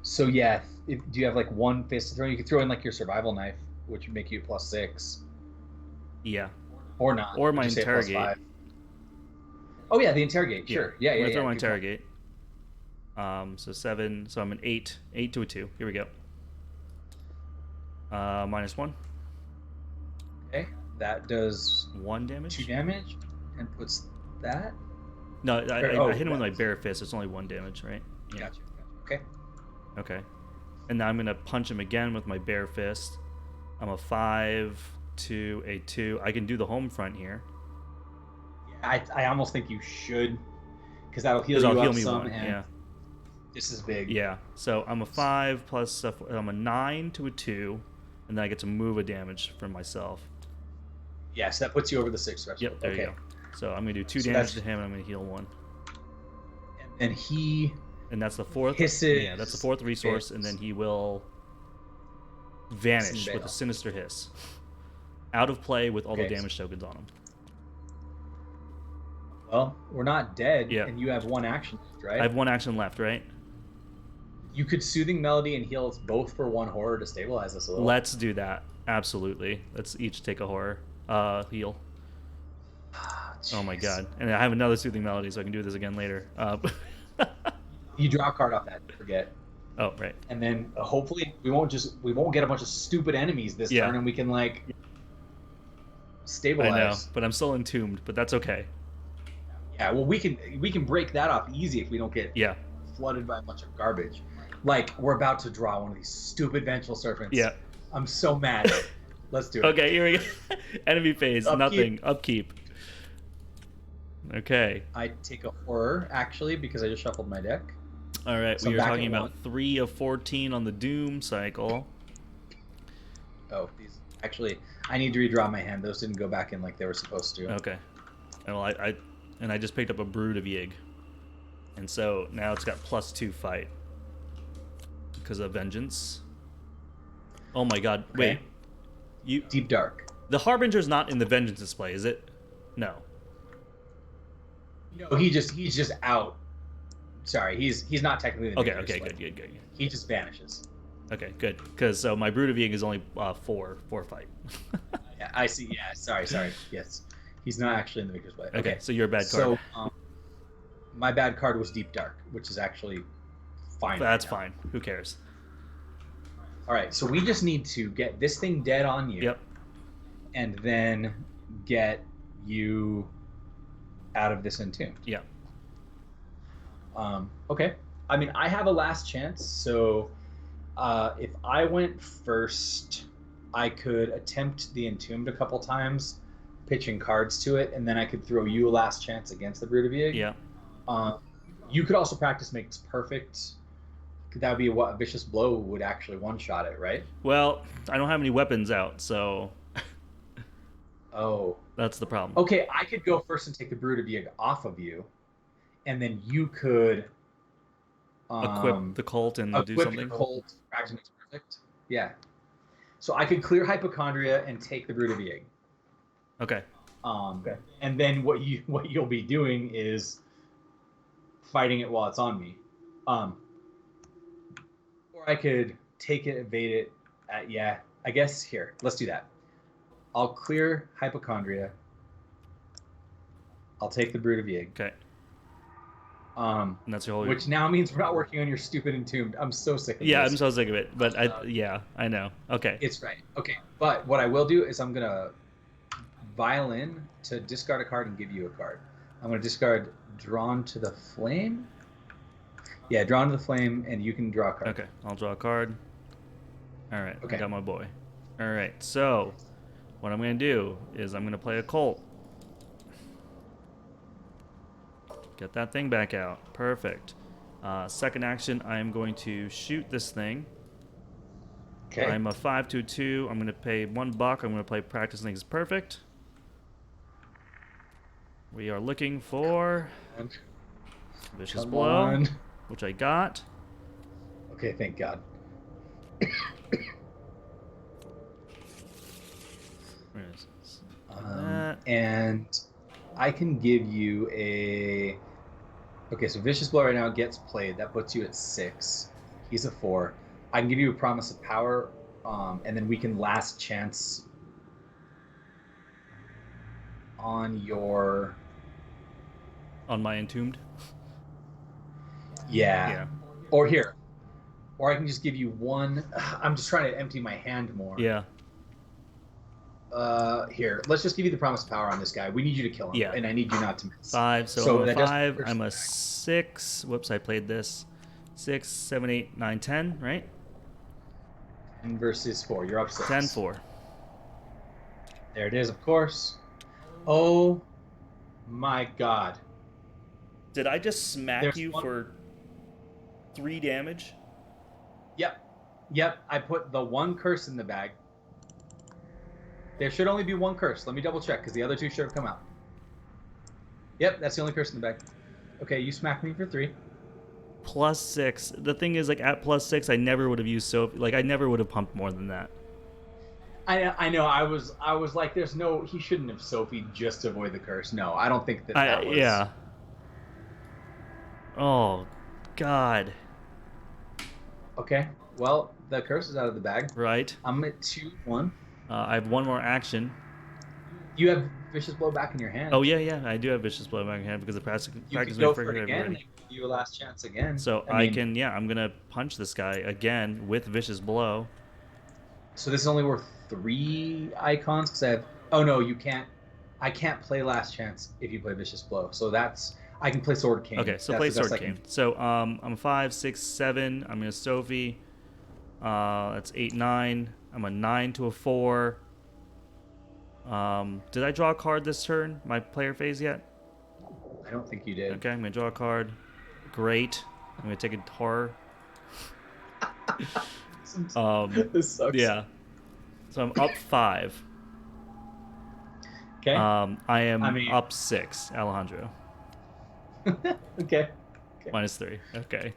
So yeah, do you have like one fist to throw? You can throw in like your survival knife, which would make you +6. Yeah. Or not. Or my Just say interrogate. +5. Oh yeah, the interrogate. Sure. Yeah, I'm yeah, gonna throw my good call. interrogate. So 7. So I'm an 8. 8 to a 2. Here we go. -1. Okay, that does 1 damage. 2 damage and puts that. No, Oh, I hit him with my that's- bare fist. It's only 1 damage, right? Yeah. Gotcha. Okay. Okay. And now I'm gonna punch him again with my bare fist. I'm a 5 to a 2. I can do the home front here. Yeah, I almost think you should, because that'll heal Because you I'll up heal me some. 1. And Yeah. this is big. Yeah. So I'm a 5 plus I'm a 9 to a 2, and then I get to move a damage from myself. Yeah, so that puts you over the 6 threshold. Yep. There okay. you go. So I'm gonna do 2 So damage that's- to him, and I'm gonna heal 1. And he And that's the 4th. hisses. Yeah, that's the 4th resource, and then he will vanish Sin with a Veil. sinister hiss. Out of play with all the Okay. damage tokens on him. Well, we're not dead, Yeah. and you have 1 action left, right? I have 1 action left, right? You could Soothing Melody and heal us both for 1 horror to stabilize us a little. Let's do that. Absolutely. Let's each take a horror heal. Oh my Jeez. god. And I have another soothing melody, so I can do this again later. You draw a card off that. Forget. Oh, right. And then hopefully we won't get a bunch of stupid enemies this Yeah. turn, and we can like I stabilize. know, but I'm still entombed, but that's okay. Yeah. Well, we can break that off easy if we don't get Yeah. flooded by a bunch of garbage. Like we're about to draw one of these stupid Vengeful Serpents. Yeah. I'm so mad. Let's do it. Okay, here we go. Enemy phase, Upkeep. nothing. Upkeep. Okay. I take a horror actually because I just shuffled my deck. All right, So we are back talking at about 1. 3 of 14 on the Doom cycle. Oh, these actually I need to redraw my hand. Those didn't go back in like they were supposed to. Okay. Well, I just picked up a Brood of Yig. And so now it's got +2 fight. Because of Vengeance. Oh my god. Okay. Wait. Deep Dark. The Harbinger's not in the Vengeance display, is it? No. No, he's just out. Sorry, he's not technically the Okay, major okay, display. good. He just vanishes. Okay, good. Because so my Brood of Yig is only 4 fight. Yeah, I see. Yeah, sorry. Yes, he's not actually in the Victor's Blade. Okay, so you're a bad card. So my bad card was Deep Dark, which is actually fine. That's right now. fine. Who cares? All right, so we just need to get this thing dead on you. Yep. And then get you out of this entombed. Yeah. Okay. I mean, I have a last chance, so if I went first, I could attempt the entombed a couple times, pitching cards to it, and then I could throw you a last chance against the Brood of Yig. Yeah. You could also practice Makes Perfect. That would be what a Vicious Blow would actually one-shot it, right? Well, I don't have any weapons out, so Oh. that's the problem. Okay, I could go first and take the Brood of Yig off of you, and then you could Equip the cult and do equip something. your Colt, practice Makes Perfect. Yeah. So I could clear Hypochondria and take the Brood of Yig. Okay. And then what you'll be doing is fighting it while it's on me. Or I could take it, evade it. Yeah, I guess here. Let's do that. I'll clear Hypochondria. I'll take the Brood of Yig. Okay. And that's your whole. Which now means we're not working on your stupid Entombed. I'm so sick of Yeah, this. I'm so sick of it. But I know. Okay. It's right. Okay, but what I will do is I'm gonna violin to discard a card and give you a card. I'm gonna discard Drawn to the Flame. Yeah, Drawn to the Flame, and you can draw a card. Okay. I'll draw a card. All right. Okay. I got my boy. All right. So, what I'm gonna do is I'm gonna play a cult. Get that thing back out. Perfect. Second action, I am going to shoot this thing. Okay. I'm a 5/2/2. I'm going to pay $1. I'm going to play Practice Things Perfect. We are looking for Vicious Blow, which I got. Okay, thank God. And I can give you a... Okay, so Vicious Blow right now gets played. That puts you at 6. He's a 4. I can give you a Promise of Power, and then we can last chance on your... On my Entombed? Yeah. Or here. Or I can just give you one... I'm just trying to empty my hand more. Yeah. Here. Let's just give you the Promise of Power on this guy. We need you to kill him, and I need you not to miss. 5, so I'm a 5. I'm a 6. Whoops, I played this. 6, 7, 8, 9, 10, right? 10 versus 4. You're up 6. 10-4. There it is, of course. Oh my God. Did I just smack you for 3 damage? Yep. I put the 1 curse in the bag. There should only be 1 curse. Let me double check, because the other 2 should have come out. Yep, that's the only curse in the bag. Okay, you smacked me for 3. +6. The thing is, like, at +6, I never would have used Sophie. Like, I never would have pumped more than that. I know. I was like, there's no... He shouldn't have Sophie just to avoid the curse. No, I don't think that was... Yeah. Oh, God. Okay, well, the curse is out of the bag. Right. I'm at 2-1. I have 1 more action. You have Vicious Blow back in your hand. Oh, yeah. I do have Vicious Blow back in hand because of practice. You can go for it again and give you a last chance again. So I mean, I'm going to punch this guy again with Vicious Blow. So this is only worth 3 icons because I have... Oh, no, you can't. I can't play Last Chance if you play Vicious Blow. So that's... I can play Sword King. Okay, so play Sword King. So I'm 5, 6, 7. I'm going to Sophie. That's 8, 9. I'm a 9 to a 4. Did I draw a card this turn? My player phase yet? I don't think you did. Okay, I'm going to draw a card. Great. I'm going to take a horror. This sucks. Yeah. So I'm up 5. Okay. I am up 6, Alejandro. Okay. -3. Okay.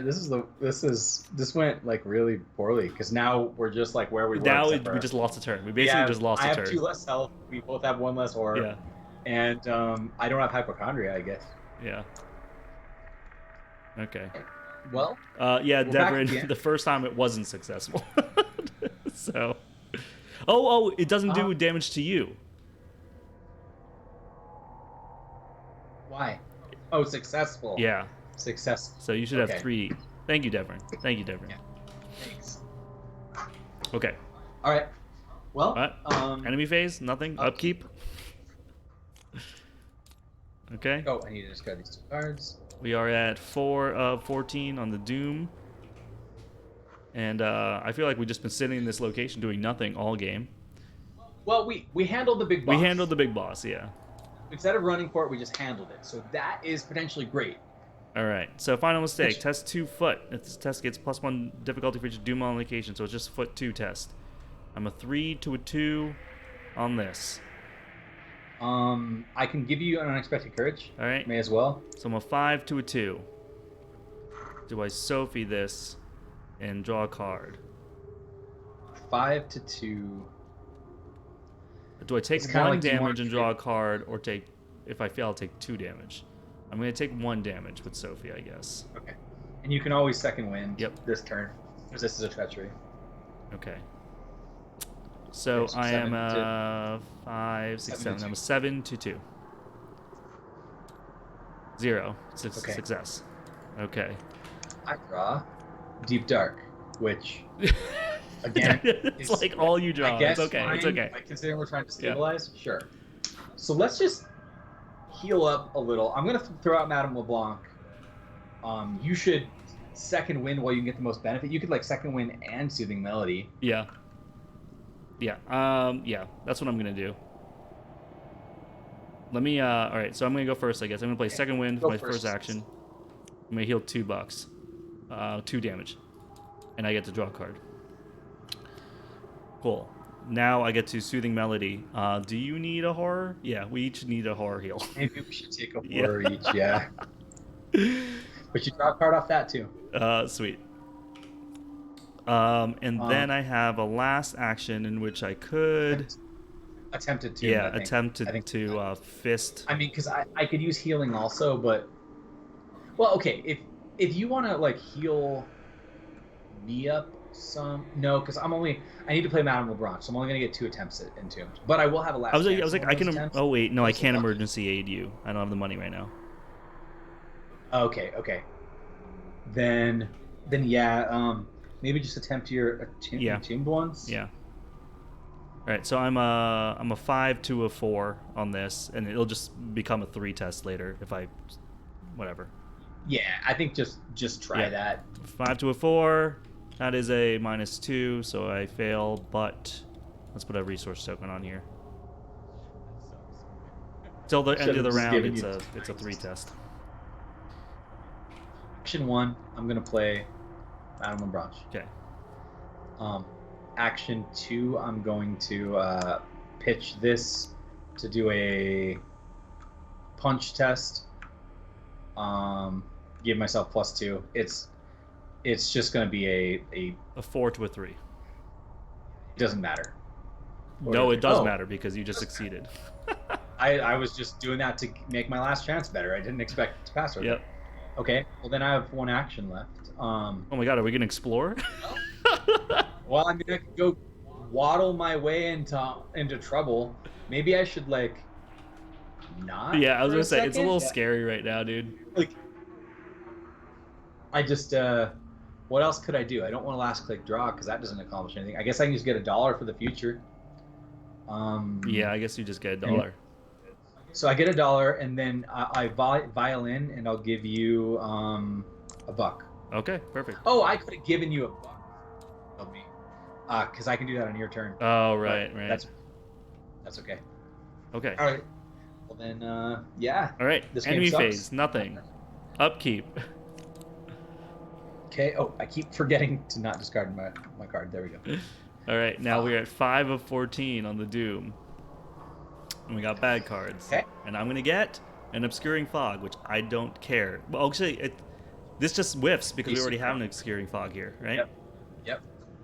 This went like really poorly because now we're just like where we were. Now we just lost a turn. We basically just lost a turn. I have 2 less health. We both have 1 less horror. Yeah. And I don't have hypochondria, I guess. Yeah. Okay. Well. Yeah, Devin. The first time it wasn't successful. So. Oh! It doesn't do damage to you. Why? Oh, successful. Yeah. Successful. So you should have 3. Thank you, Devin. Yeah. Thanks. Okay. All right. Well. Enemy phase? Nothing. Upkeep. Okay. Oh, I need to discard these 2 cards. We are at 4 of 14 on the Doom. And I feel like we've just been sitting in this location doing nothing all game. Well, we handled the big boss. We handled the big boss, yeah. Instead of running for it, we just handled it. So that is potentially great. All right. So final mistake. Test 2 foot. This test gets +1 difficulty for each Doom on location, so it's just foot 2 test. I'm a 3 to a 2 on this. I can give you an Unexpected Courage. All right. May as well. So I'm a 5 to a 2. Do I Sophie this and draw a card? 5 to 2. Do I take 1 damage and draw a card, or take, if I fail, I'll take 2 damage? I'm going to take 1 damage with Sophie, I guess. Okay. And you can always second win this turn, because this is a treachery. Okay. So I am a 5, 6, 7. I'm a 7 to 2. 0. Success. Okay. I draw Deep Dark, which, again, it's like all you draw. It's okay. It's okay. Like, considering we're trying to stabilize, sure. So let's just heal up a little. I'm gonna throw out Madame LeBlanc. You should second win while you can get the most benefit. You could like second win and Soothing Melody. Yeah. Yeah. Yeah. That's what I'm gonna do. Let me. All right, so I'm gonna go first. I guess I'm gonna play Second Wind for Go my first. first action. I'm gonna heal $2, 2 damage, and I get to draw a card. Cool. Now I get to Soothing Melody. Do you need a horror? Yeah, we each need a horror heal. Maybe we should take a Yeah. horror each, yeah. But you draw a card off that too. Sweet. And then I have a last action in which I could attempted to. Yeah, I think. attempted to fist. I mean, because I could use healing also, but well, okay. If you want to like heal me up some, no, because I need to play Madame LeBlanc, so I'm only gonna get 2 attempts at Entombed. But I will have a last. I was chance like, on I one of can. those attempts. Oh wait, no, I can't lucky. emergency aid you. I don't have the money right now. Okay. Then yeah. Maybe just attempt your attuned ones. Yeah. All right, so I'm a 5 to a 4 on this, and it'll just become a 3 test later if I, whatever. Yeah, I think just try that. 5 to a 4. That is a -2, so I fail. But let's put a resource token on here. Till the end of the round, it's a 3 test. Action 1, I'm gonna play Madame LeBlanc. Okay. Action 2, I'm going to pitch this to do a punch test. Give myself +2. It's just going to be a 4 to a 3. It doesn't matter. No, it does matter because you just succeeded. I was just doing that to make my last chance better. I didn't expect it to pass. Right. Yep. Okay. Well, then I have 1 action left. Oh my god, are we gonna explore? Well, I mean, I could go waddle my way into trouble. Maybe I should like not. Yeah, I was for gonna say it's a second. little scary right now, dude. Like, I just what else could I do? I don't want to last click draw because that doesn't accomplish anything. I guess I can just get $1 for the future. Yeah, I guess you just get $1. So I get $1, and then I violin, and I'll give you $1. Okay, perfect. Oh, I could have given you $1. Help me, because I can do that on your turn. Oh, right. That's okay. Okay. All right. Well then, yeah. All right. This game Enemy sucks. phase, nothing. Upkeep. Okay. Oh, I keep forgetting to not discard my card. There we go. All right. Now we're at 5 of 14 on the Doom. And we got bad cards. Okay. And I'm gonna get an Obscuring Fog, which I don't care. Well, actually, this just whiffs because we already have an Obscuring Fog here, right? Yep.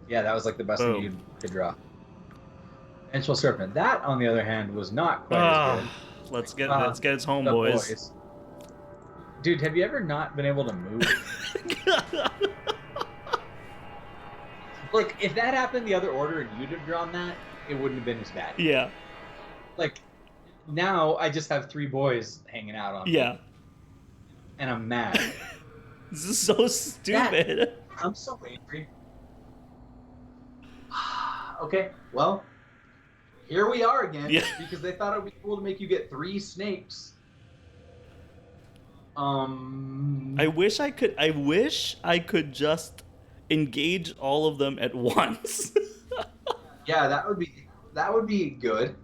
Yeah, that was like the best Boom. thing you could draw. Vengeful Serpent. That, on the other hand, was not quite as good. Let's get its home, The boys. Dude, have you ever not been able to move? Look, if that happened the other order and you'd have drawn that, it wouldn't have been as bad. Yeah. Like, now I just have 3 boys hanging out on me. Yeah. And I'm mad. This is so stupid. I'm so angry. Okay, well, here we are again. Yeah. Because they thought it would be cool to make you get 3 snakes. I wish I could just engage all of them at once. Yeah, that would be good.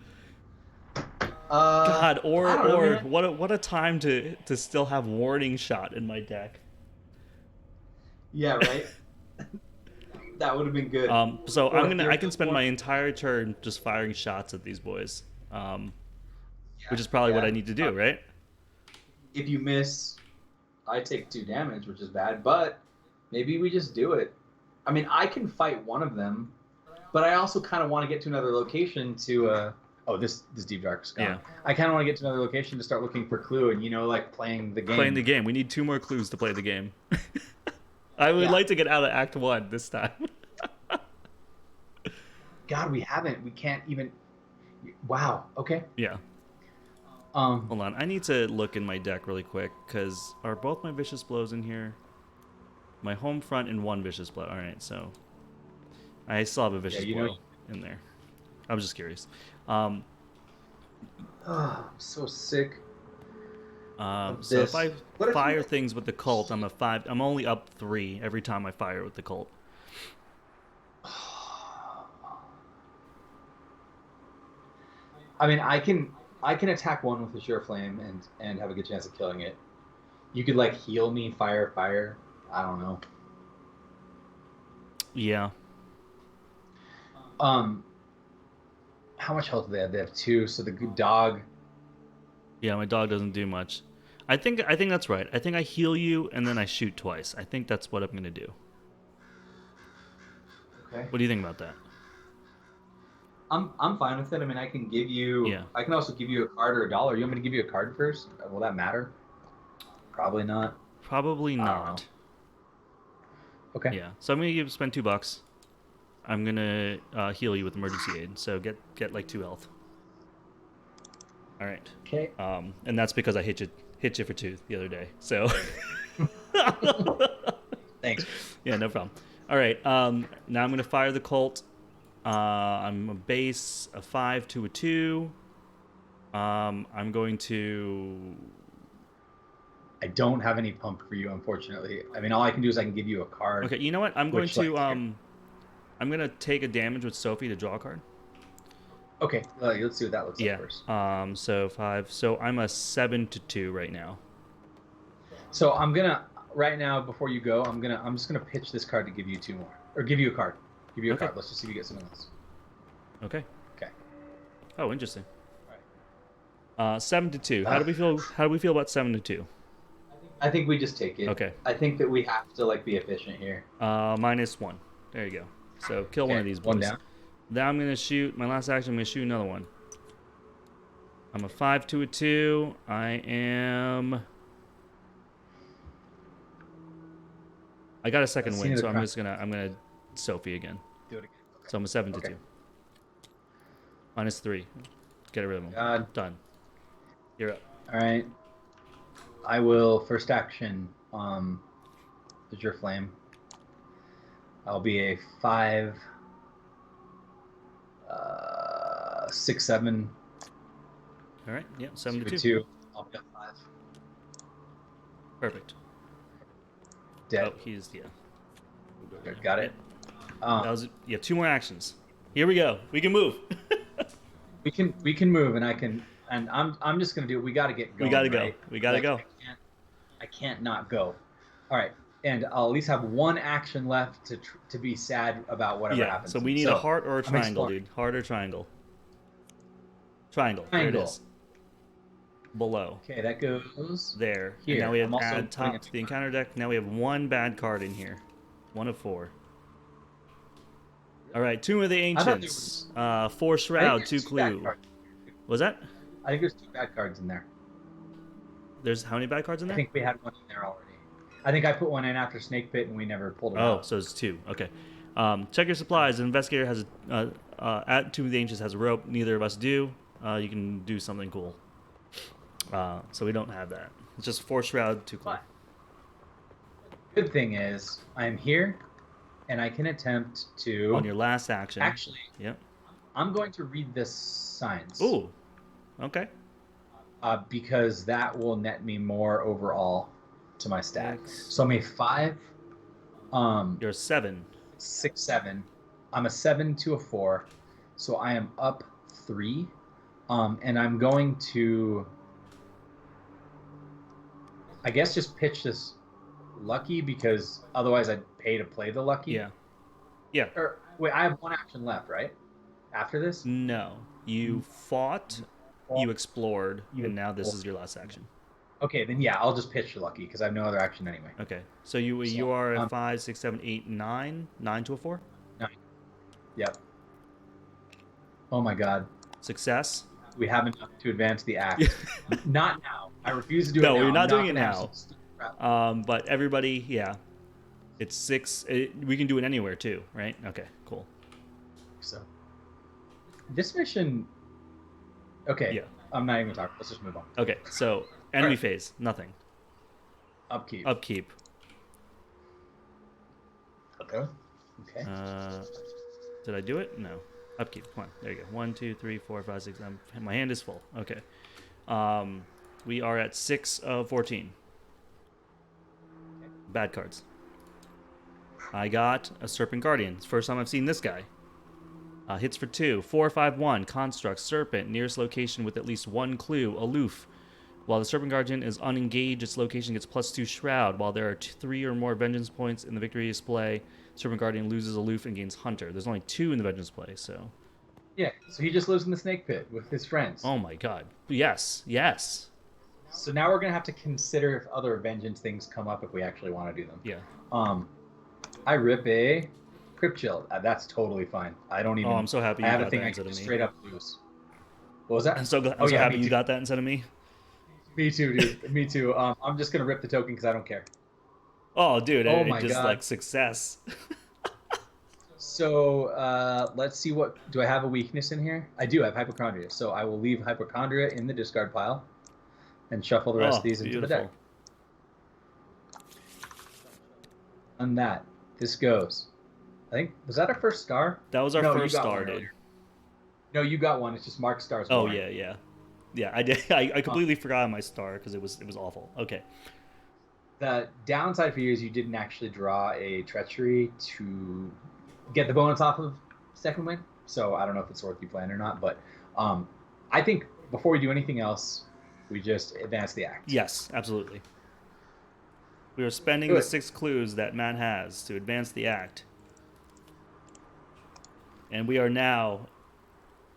God, or I don't know, man. what a time to still have Warning Shot in my deck. Yeah, right. That would have been good. So Or I can spend my entire turn just firing shots at these boys, which is probably what I need to do, right? If you miss, I take 2 damage, which is bad, but maybe we just do it. I mean, I can fight one of them, but I also kind of want to get to another location to oh, this Deep Dark's gone. Yeah. I kind of want to get to another location to start looking for clue and, like playing the game. Playing the game. We need 2 more clues to play the game. I would like to get out of Act 1 this time. God, we haven't. We can't even. Wow. Okay. Yeah. Hold on. I need to look in my deck really quick because are both my Vicious Blows in here? My home front and 1 Vicious Blow. All right, so I still have a Vicious Blow in there. I was just curious. I'm so sick. So if I fire things with the cult, I'm a 5. I'm only up 3 every time I fire with the cult. I mean, I can I can attack one with a Sure Flame and have a good chance of killing it. You could like heal me, fire. I don't know. Yeah. How much health do they have? They have 2. So the good dog. Yeah, my dog doesn't do much. I think that's right. I think I heal you and then I shoot twice. I think that's what I'm gonna do. Okay. What do you think about that? I'm fine with it. I mean, I can give you. Yeah. I can also give you a card or $1. You want me to give you a card first? Will that matter? Probably not. Probably not. Okay. Yeah. So I'm gonna spend $2. I'm gonna heal you with emergency aid. So get like 2 health. All right. Okay. And that's because I hit you for 2 the other day. So. Thanks. Yeah, no problem. All right. Now I'm gonna fire the Colt. I'm a base, a 5 to a 2. I'm going to. I don't have any pump for you, unfortunately. I mean, all I can do is I can give you a card. Okay, you know what? I'm going to I'm gonna take a damage with Sophie to draw a card. Okay, let's see what that looks like first. So 5. So I'm a 7 to 2 right now. So I'm gonna right now before you go, I'm just gonna pitch this card to give you 2 more, or give you a card. Give you a card. Let's just see if you get something else. Okay. Okay. Oh, interesting. All right. 7 to 2. How do we feel? How do we feel about 7 to 2? I think we just take it. Okay. I think that we have to like be efficient here. -1. There you go. So kill one of these boys. One down. Then I'm gonna shoot my last action. I'm gonna shoot another one. I'm a 5 to a 2. I got a second win, so I'm gonna Sophie again. Do it again. Okay. So I'm a 7 to 2. -3. Get rid of him. Done. You're up. All right. I will first action. Azure Flame. I'll be a 5, 6, 7. All right. Yeah. 7 to 2. 2. I'll be a 5. Perfect. Dead. Oh, he's Got it. That was 2 more actions. Here we go. We can move. we can move, and I'm just gonna do it. We got to get going. We gotta right? go. We gotta go. I can't not go. All right, and I'll at least have 1 action left to be sad about whatever happens. So we need a heart or a triangle, dude. Heart or triangle. Triangle. There it is. Below. Okay, that goes there. Here. And now we have I'm also add top to the encounter deck. Now we have 1 bad card in here. 1 of 4. All right, Tomb of the Ancients. 4 Shroud, 2 Clue. Was that? I think there's 2 bad cards in there. There's how many bad cards in there? I think we had 1 in there already. I think I put 1 in after Snake Pit and we never pulled it out. Oh, so it's 2. Okay. Check your supplies. The investigator has at Tomb of the Ancients has a rope. Neither of us do. You can do something cool. So we don't have that. It's just 4 Shroud, 2 Clue. Good thing is I'm here, and I can attempt to. On your last action. Actually. Yep. I'm going to read this science. Ooh. Okay. Because that will net me more overall to my stat. So I'm a 5. You're a 7. 6, 7. I'm a 7 to a 4. So I am up 3. And I'm going to, I guess, just pitch this lucky because otherwise I'd pay to play the lucky. Yeah. Yeah. Or wait, I have 1 action left, right? After this? No. You fought, you explored, and now this is your last action. Okay, then yeah, I'll just pitch the lucky because I have no other action anyway. Okay. So you are a 5, 6, 7, 8, 9. 9 to a 4? 9. Yep. Oh my god. Success? We have enough to advance the act. Not now. I refuse to do it now. No, you're not doing it now. But everybody, yeah. It's 6. We can do it anywhere too, right? Okay, cool. So this mission. Okay. Yeah. I'm not even gonna talk. Let's just move on. Okay, so enemy phase, nothing. Upkeep. Upkeep. Okay. Okay. Did I do it? No. Upkeep. Come on. There you go. 1, 2, 3, 4, 5, 6. My hand is full. Okay. We are at 6 of 14. Bad cards. I got a Serpent Guardian. It's the first time I've seen this guy. Hits for 2. 4/5/1. Construct. Serpent. Nearest location with at least 1 clue. Aloof. While the Serpent Guardian is unengaged, its location gets +2 Shroud. While there are 3 or more Vengeance points in the victory display, Serpent Guardian loses Aloof and gains Hunter. There's only 2 in the Vengeance play, so... Yeah, so he just lives in the Snake Pit with his friends. Oh my god. Yes, yes. So now we're going to have to consider if other Vengeance things come up if we actually want to do them. Yeah. I rip a Crypt Chill. That's totally fine. I don't even... Oh, I'm so happy you I have got a thing that I instead can of me. straight up lose. What was that? I'm so happy you got that instead of me. Me too, dude. Me too. I'm just going to rip the token because I don't care. Oh, dude. Oh it my just God. like success. So let's see what... Do I have a weakness in here? I do have Hypochondria. So I will leave Hypochondria in the discard pile and shuffle the rest of these into the deck. On that, this goes. I think... Was that our first star? That was our No, you first got star, one dude. earlier. No, you got one. It's just Mark Star's Oh, born. yeah. Yeah, I did. I completely forgot my star because it was awful. Okay. The downside for you is you didn't actually draw a Treachery to get the bonus off of second win. So I don't know if it's worth you playing or not. But I think before we do anything else, we just advance the act. Yes, absolutely. We are spending the 6 clues that Matt has to advance the act. And we are now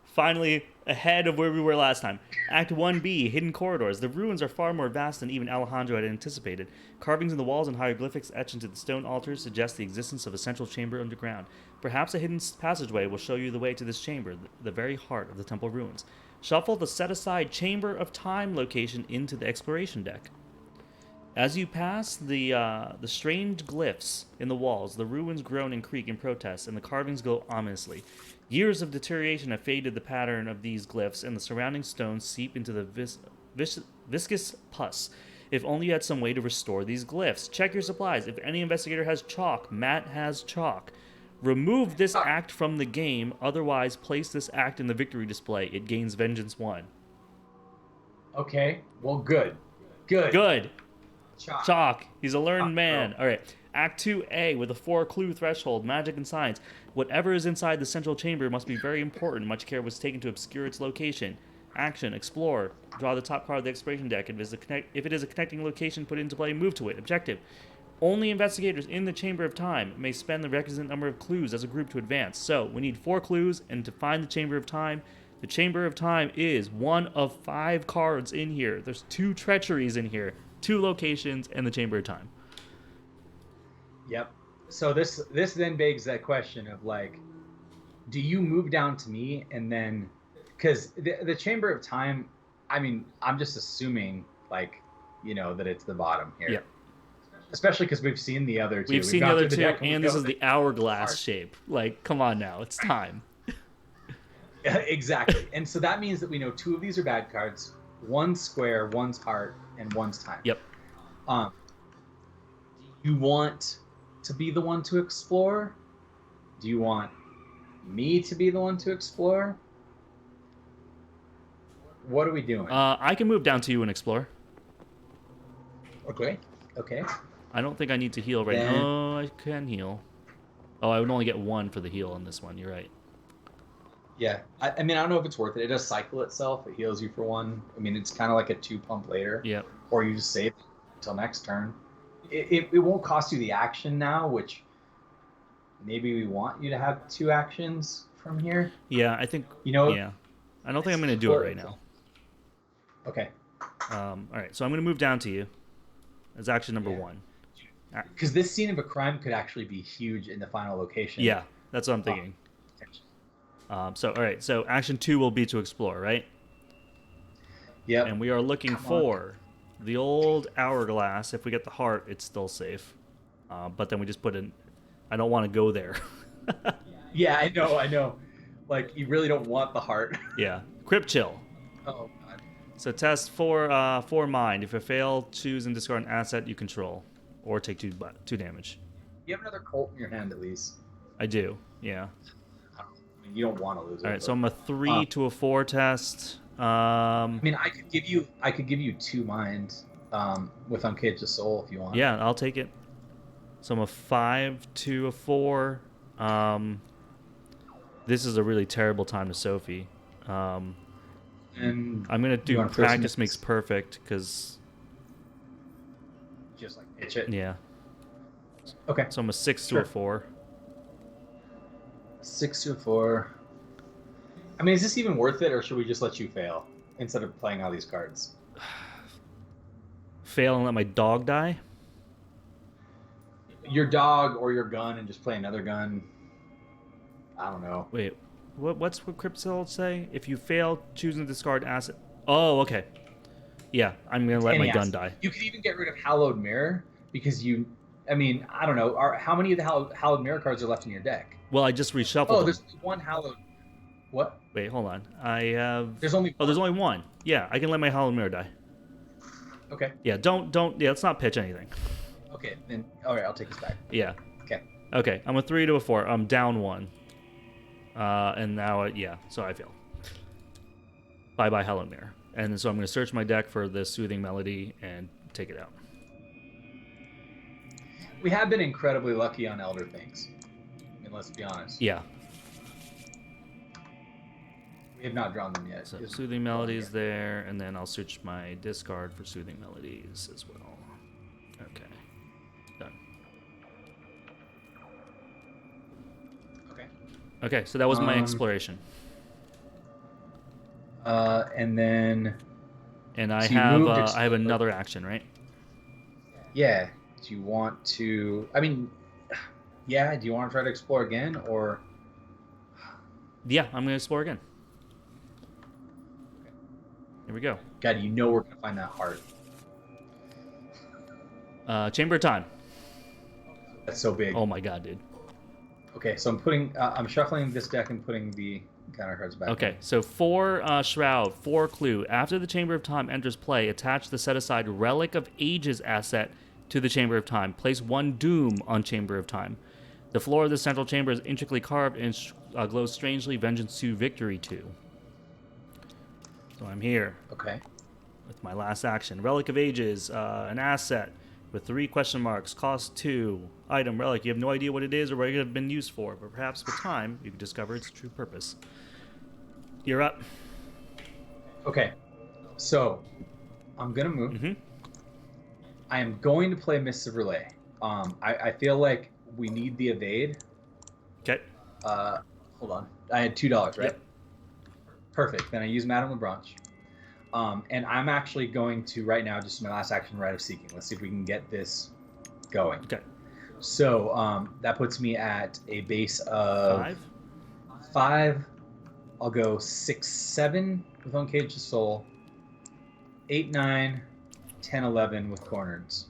finally ahead of where we were last time. Act 1B, Hidden Corridors. The ruins are far more vast than even Alejandro had anticipated. Carvings in the walls and hieroglyphics etched into the stone altars suggest the existence of a central chamber underground. Perhaps a hidden passageway will show you the way to this chamber, the very heart of the temple ruins. Shuffle the set-aside Chamber of Time location into the exploration deck. As you pass the strange glyphs in the walls, the ruins groan and creak in protest, and the carvings glow ominously. Years of deterioration have faded the pattern of these glyphs, and the surrounding stones seep into the viscous pus. If only you had some way to restore these glyphs. Check your supplies. If any investigator has chalk, Matt has chalk. Remove this act from the game, otherwise place this act in the victory display. It gains Vengeance 1. Okay, well, good. Good. Good. Chalk. He's a learned man. All right. Act 2A with a 4-clue threshold, magic and science. Whatever is inside the central chamber must be very important. Much care was taken to obscure its location. Action, explore. Draw the top card of the exploration deck. If it is a connecting location, put it into play, move to it. Objective. Only investigators in the Chamber of Time may spend the requisite number of clues as a group to advance. So, we need 4 clues, and to find the Chamber of Time, the Chamber of Time is 1 of 5 cards in here. There's 2 treacheries in here, 2 locations, and the Chamber of Time. Yep. So this then begs that question of like, do you move down to me and then, because the Chamber of Time, I mean, I'm just assuming like, you know, that it's the bottom here. Yeah. Especially because we've seen the other 2. We've seen the other 2, deck and this is the hourglass shape. Like, come on now, it's time. Yeah, exactly. And so that means that we know 2 of these are bad cards. 1's square, 1's heart, and 1's time. Yep. Do you want to be the one to explore? Do you want me to be the one to explore? What are we doing? I can move down to you and explore. Okay. I don't think I need to heal right now. Oh, I can heal. Oh, I would only get 1 for the heal on this one. You're right. Yeah. I mean, I don't know if it's worth it. It does cycle itself. It heals you for 1. I mean, it's kind of like a 2 pump later. Yep. Or you just save it until next turn. It won't cost you the action now, which maybe we want you to have 2 actions from here. Yeah, I think. You know. Yeah. I don't think I'm going to do it right now. Okay. All right, so I'm going to move down to you as action number 1. Because this scene of a crime could actually be huge in the final location. Yeah, that's what I'm thinking. So, all right, so action 2 will be to explore, right? Yep. And we are looking for the old hourglass. If we get the heart, it's still safe. But then we just put in... I don't want to go there. Yeah, I know. Like, you really don't want the heart. Yeah. Crypt Chill. Oh, God. So test for mind. If you fail, choose and discard an asset you control. Or take 2 damage. You have another Colt in your hand, at least. I do, yeah. I mean, you don't want to lose it. All right, so I'm a 3 to a 4 test. I mean, I could give you 2 mind with Uncage the Soul if you want. Yeah, I'll take it. So I'm a 5 to a 4. This is a really terrible time to Sophie. And I'm gonna you do wanna throw some practice makes hits? perfect because just like pitch it. yeah. Okay. So I'm a 6 to Sure. a 4. 6 to 4. I mean, is this even worth it, or should we just let you fail instead of playing all these cards? Fail and let my dog die. Your dog or your gun, and just play another gun. I don't know. Wait, what's what Cryptsil say? If you fail choosing to discard asset. Oh, okay. Yeah, I'm gonna let my gun die. You could even get rid of Hallowed Mirror because I mean, I don't know. How many of the Hallowed Mirror cards are left in your deck? Well, I just reshuffled Oh, them. there's only one Hallowed. What? Wait, hold on. I have. There's only. Oh, there's only one. Yeah, I can let my Hallowed Mirror die. Okay. Yeah, don't. Yeah, let's not pitch anything. Okay, then. All right, I'll take this back. Yeah. Okay. Okay, I'm a 3 to a 4. I'm down 1. And now, yeah, so I fail. Bye-bye, Hallowed Mirror. And so I'm going to search my deck for the Soothing Melody and take it out. We have been incredibly lucky on Elder Things. I mean, let's be honest. Yeah. We have not drawn them yet. So Soothing Melodies there, and then I'll search my discard for Soothing Melodies as well. Okay. Done. Okay. Okay, so that was my exploration. And then. And I So you have moved I have explore. another action, right? Yeah. Do you want to? I mean, yeah. Do you want to try to explore again, or? Yeah, I'm going to explore again. Here we go. God, you know we're gonna find that heart. Chamber of Time. That's so big. Oh my god, dude. Okay, so I'm shuffling this deck and putting the counter cards back. Okay, so 4 Shroud, 4 Clue. After the Chamber of Time enters play, attach the set-aside Relic of Ages asset to the Chamber of Time. Place 1 Doom on Chamber of Time. The floor of the central chamber is intricately carved and glows strangely Vengeance 2, Victory 2. So I'm here Okay. with my last action. Relic of Ages, an asset with 3 question marks, cost 2. Item, relic, you have no idea what it is or what it could have been used for, but perhaps with time, you can discover its true purpose. You're up. Okay. So I'm gonna move. Mm-hmm. I am going to play Mists of Relay. I feel like we need the evade. Okay. Hold on. I had $2, right? Yep. Perfect. Then I use Madame Lebranche. And I'm actually going to right now, just my last action, Rite of Seeking. Let's see if we can get this going. Okay. So that puts me at a base of 5. 5. I'll go 6, 7 with Uncaged Soul. 8, 9, 10, 11 with Corners.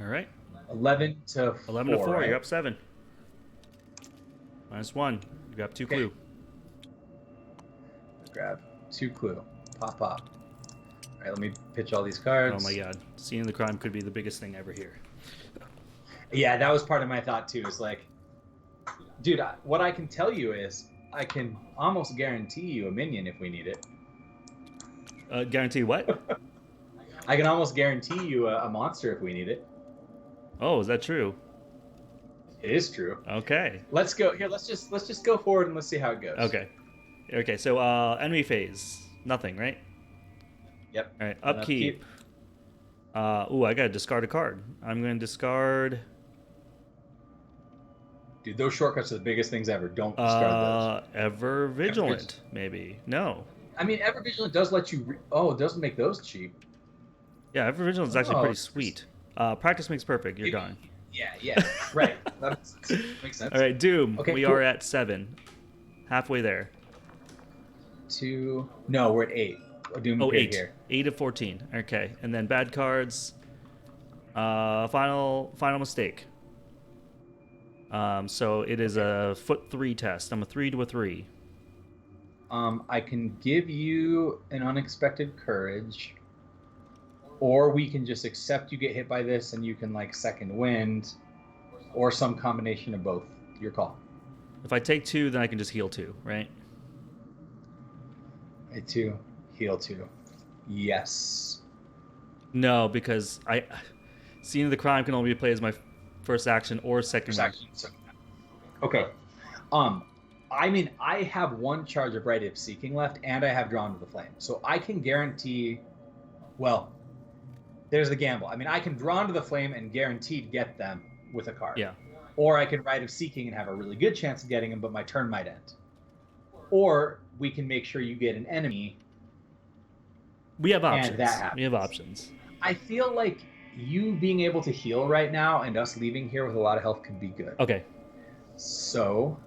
All right. 11 to 4. 11 to 4. Right? You're up 7. -1. You got 2 Okay. clue. Grab 2 clue. Pop, pop. All right, let me pitch all these cards. Oh my god. Seeing the crime could be the biggest thing ever here. Yeah, that was part of my thought too. It's like, dude, what I can tell you is I can almost guarantee you a minion if we need it. Guaranteed what? I can almost guarantee you a monster if we need it. Oh, is that true? It is true. Okay. Let's go here. Let's just go forward and let's see how it goes. Okay. Okay, so enemy phase. Nothing, right? Yep. All right, upkeep. Ooh, I gotta discard a card. I'm gonna discard. Dude, those shortcuts are the biggest things ever. Don't discard those. Ever Vigilant, maybe. No. I mean, Ever Vigilant does let you. It doesn't make those cheap. Yeah, Ever Vigilant is actually Oh, pretty sweet. Practice makes perfect. You're Maybe- gone. Yeah, right. That makes sense. All right, Doom. Okay, we cool. are at 7. Halfway there. 2. No, we're at 8. Doom Oh, appeared 8. here. 8 of 14. Okay, and then bad cards. Final mistake. So it is a foot 3 test. I'm a 3 to a 3. I can give you an Unexpected Courage, or we can just accept you get hit by this and you can like Second Wind, or some combination of both. Your call. If I take 2, then I can just heal 2, right? Hit 2, heal 2. Yes. No, because Scene of the Crime can only be played as my first action or second First one. action, second. Okay. I mean, I have one charge of Rite of Seeking left, and I have Drawn to the Flame. So I can guarantee, well, there's the gamble. I mean, I can Drawn to the Flame and guaranteed get them with a card. Yeah. Or I can Rite of Seeking and have a really good chance of getting them, but my turn might end. Or we can make sure you get an enemy. We have options. And that happens. We have options. I feel like you being able to heal right now and us leaving here with a lot of health could be good. Okay. So,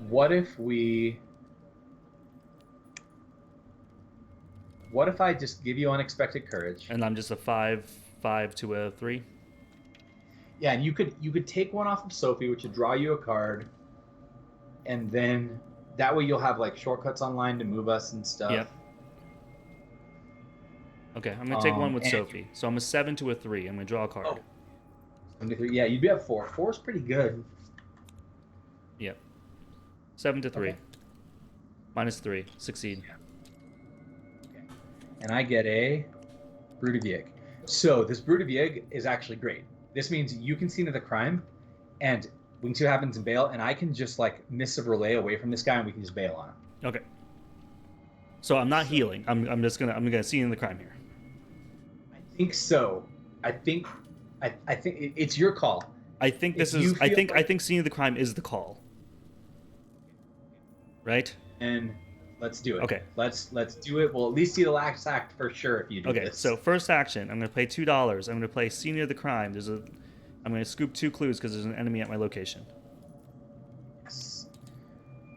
what if I just give you Unexpected Courage? And I'm just a 5/5 to a 3. Yeah, and you could take one off of Sophie, which would draw you a card, and then that way you'll have like shortcuts online to move us and stuff. Yep. Okay, I'm gonna take one with Sophie. So I'm a 7 to a 3. I'm gonna draw a card. Oh. 73. Yeah, you'd be at 4. 4 is pretty good. Yep. 7 to 3. Okay. -3. Succeed. Yeah. Okay. And I get a Brute of Yig. So this Brute of Yig is actually great. This means you can see into the crime, and we can see what happens in bail, and I can just like Missive Relay away from this guy, and we can just bail on him. Okay. So I'm not healing. I'm gonna see into the crime here. I think so. I think it's your call. I think this is. I think seeing the crime is the call. Right. And let's do it. Okay. Let's do it. We'll at least see the last act for sure if you do this. Okay. So first action, I'm gonna pay $2. I'm gonna play See Near the Crime. I'm gonna scoop 2 clues because there's an enemy at my location. Yes.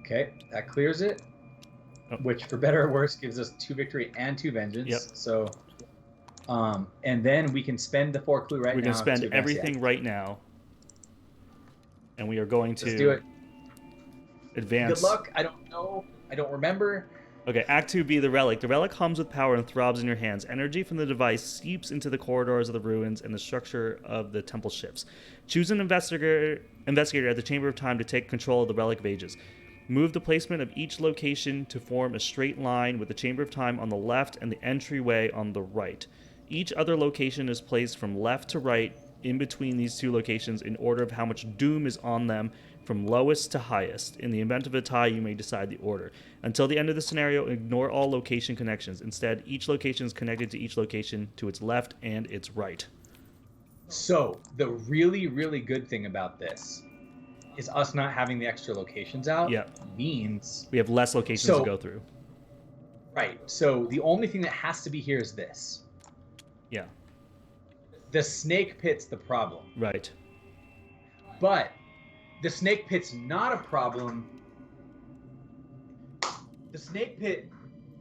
Okay, that clears it. Oh. Which, for better or worse, gives us 2 victory and 2 vengeance. Yep. So, and then we can spend the 4 clue right now. We're gonna spend everything right now, and we are going to Let's do it. Advance. Good luck. I don't know. I don't remember. Okay, Act 2B, the Relic. The Relic hums with power and throbs in your hands. Energy from the device seeps into the corridors of the ruins, and the structure of the temple shifts. Choose an investigator at the Chamber of Time to take control of the Relic of Ages. Move the placement of each location to form a straight line with the Chamber of Time on the left and the entryway on the right. Each other location is placed from left to right in between these 2 locations in order of how much doom is on them from lowest to highest. In the event of a tie, you may decide the order. Until the end of the scenario, ignore all location connections. Instead, each location is connected to each location to its left and its right. So, the really, really good thing about this is us not having the extra locations out. Yeah. Means we have less locations to go through. Right. So, the only thing that has to be here is this. Yeah. The snake pit's the problem. Right. But the snake pit's not a problem. The snake pit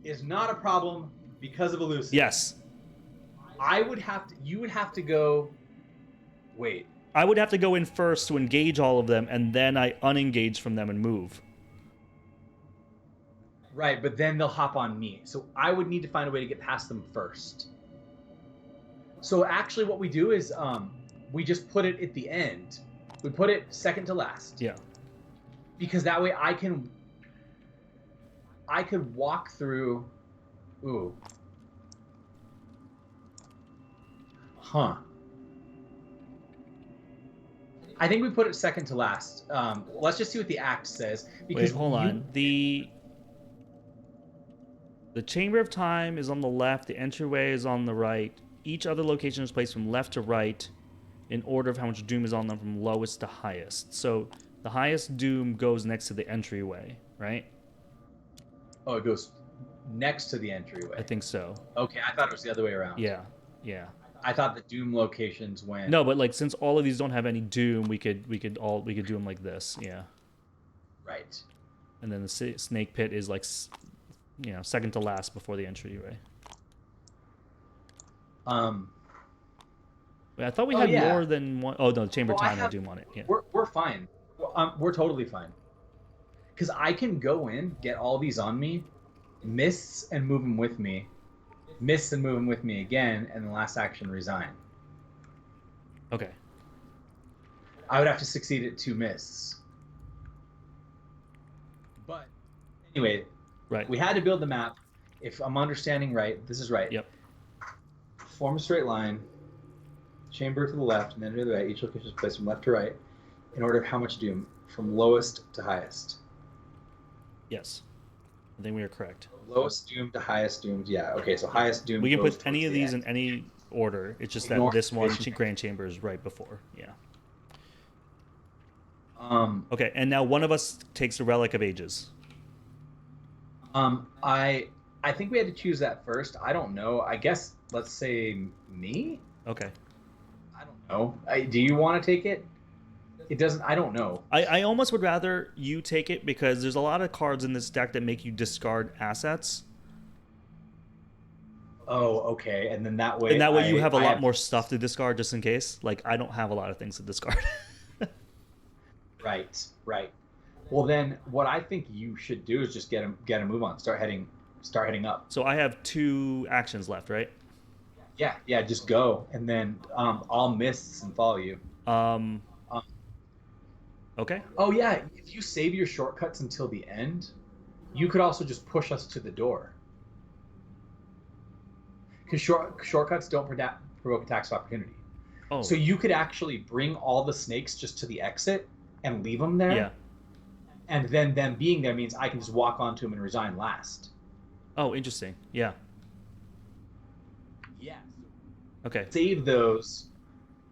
is not a problem because of elusive. Yes. You would have to go. Wait. I would have to go in first to engage all of them, and then I unengage from them and move. Right, but then they'll hop on me. So I would need to find a way to get past them first. So actually what we do is we just put it at the end. We put it second to last. Yeah. Because that way I could walk through. Ooh. Huh. I think we put it second to last. Let's just see what the act says. Because wait, hold on. The Chamber of Time is on the left. The entryway is on the right. Each other location is placed from left to right in order of how much doom is on them from lowest to highest. So the highest doom goes next to the entryway, right? Oh, it goes next to the entryway. I think so. Okay, I thought it was the other way around. Yeah, yeah. I thought the doom locations went. No, but like since all of these don't have any doom, we could do them like this. Yeah. Right. And then the snake pit is like, second to last before the entryway. I thought we had more than one. Oh no, the Chamber of Time had doom on it. Yeah. We're fine. We're totally fine. Because I can go in, get all these on me, miss and move them with me, miss and move them with me again, and the last action resign. Okay. I would have to succeed at 2 miss. But anyway, right. We had to build the map. If I'm understanding right, this is right. Yep. Form a straight line. Chamber to the left, and then to the right. Each location is placed from left to right. In order of how much doom? From lowest to highest. Yes. I think we are correct. Lowest doom to highest doomed. Yeah. Okay. So highest doom. We can goes put any towards of the these end. in any order. It's just Ignore that this one, Evasion Grand Chamber, is right before. Yeah. Um. Okay, and now one of us takes the Relic of Ages. I think we had to choose that first. I don't know. I guess let's say me. Okay. I don't know. Do you want to take it? It doesn't. I don't know. I almost would rather you take it because there's a lot of cards in this deck that make you discard assets. Oh, okay. And then that way. And that way you have a lot more stuff to discard just in case. Like, I don't have a lot of things to discard. Right. Right. Well, then what I think you should do is just get a move on. Start heading up. So I have 2 actions left, right? Yeah. Yeah. Just go, and then I'll miss and follow you. Okay. Oh yeah. If you save your shortcuts until the end, you could also just push us to the door. Because shortcuts don't provoke attacks of opportunity. Oh. So you could actually bring all the snakes just to the exit and leave them there. Yeah. And then them being there means I can just walk onto them and resign last. Oh, interesting. Yeah. Yeah. Okay. Save those,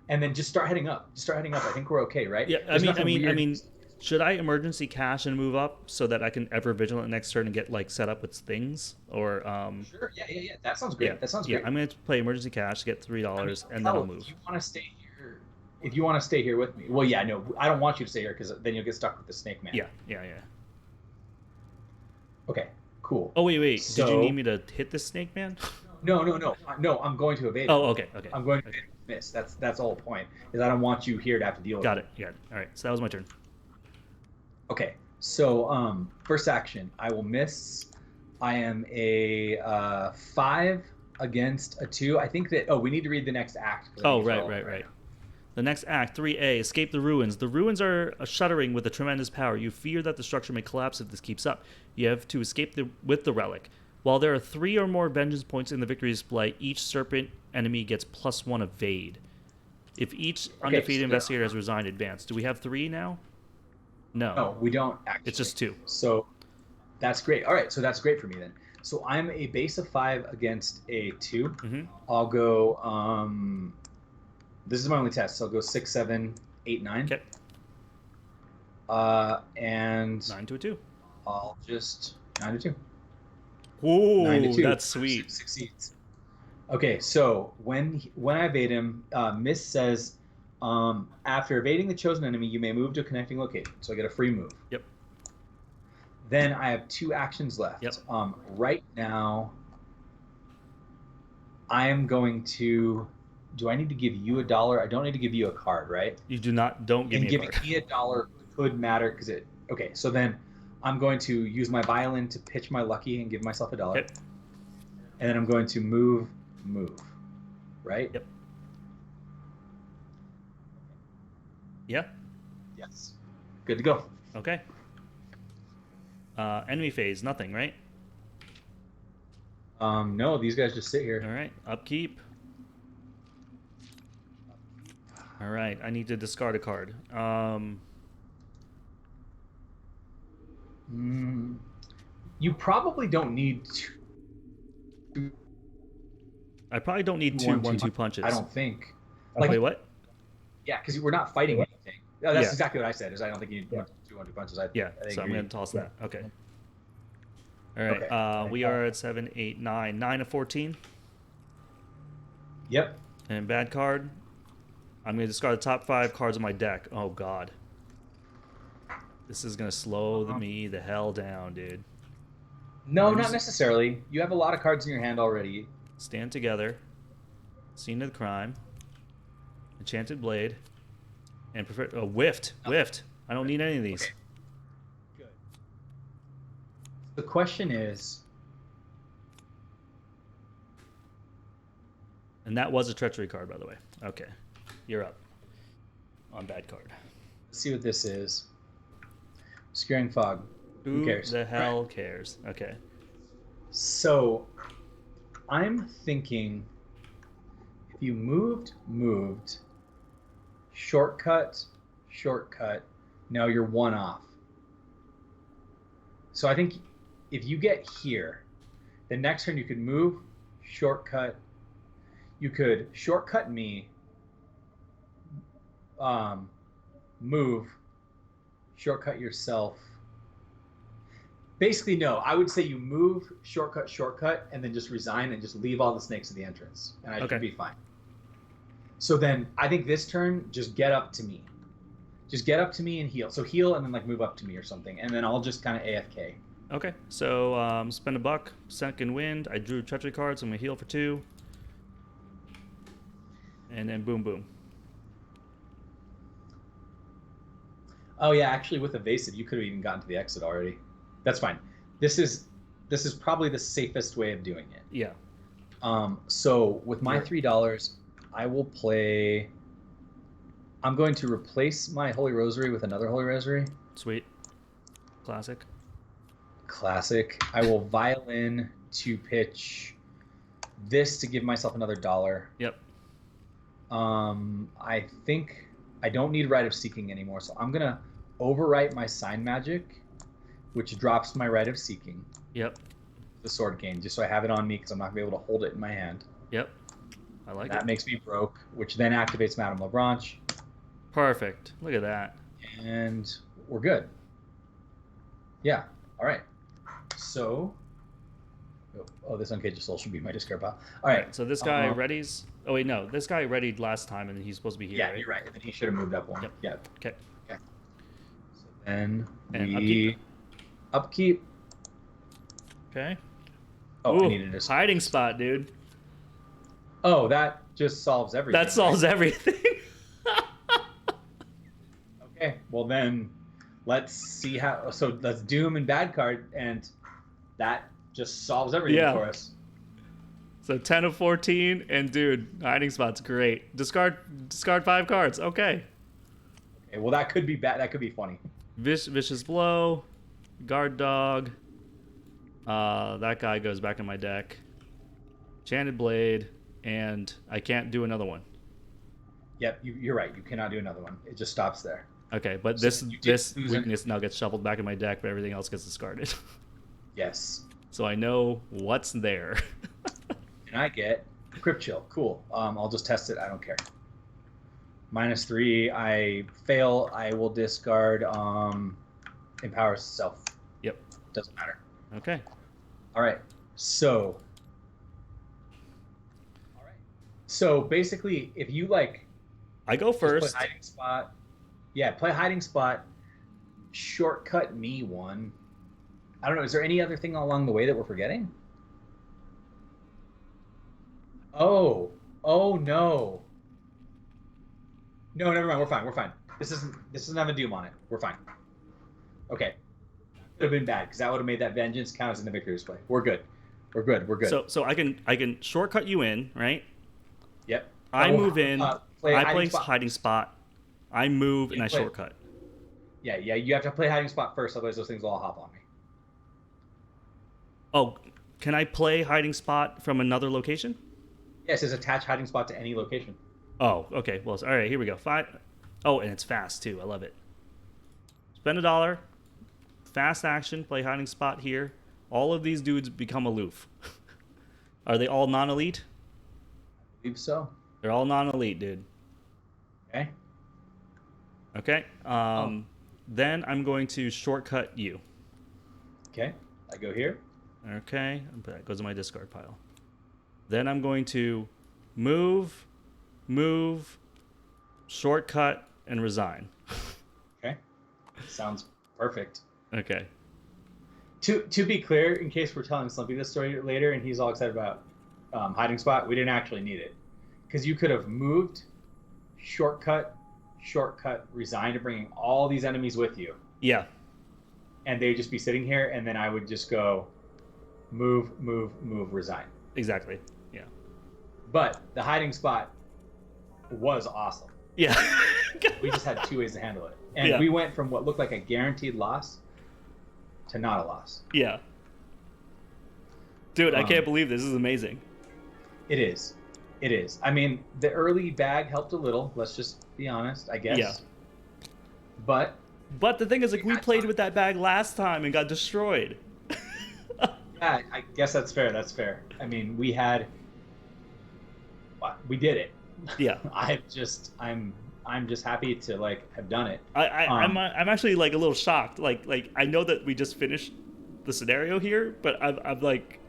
and then just start heading up. I think we're okay, right? Yeah. There's I nothing mean, weird. should I emergency cash and move up so that I can ever vigilant next turn and get like set up with things? Or Sure. Yeah. That sounds great. Yeah. That sounds Yeah. great. I'm gonna play emergency cash to get $3, and then I'll move. If you want to stay here with me, well, yeah, no, I don't want you to stay here because then you'll get stuck with the snake man. Yeah. Okay. Cool. Oh wait. So, Did you need me to hit this snake man? No. I'm going to evade. Oh, okay. I'm going to miss. That's the whole point. Is I don't want you here to have to deal with. Got it. Yeah. All right. So that was my turn. Okay. So first action, I will miss. I am a 5 against a 2. I think that. Oh, we need to read the next act. Oh, right. The next act, 3A, escape the ruins. The ruins are shuddering with a tremendous power. You fear that the structure may collapse if this keeps up. You have to escape with the relic. While there are 3 or more vengeance points in the victory display, each serpent enemy gets +1 evade. If each undefeated investigator has resigned, advance. Do we have 3 now? No, we don't actually. It's just 2. So that's great. All right, so that's great for me then. So I'm a base of 5 against a 2. Mm-hmm. I'll go. This is my only test, so I'll go 6, 7, 8, 9. Okay. And 9 to a 2. I'll just 9 to 2. Ooh, 9 to 2. That's sweet. Succeeds. Okay, so when I evade him, Miss says, after evading the chosen enemy, you may move to a connecting location. So I get a free move. Yep. Then I have 2 actions left. Yep. Right now, I am going to. Do I need to give you $1? I don't need to give you a card, right? You don't give me a card. And giving me $1 could matter because it. Okay, so then I'm going to use my violin to pitch my lucky and give myself $1. Okay. And then I'm going to move, right? Yep. Yeah. Yes. Good to go. Okay. Enemy phase, nothing, right? No, these guys just sit here. All right. Upkeep. All right. I need to discard a card. You probably don't need to. I probably don't need 2 1-2 punches. I don't think. Wait, what? Yeah, because we're not fighting anything. No, that's Yeah. exactly what I said. Is I don't think you need 2 1-2 punches. I So I'm agree. going to toss that. Okay. All right. Okay. We are at 7, 8, 9. 9 of 14. Yep. And bad card. I'm going to discard the top 5 cards of my deck. Oh, God. This is going to slow me the hell down, dude. No, not necessarily. You have a lot of cards in your hand already. Stand together. Scene of the crime. Enchanted Blade. And Whiffed. Whiffed. I don't need any of these. Okay. Good. The question is... And that was a treachery card, by the way. Okay. You're up. On bad card. Let's see what this is. Obscuring Fog. Who cares? The hell cares? Okay. So, I'm thinking if you moved, shortcut, shortcut. No, you're 1 off. So I think if you get here, the next turn you could move, shortcut. You could shortcut me, move, shortcut yourself. Basically, no. I would say you move, shortcut, and then just resign and just leave all the snakes at the entrance, and I should be fine. So then I think this turn, just get up to me. Just get up to me and heal. So heal and then like move up to me or something, and then I'll just kind of AFK. Okay, so spend a buck, second wind. I drew treachery cards. I'm gonna heal for 2, and then boom, boom. Oh yeah, actually with evasive, you could have even gotten to the exit already. That's fine. This is probably the safest way of doing it. Yeah. So with my $3, I will play. I'm going to replace my Holy Rosary with another Holy Rosary. Sweet. Classic. I will violin to pitch this to give myself another $1. Yep. I think I don't need Rite of Seeking anymore, so I'm gonna overwrite my Sign Magic, which drops my Rite of Seeking. Yep. The Sword Cane, just so I have it on me because I'm not gonna be able to hold it in my hand. Yep. I like it. That makes me broke, which then activates Madame Lebranche. Perfect. Look at that. And we're good. Yeah. All right. So. Oh, this Uncaged Soul should be my discard pile. All right. So this guy readies. Oh wait, no. This guy readied last time, and he's supposed to be here. Yeah, right? you're right. And then he should have moved up 1. Yep. Yeah. Okay. So then And we upkeep. Okay. Oh, Ooh, I needed a hiding spot, dude. Oh, that just solves everything. That solves everything. Okay, well then, let's see how. So let's Doom and bad card, and that just solves everything for us. So 10 of 14, and dude, hiding spot's great. Discard 5 cards. Okay. Okay, well that could be bad. That could be funny. Vicious Blow, Guard Dog. That guy goes back in my deck. Enchanted Blade, and I can't do another one. Yep, you're right. You cannot do another one. It just stops there. Okay, but So this weakness now gets shuffled back in my deck, but everything else gets discarded. Yes. So I know what's there. And I get Crypt Chill. Cool. I'll just test it. I don't care. -3. I fail. I will discard Empower Self. Yep. Doesn't matter. Okay. All right. So. All right. So basically, if you like. I go first. Play hiding spot. Yeah, play hiding spot. Shortcut me 1. I don't know. Is there any other thing along the way that we're forgetting? Oh no. No, never mind. We're fine. This doesn't have a Doom on it. We're fine. Okay. Could have been bad because that would have made that Vengeance count as in the victor's play. We're good. So I can shortcut you in, right? Yep. I move in. I play spot. hiding spot. I move and I shortcut. Yeah. You have to play hiding spot first, otherwise those things will all hop on me. Oh, can I play hiding spot from another location? Yeah, it says attach hiding spot to any location. Oh, okay. Well, all right. Here we go. 5. Oh, and it's fast too. I love it. Spend $1. Fast action. Play hiding spot here. All of these dudes become aloof. Are they all non-elite? I believe so. They're all non-elite, dude. Okay. Okay. Then I'm going to shortcut you. Okay. I go here. Okay. That goes in my discard pile. Then I'm going to move, shortcut, and resign. Okay. Sounds perfect. Okay. To be clear, in case we're telling Slumpy this story later and he's all excited about hiding spot, we didn't actually need it. Because you could have moved, shortcut, resign to bringing all these enemies with you. Yeah. And they'd just be sitting here, and then I would just go move, resign. Exactly. Yeah. But the hiding spot was awesome. Yeah. We just had 2 ways to handle it. And we went from what looked like a guaranteed loss to not a loss. Yeah. Dude, I can't believe this is amazing. It is. I mean, the early bag helped a little. Let's just be honest, I guess. Yeah. But the thing is, like, we played with that bag last time and got destroyed. yeah, I guess that's fair. That's fair. I mean, we did it. Yeah. I'm just happy to like have done it. I'm actually like a little shocked. Like I know that we just finished the scenario here, but I'm like,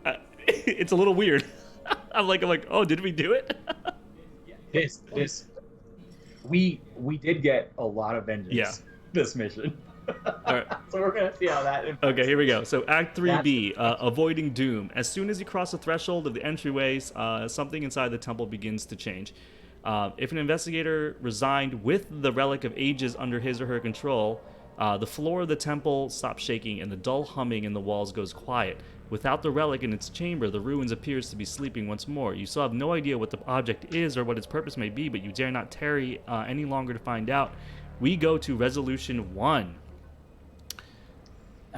it's a little weird. I'm like, oh, did we do it? We did get a lot of vengeance. Yeah. This mission. All right. So we're gonna see how that impacts. Okay, here we go. So Act 3B, avoiding doom. As soon as you cross the threshold of the entryways, something inside the temple begins to change. If an investigator resigned with the Relic of Ages under his or her control, the floor of the temple stops shaking and the dull humming in the walls goes quiet. Without the relic in its chamber, the ruins appears to be sleeping once more. You still have no idea what the object is or what its purpose may be, but you dare not tarry any longer to find out. We go to Resolution 1.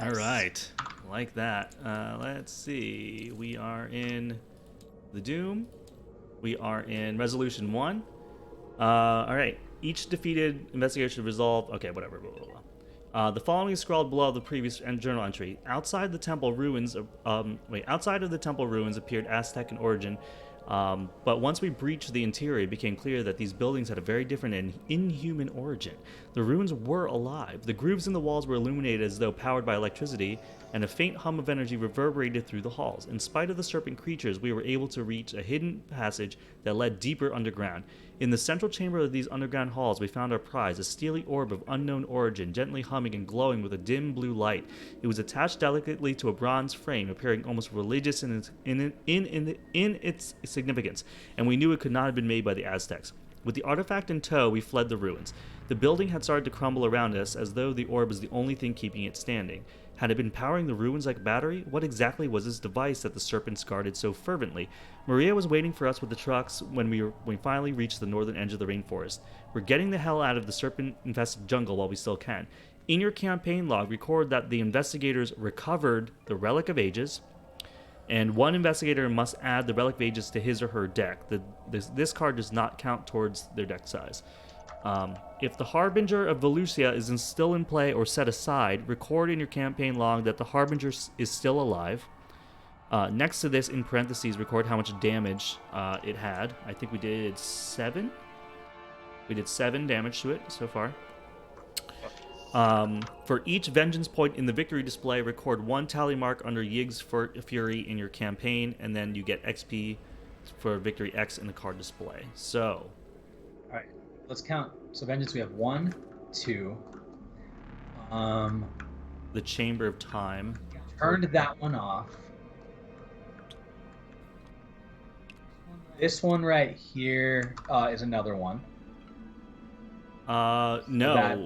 All right, like that. Let's see. We are in the Doom. We are in Resolution 1. All right. Each defeated investigator should resolve... Okay, whatever. Blah, blah, blah. The following is scrawled below the previous journal entry. Outside the temple ruins... outside of the temple ruins appeared Aztec in origin. But once we breached the interior, it became clear that these buildings had a very different and inhuman origin. The ruins were alive. The grooves in the walls were illuminated as though powered by electricity, and a faint hum of energy reverberated through the halls. In spite of the serpent creatures, we were able to reach a hidden passage that led deeper underground. In the central chamber of these underground halls, we found our prize, a steely orb of unknown origin, gently humming and glowing with a dim blue light. It was attached delicately to a bronze frame, appearing almost religious in its significance, and we knew it could not have been made by the Aztecs. With the artifact in tow, we fled the ruins. The building had started to crumble around us, as though the orb was the only thing keeping it standing. Had it been powering the ruins like a battery? What exactly was this device that the serpents guarded so fervently? Maria was waiting for us with the trucks when we finally reached the northern edge of the rainforest. We're getting the hell out of the serpent-infested jungle while we still can. In your campaign log, record that the investigators recovered the Relic of Ages, and one investigator must add the Relic of Ages to his or her deck. This card does not count towards their deck size. If the Harbinger of Volusia is still in play or set aside, record in your campaign log that the Harbinger is still alive. Next to this, in parentheses, record how much damage it had. I think we did 7. We did 7 damage to it so far. For each vengeance point in the victory display, record 1 tally mark under Yig's Fury in your campaign, and then you get XP for victory X in the card display. So, all right, let's count. So vengeance, we have 1, 2. The Chamber of Time. Turned that one off. This one right here is another one. No.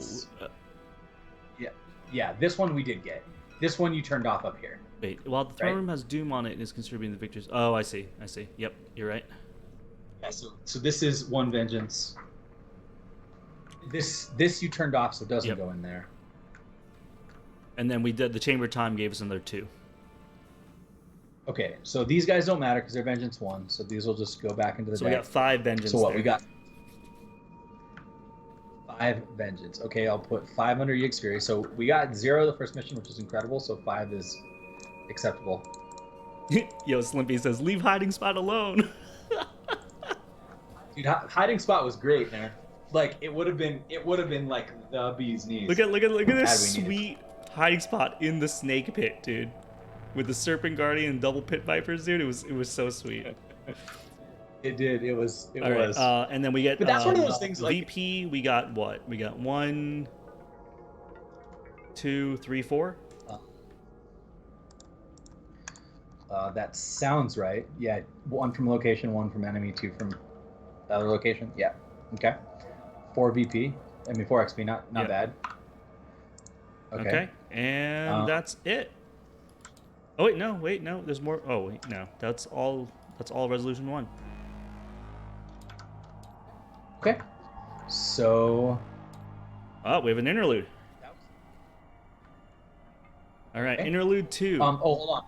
Yeah, this one we did get. This one you turned off up here. Wait, while the throne room has Doom on it and is contributing the victors. Oh, I see. Yep, you're right. Yeah, so this is 1 vengeance. This you turned off, so it doesn't go in there. And then we did the Chamber of Time gave us another 2. Okay, so these guys don't matter because they're vengeance 1, so these will just go back into the deck. So we got 5 vengeance. So what there. we got? 5 vengeance. Okay, I'll put 5 under Yig's Fury. So we got 0 the first mission, which is incredible. So 5 is acceptable. Yo, Slimpy says, "Leave hiding spot alone." Dude, hiding spot was great, man. Like it would have been like the bee's knees. Look at this sweet hiding spot in the snake pit, dude. With the Serpent Guardian and double pit vipers, dude. It was so sweet. It did. It was. All right, and then we get. But that's one of those things. Like VP, we got what? We got 1, 2, 3, 4. That sounds right. Yeah, 1 from location, 1 from enemy, 2 from other location. Yeah. Okay. 4 VP. 4 XP. Not bad. Okay. And that's it. Oh wait, no. There's more. Oh wait, no. That's all Resolution 1. Okay. So. Oh, we have an interlude. All right, okay. Interlude 2. Oh, hold on.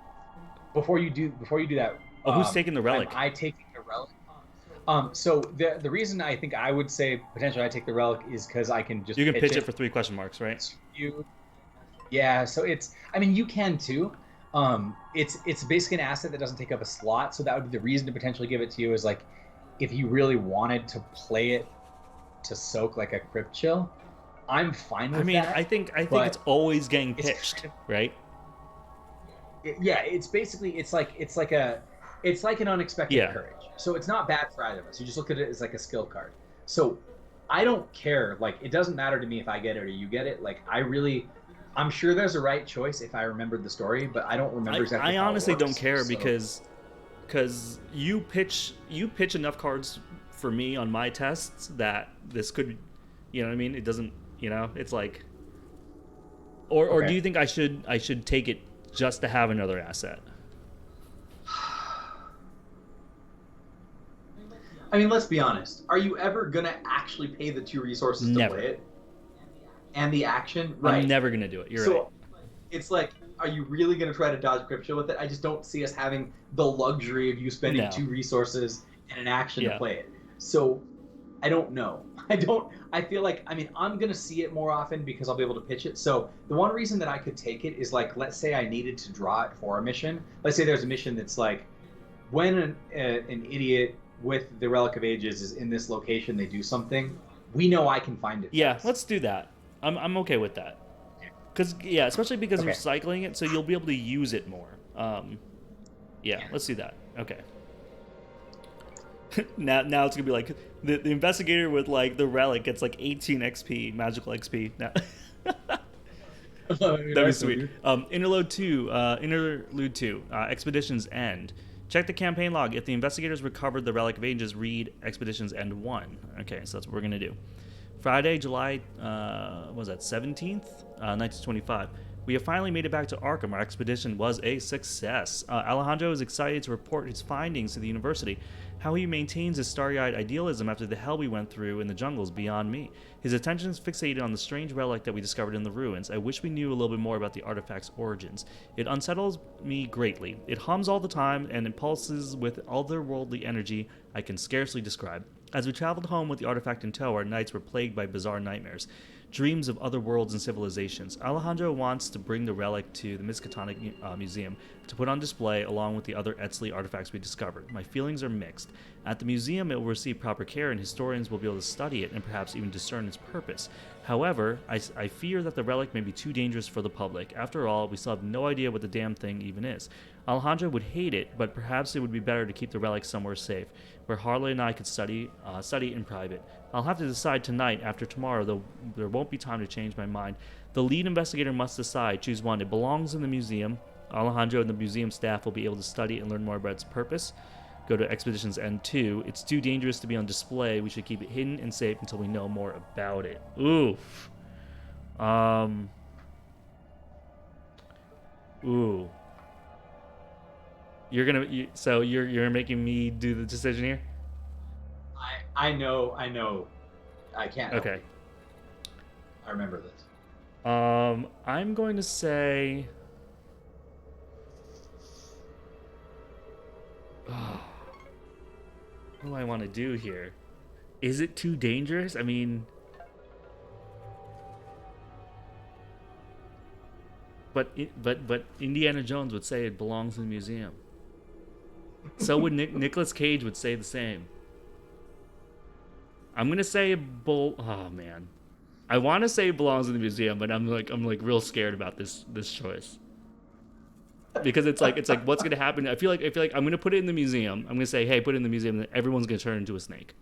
Before you do that. Oh, who's taking the relic? Am I taking the relic? So the reason I think I would say potentially I take the relic is because I can just You can pitch it it for 3 question marks, right? Yeah, so I mean, you can too. It's basically an asset that doesn't take up a slot, so that would be the reason to potentially give it to you is like if you really wanted to play it to soak like a crypt chill. I'm fine with that. I think it's always getting pitched, right? Yeah, it's basically it's like an unexpected courage. So it's not bad for either of us. You just look at it as like a skill card. So I don't care. Like it doesn't matter to me if I get it or you get it. Like I'm sure there's a right choice if I remembered the story, but I don't remember exactly. I honestly don't care because you pitch enough cards for me on my tests that this could, you know what I mean? It doesn't, you know, it's like, or do you think I should take it just to have another asset? I mean, let's be honest. Are you ever gonna actually pay the 2 resources to play it? And the action? Right. I'm never gonna do it. You're right. It's like, are you really gonna try to dodge crypt chill with it? I just don't see us having the luxury of you spending 2 resources and an action to play it. So I don't know. I feel like, I mean, I'm going to see it more often because I'll be able to pitch it. So the one reason that I could take it is like, let's say I needed to draw it for a mission. Let's say there's a mission that's like, when an idiot with the Relic of Ages is in this location, they do something, we know I can find it. Yeah, let's do that. I'm okay with that. Because, especially because you're cycling it, so you'll be able to use it more. Let's do that. Okay. now it's gonna be like the investigator with like the relic gets like 18 XP, magical XP. Now that'd be sweet. Interlude 2, Expeditions End. Check the campaign log. If the investigators recovered the Relic of Ages, read Expeditions End 1. Okay, so that's what we're gonna do. Friday, July 17th, 1925. We have finally made it back to Arkham. Our expedition was a success. Alejandro is excited to report his findings to the university. How he maintains his starry-eyed idealism after the hell we went through in the jungles beyond me. His attention is fixated on the strange relic that we discovered in the ruins. I wish we knew a little bit more about the artifact's origins. It unsettles me greatly. It hums all the time and it pulses with otherworldly energy I can scarcely describe. As we traveled home with the artifact in tow, our nights were plagued by bizarre nightmares. Dreams of other worlds and civilizations. Alejandro wants to bring the relic to the Miskatonic Museum to put on display along with the other Eztli artifacts we discovered. My feelings are mixed. At the museum, it will receive proper care and historians will be able to study it and perhaps even discern its purpose. However, I fear that the relic may be too dangerous for the public. After all, we still have no idea what the damn thing even is. Alejandro would hate it, but perhaps it would be better to keep the relic somewhere safe, where Harley and I could study in private. I'll have to decide tonight. After tomorrow, though there won't be time to change my mind. The lead investigator must decide. Choose one. It belongs in the museum. Alejandro and the museum staff will be able to study and learn more about its purpose. Go to Expeditions End 2. It's too dangerous to be on display. We should keep it hidden and safe until we know more about it. Oof. Ooh. You're making me do the decision here? I know. I can't. Okay. I remember this. I'm going to say. What do I want to do here? Is it too dangerous? I mean, but Indiana Jones would say it belongs in the museum. So would Nicolas Cage would say the same. I'm gonna say oh man, I want to say it belongs in the museum, but I'm like real scared about this choice because it's like what's gonna happen? I feel like I'm gonna put it in the museum. I'm gonna say, hey, put it in the museum, and everyone's gonna turn into a snake.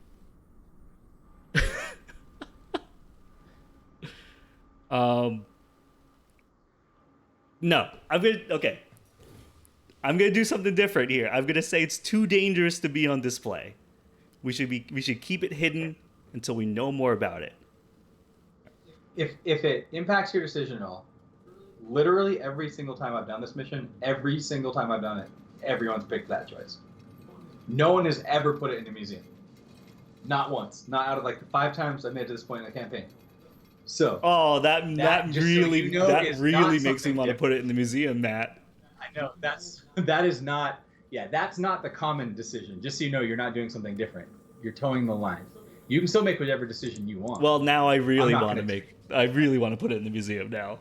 No, I'm gonna do something different here. I'm gonna say it's too dangerous to be on display. We should keep it hidden until we know more about it. If it impacts your decision at all, literally every single time I've done this mission, every single time I've done it, everyone's picked that choice. No one has ever put it in a museum. Not once. Not out of like the 5 times I made it to this point in the campaign. So. Oh, that really makes me want to put it in the museum, Matt. I know that's not the common decision. Just so you know, you're not doing something different. You're towing the line. You can still make whatever decision you want. Well, now I really I'm not want to gonna make. I really want to put it in the museum now.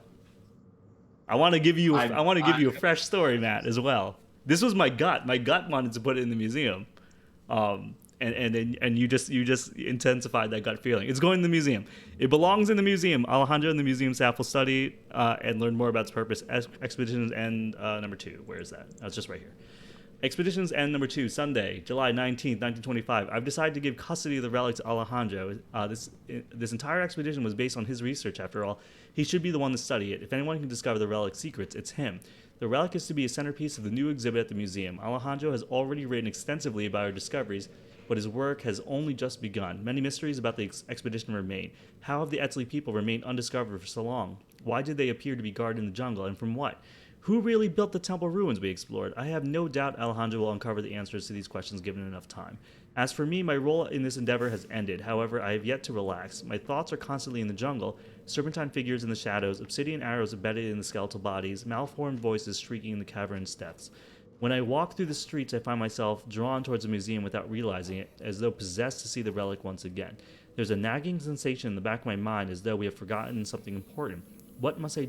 I want to give you. I want to give you a fresh story, Matt, as well. This was my gut. My gut wanted to put it in the museum, and you just intensified that gut feeling. It's going in the museum. It belongs in the museum. Alejandro and the museum staff will study and learn more about its purpose. Expeditions End number 2. Where is that? That's just right here. Expeditions End number 2, Sunday, July 19th, 1925. I've decided to give custody of the relic to Alejandro. This entire expedition was based on his research, after all. He should be the one to study it. If anyone can discover the relic's secrets, it's him. The relic is to be a centerpiece of the new exhibit at the museum. Alejandro has already written extensively about our discoveries, but his work has only just begun. Many mysteries about the expedition remain. How have the Eztli people remained undiscovered for so long? Why did they appear to be guarded in the jungle, and from what? Who really built the temple ruins we explored? I have no doubt Alejandro will uncover the answers to these questions given enough time. As for me, my role in this endeavor has ended. However, I have yet to relax. My thoughts are constantly in the jungle, serpentine figures in the shadows, obsidian arrows embedded in the skeletal bodies, malformed voices shrieking in the cavernous depths. When I walk through the streets, I find myself drawn towards the museum without realizing it, as though possessed to see the relic once again. There's a nagging sensation in the back of my mind, as though we have forgotten something important. What must I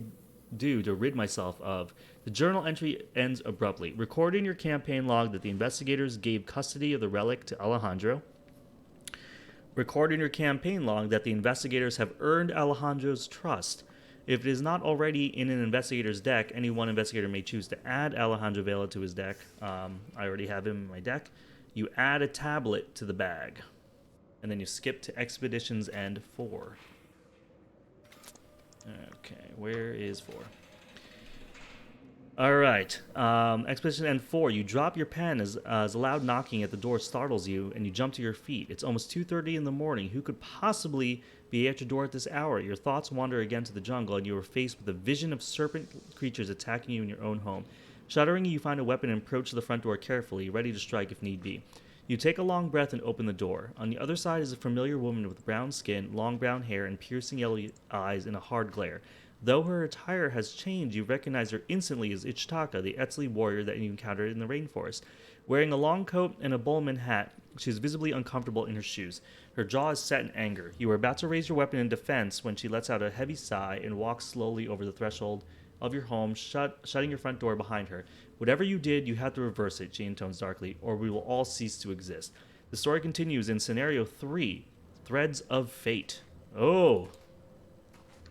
do to rid myself of? The journal entry ends abruptly. Record in your campaign log that the investigators gave custody of the relic to Alejandro. Record in your campaign log that the investigators have earned Alejandro's trust. If it is not already in an investigator's deck, any one investigator may choose to add Alejandro Vela to his deck. I already have him in my deck. You add a tablet to the bag. And then you skip to Expeditions End 4. Okay, where is 4? All right, Expedition End 4. You drop your pen as a loud knocking at the door startles you, and you jump to your feet. It's almost 2:30 in the morning. Who could possibly be at your door at this hour? Your thoughts wander again to the jungle, and you are faced with a vision of serpent creatures attacking you in your own home. Shuddering, you find a weapon and approach the front door carefully, ready to strike if need be. You take a long breath and open the door. On the other side is a familiar woman with brown skin, long brown hair, and piercing yellow eyes in a hard glare. Though her attire has changed, you recognize her instantly as Ichitaka, the Eztli warrior that you encountered in the rainforest. Wearing a long coat and a bowman hat, she is visibly uncomfortable in her shoes. Her jaw is set in anger. You are about to raise your weapon in defense when she lets out a heavy sigh and walks slowly over the threshold of your home, shutting your front door behind her. Whatever you did, you have to reverse it, she intones darkly, or we will all cease to exist. The story continues in Scenario 3, Threads of Fate. Oh.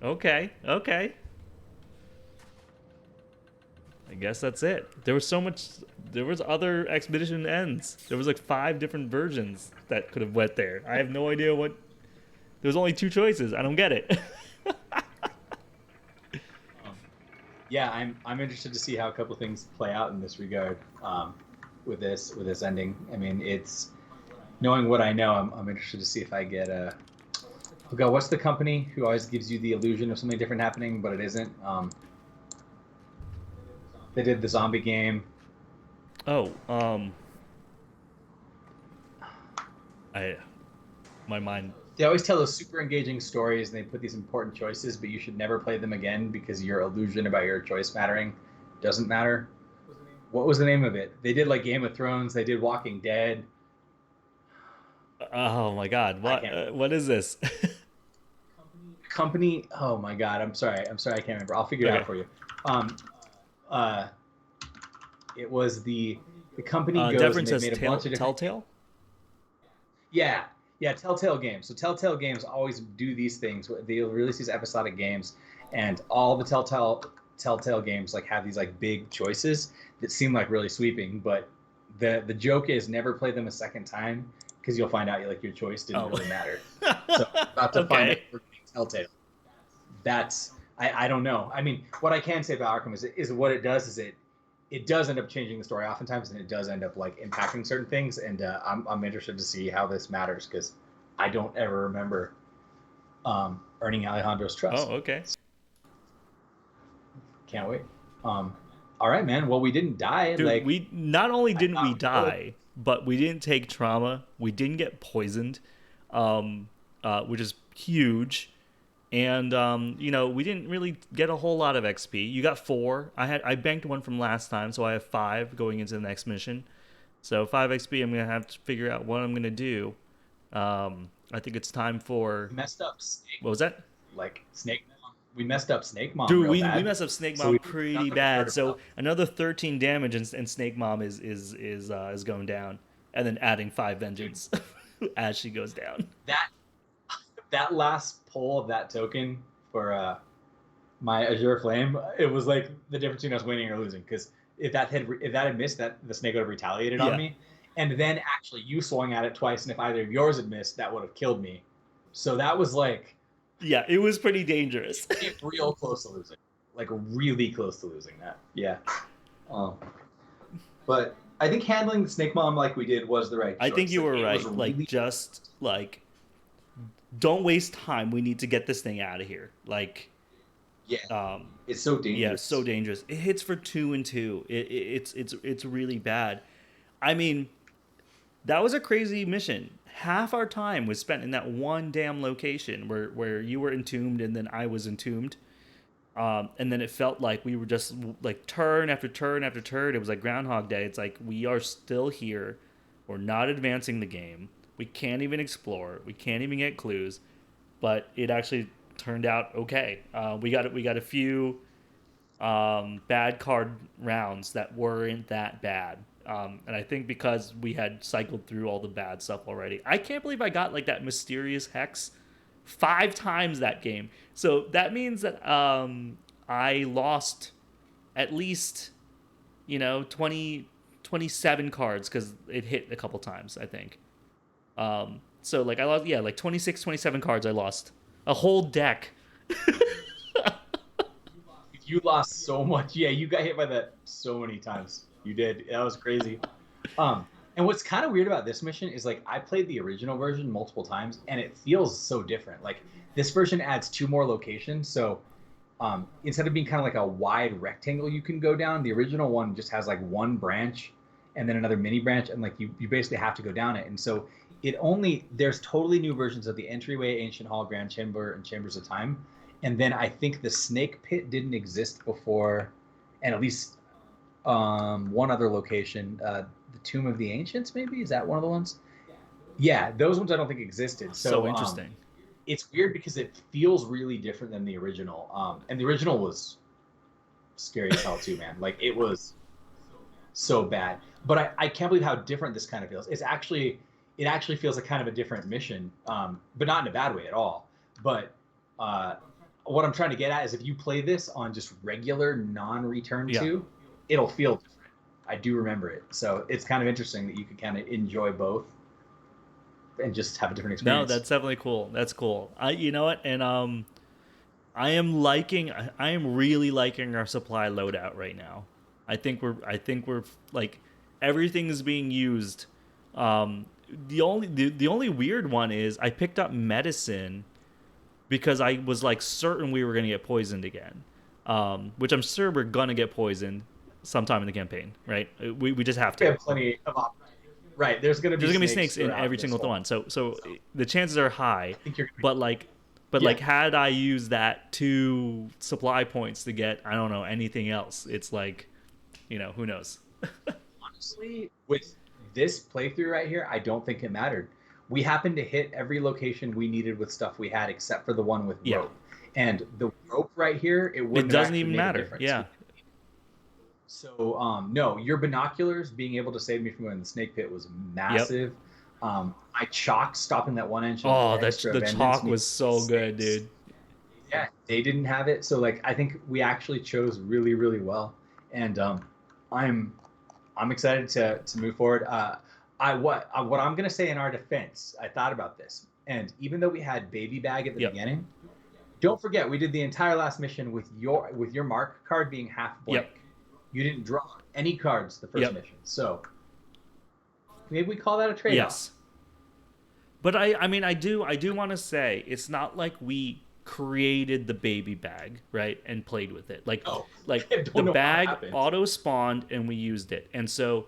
Okay. I guess that's it. There was so much. There was other expedition ends. There was like 5 different versions that could have went there. I have no idea what. There was only 2 choices. I don't get it. Yeah, I'm interested to see how a couple of things play out in this regard. With this ending. I mean, it's knowing what I know. I'm interested to see if I get a. Oh God, what's the company who always gives you the illusion of something different happening, but it isn't? They did the zombie game. My mind. They always tell those super engaging stories, and they put these important choices, but you should never play them again because your illusion about your choice mattering doesn't matter. What was the name of it? They did like Game of Thrones. They did Walking Dead. Oh my God! What is this? Company. Oh my God! I'm sorry. I can't remember. I'll figure it out for you. It was the company goes and they made a bunch of different. Telltale. Yeah, Telltale Games. So Telltale Games always do these things. They'll release these episodic games, and all the Telltale games like have these like big choices that seem like really sweeping, but the joke is never play them a second time because you'll find out your choice didn't really matter. So about to find out for Telltale. That's I don't know. I mean, what I can say about Arkham is what it does is it does end up changing the story oftentimes, and it does end up like impacting certain things. And I'm interested to see how this matters because I don't ever remember earning Alejandro's trust. Oh, okay. Can't wait. All right, man. Well, we didn't die. Dude, we not only didn't we die, but we didn't take trauma. We didn't get poisoned, which is huge. And we didn't really get a whole lot of XP. You got 4. I banked 1 from last time, so I have 5 going into the next mission. So 5 XP. I'm gonna have to figure out what I'm gonna do I think it's time for, Messed up Snake, what was that? like Snake Mom. We messed up Snake Mom Dude, real we bad. messed up Snake So Mom we pretty got like a third bad. of So health. another 13 damage, and Snake Mom is going down, and then adding 5 Dude, vengeance as she goes down. that that last pull of that token for my Azure Flame, it was like the difference between us winning or losing. Because if that had missed, that the snake would have retaliated on Yeah, me, and then actually you swung at it twice, and if either of yours had missed, that would have killed me. So that was like yeah, it was pretty dangerous. it came real close to losing, like really close to losing that. Yeah. Um, but I think handling the Snake Mom like we did was the right I think choice. you Like were it was right. Like, really just like, don't waste time. We need to get this thing out of here. Like, yeah. um, It's so yeah, so dangerous. dangerous. It hits for 2 and 2. It's really bad. I mean, that was a crazy mission. Half our time was spent in that one damn location where you were entombed and then I was entombed. And then it felt like we were just like turn after turn after turn. It was like Groundhog Day. It's like we are still here. We're not advancing the game. We can't even explore. We can't even get clues. But it actually turned out okay. We got a few bad card rounds that weren't that bad. And I think because we had cycled through all the bad stuff already, I can't believe I got like that mysterious hex 5 times that game. So that means that I lost at least 27 cards because it hit a couple times. I think. So like I lost, yeah, like 26, 27 cards. I lost a whole deck. You lost so much. Yeah, you got hit by that so many times. You did. That was crazy. And what's kind of weird about this mission is like I played the original version multiple times, and it feels so different. Like this version adds 2 more locations, so instead of being kind of like a wide rectangle you can go down, the original one just has like one branch and then another mini branch, and like you basically have to go down it. And so there's totally new versions of the entryway, ancient hall, grand chamber, and chambers of time. And then I think the snake pit didn't exist before, and at least one other location, the tomb of the ancients, maybe is that one of the ones? Yeah, those ones I don't think existed. So So interesting. it's weird because it feels really different than the original. And the original was scary as hell too, man. Like it was so bad. But I can't believe how different this kind of feels. It actually feels like kind of a different mission, but not in a bad way at all. But uh, what I'm trying to get at is if you play this on just regular non-return Yeah. to, it'll feel different. I do remember it, so it's kind of interesting that you could kind of enjoy both and just have a different No, experience. that's definitely cool. That's cool. You know what? And I am really liking our supply loadout right now. I think we're like everything is being used. The only weird one is I picked up medicine because I was like certain we were gonna get poisoned again. Which I'm sure we're gonna get poisoned sometime in the campaign, right? We just have We to. have plenty of right. There's going to There's be gonna be snakes snakes in throughout every this single whole. one. So So the chances are high, I think you're going to. but like Yeah, had I used that 2 supply points to get I don't know anything else, it's like who knows. honestly, with this playthrough right here, I don't think it mattered. We happened to hit every location we needed with stuff we had, except for the one with Yeah, rope. And the rope right here, it it wouldn't have doesn't actually even made a matter. difference. Yeah. So, no, your binoculars being able to save me from going in the snake pit was Yep. massive. I chalk stopping that one engine Oh, extra the vengeance chalk means was so good, snakes. dude. Yeah, they didn't have it, so like I think we actually chose really, really well, and I'm I'm excited to move forward. What I'm gonna say in our defense, I thought about this, and even though we had baby bag at the Yep. beginning, don't forget we did the entire last mission with your mark card being half blank. Yep. You didn't draw any cards the first Yep. mission, so maybe we call that a trade-off. Yes. But I mean I do want to say it's not like we created the baby bag, right, and played with it. No, Like I don't the know how it bag happened. auto spawned and we used it. And so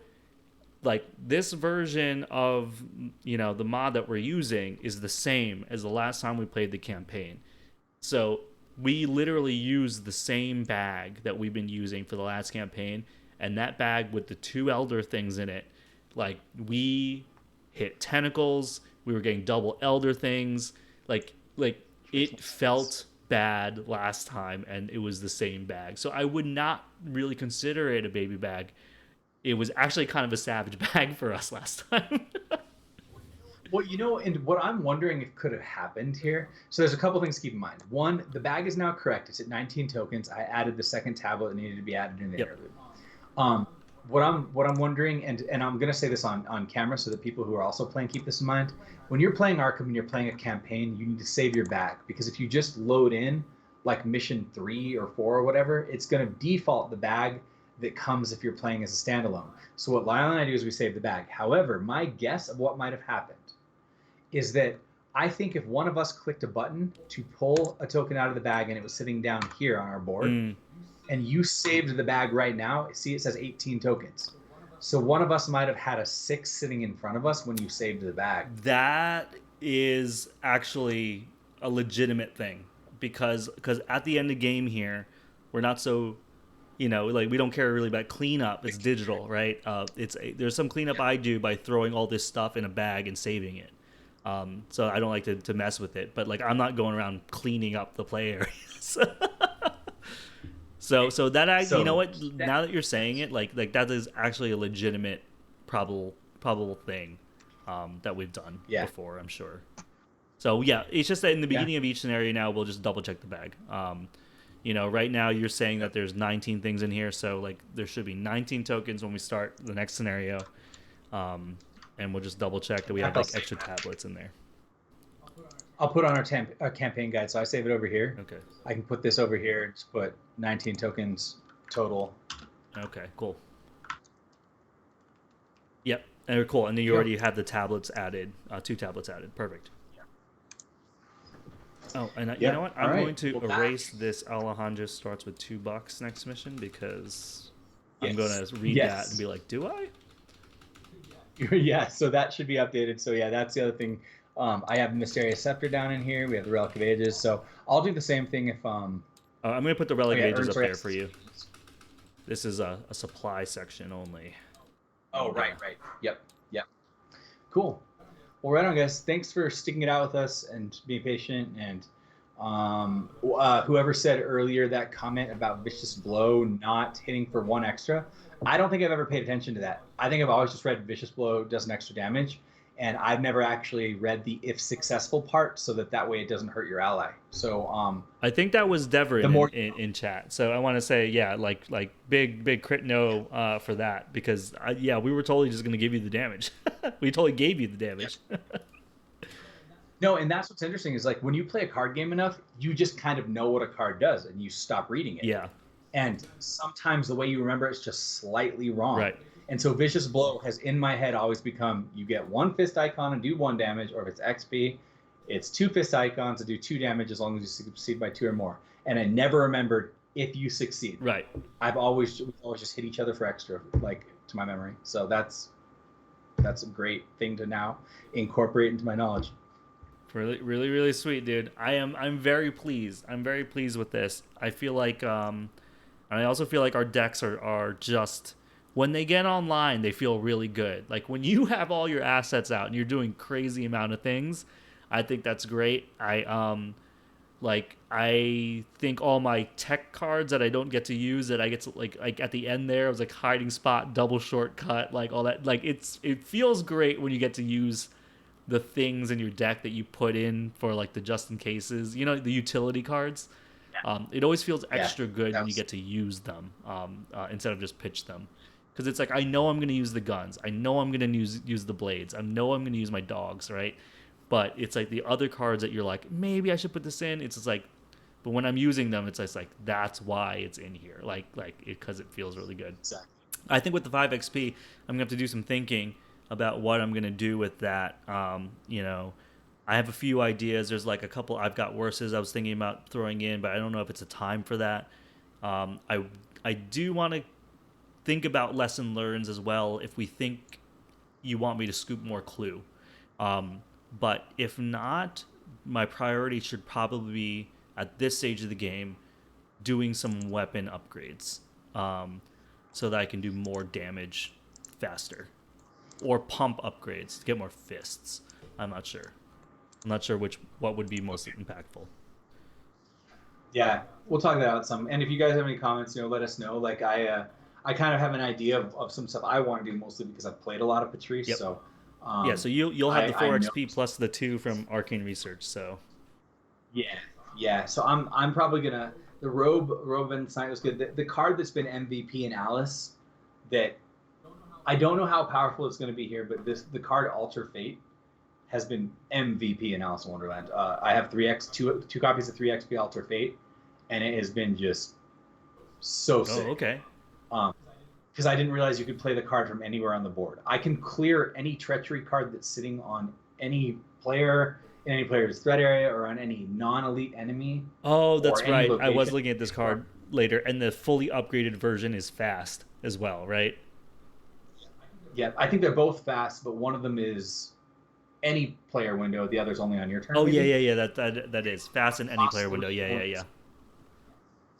like this version of the mod that we're using is the same as the last time we played the campaign. So we literally use the same bag that we've been using for the last campaign, and that bag with the 2 elder things in it, like we hit tentacles. We were getting double elder things. Like it felt bad last time, and it was the same bag. So I would not really consider it a baby bag. It was actually kind of a savage bag for us last time. Well, and what I'm wondering if could have happened here. So there's a couple things to keep in mind. One, the bag is now correct. It's at 19 tokens. I added the second tablet that needed to be added in the interlude. What I'm wondering, and I'm gonna say this on camera so that people who are also playing keep this in mind. When you're playing Arkham and you're playing a campaign, you need to save your bag, because if you just load in like mission 3 or 4 or whatever, it's gonna default the bag that comes if you're playing as a standalone. So what Lyle and I do is we save the bag. However, my guess of what might have happened is that I think if one of us clicked a button to pull a token out of the bag and it was sitting down here on our board, and you saved the bag right now, see it says 18 tokens. So one of us might have had a 6 sitting in front of us when you saved the bag. That is actually a legitimate thing, because at the end of the game here, we're not so, we don't care really about cleanup. It's digital, right? There's some cleanup I do by throwing all this stuff in a bag and saving it. So I don't like to mess with it, but like I'm not going around cleaning up the play areas. So that you know what? Now that you're saying it, like that is actually a legitimate probable thing that we've done before, I'm sure. So yeah, it's just that in the beginning of each scenario now we'll just double check the bag. Right now you're saying that there's 19 things in here, so like there should be 19 tokens when we start the next scenario. And we'll just double check that we have like extra tablets in there. I'll put on our campaign guide, so I save it over here. Okay. I can put this over here and just put 19 tokens total. Okay, cool. Yep, and cool. And then you already have the tablets added, 2 tablets added. Perfect. Oh, and you know what? I'm going to erase this Alejandro starts with $2 next mission, because I'm going to read that and be like, do I? Yeah, so that should be updated. So yeah, that's the other thing. I have the Mysterious Scepter down in here. We have the Relic of Ages. So I'll do the same thing if I'm going to put the Relic of Ages up there for you. This is a supply section only. Oh, right. Yep. Cool. Well, right on, guys. Thanks for sticking it out with us and being patient. And whoever said earlier that comment about Vicious Blow not hitting for 1 extra, I don't think I've ever paid attention to that. I think I've always just read Vicious Blow does an extra damage, and I've never actually read the if successful part, so that way it doesn't hurt your ally. So I think that was Devin in chat. So I want to say, like big crit no for that, because we were totally just going to give you the damage. We totally gave you the damage. No, and that's what's interesting is like when you play a card game enough, you just kind of know what a card does and you stop reading it. Yeah. And sometimes the way you remember it's just slightly wrong. Right. And so Vicious Blow has in my head always become you get 1 fist icon and do 1 damage, or if it's XP, it's 2 fist icons to do 2 damage as long as you succeed by 2 or more. And I never remembered if you succeed. Right. We've always just hit each other for extra, like to my memory. So that's a great thing to now incorporate into my knowledge. Really, really, really sweet, dude. I'm very pleased. I'm very pleased with this. I feel like I also feel like our decks are just, when they get online, they feel really good. Like when you have all your assets out and you're doing crazy amount of things, I think that's great. I think all my tech cards that I don't get to use, that I get to like at the end there, it was like hiding spot, double shortcut, like all that. Like it feels great when you get to use the things in your deck that you put in for like the just in cases, the utility cards. It always feels extra good when you get to use them instead of just pitch them, because it's like I know I'm going to use the guns, I know I'm going to use the blades, I know I'm going to use my dogs, right? But it's like the other cards that you're like, maybe I should put this in. It's just like, but when I'm using them, it's just like that's why it's in here, because it feels really good. Exactly. I think with the 5 XP, I'm gonna have to do some thinking about what I'm gonna do with that. I have a few ideas. There's like a couple I've got worses I was thinking about throwing in, but I don't know if it's a time for that. I do want to think about lesson learns as well if we think you want me to scoop more clue. But if not, my priority should probably be, at this stage of the game, doing some weapon upgrades so that I can do more damage faster. or pump upgrades to get more fists. I'm not sure. I'm not sure what would be most impactful. Yeah, we'll talk that out some. And if you guys have any comments, let us know. Like I kind of have an idea of some stuff I want to do, mostly because I've played a lot of Patrice. Yep. So So you'll have the 4 know. XP plus the 2 from Arcane Research. So yeah. So I'm probably gonna the Robe and Knight was good. The card that's been MVP in Alice, that I don't know how powerful it's going to be here, but the card Alter Fate has been MVP in Alice in Wonderland. I have two copies of 3XP Alter Fate, and it has been just so sick. Oh, okay. Because I didn't realize you could play the card from anywhere on the board. I can clear any treachery card that's sitting on any player in any player's threat area or on any non-elite enemy. Oh, that's right. Location. I was looking at this card later, and the fully upgraded version is fast as well, right? Yeah, I think they're both fast, but one of them is any player window. The other's only on your turn. Oh, maybe? yeah. That is fast in any player window. Yeah.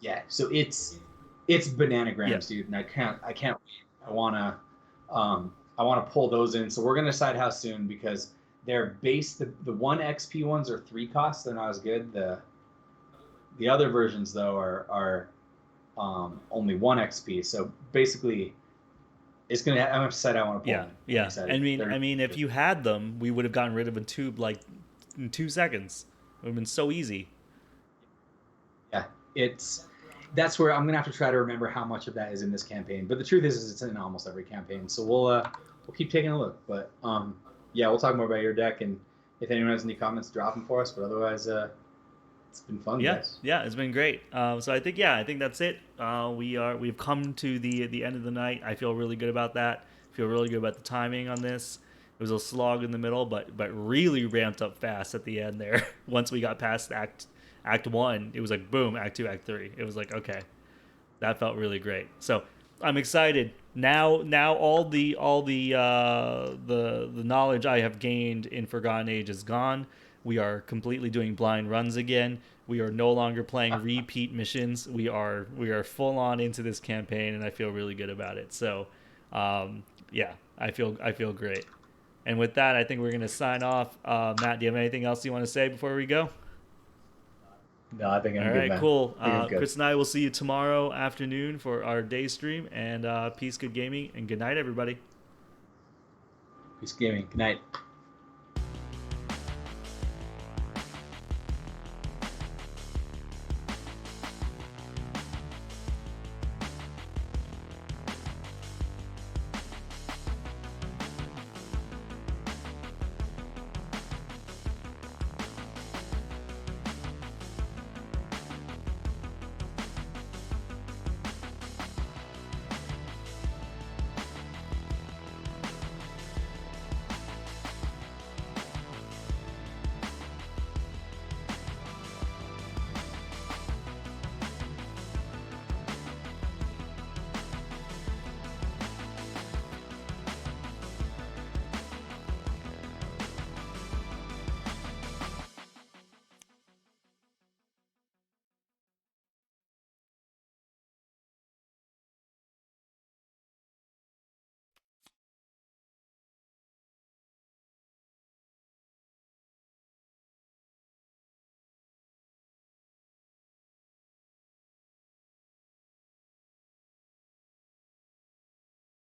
Yeah, so it's bananagrams, dude, and I can't wait. I wanna pull those in. So we're gonna decide how soon, because they're based the 1 XP ones are 3 costs. They're not as good. The other versions though are only 1 XP. So basically, it's gonna. I'm upset. I want to pull them. Yeah. I mean, if you had them, we would have gotten rid of a tube like in 2 seconds. It would have been so easy. Yeah, that's where I'm gonna have to try to remember how much of that is in this campaign. But the truth is it's in almost every campaign. So we'll keep taking a look. But yeah, we'll talk more about your deck, and if anyone has any comments, drop them for us. But otherwise, it's been fun, guys. Yeah, it's been great. So I think that's it. We've come to the end of the night. I feel really good about that. I feel really good about the timing on this. It was a slog in the middle, but really ramped up fast at the end there. Once we got past Act 1, it was like boom, Act 2, Act 3. It was like, okay, that felt really great. So I'm excited. Now all the knowledge I have gained in Forgotten Age is gone. We are completely doing blind runs again. We are no longer playing repeat missions. We are full on into this campaign, and I feel really good about it. So, yeah, I feel great. And with that, I think we're gonna sign off. Matt, do you have anything else you want to say before we go? No, I think I'm all good. All right, man. Cool. Chris and I will see you tomorrow afternoon for our day stream. And peace, good gaming, and good night, everybody. Peace, gaming. Good night.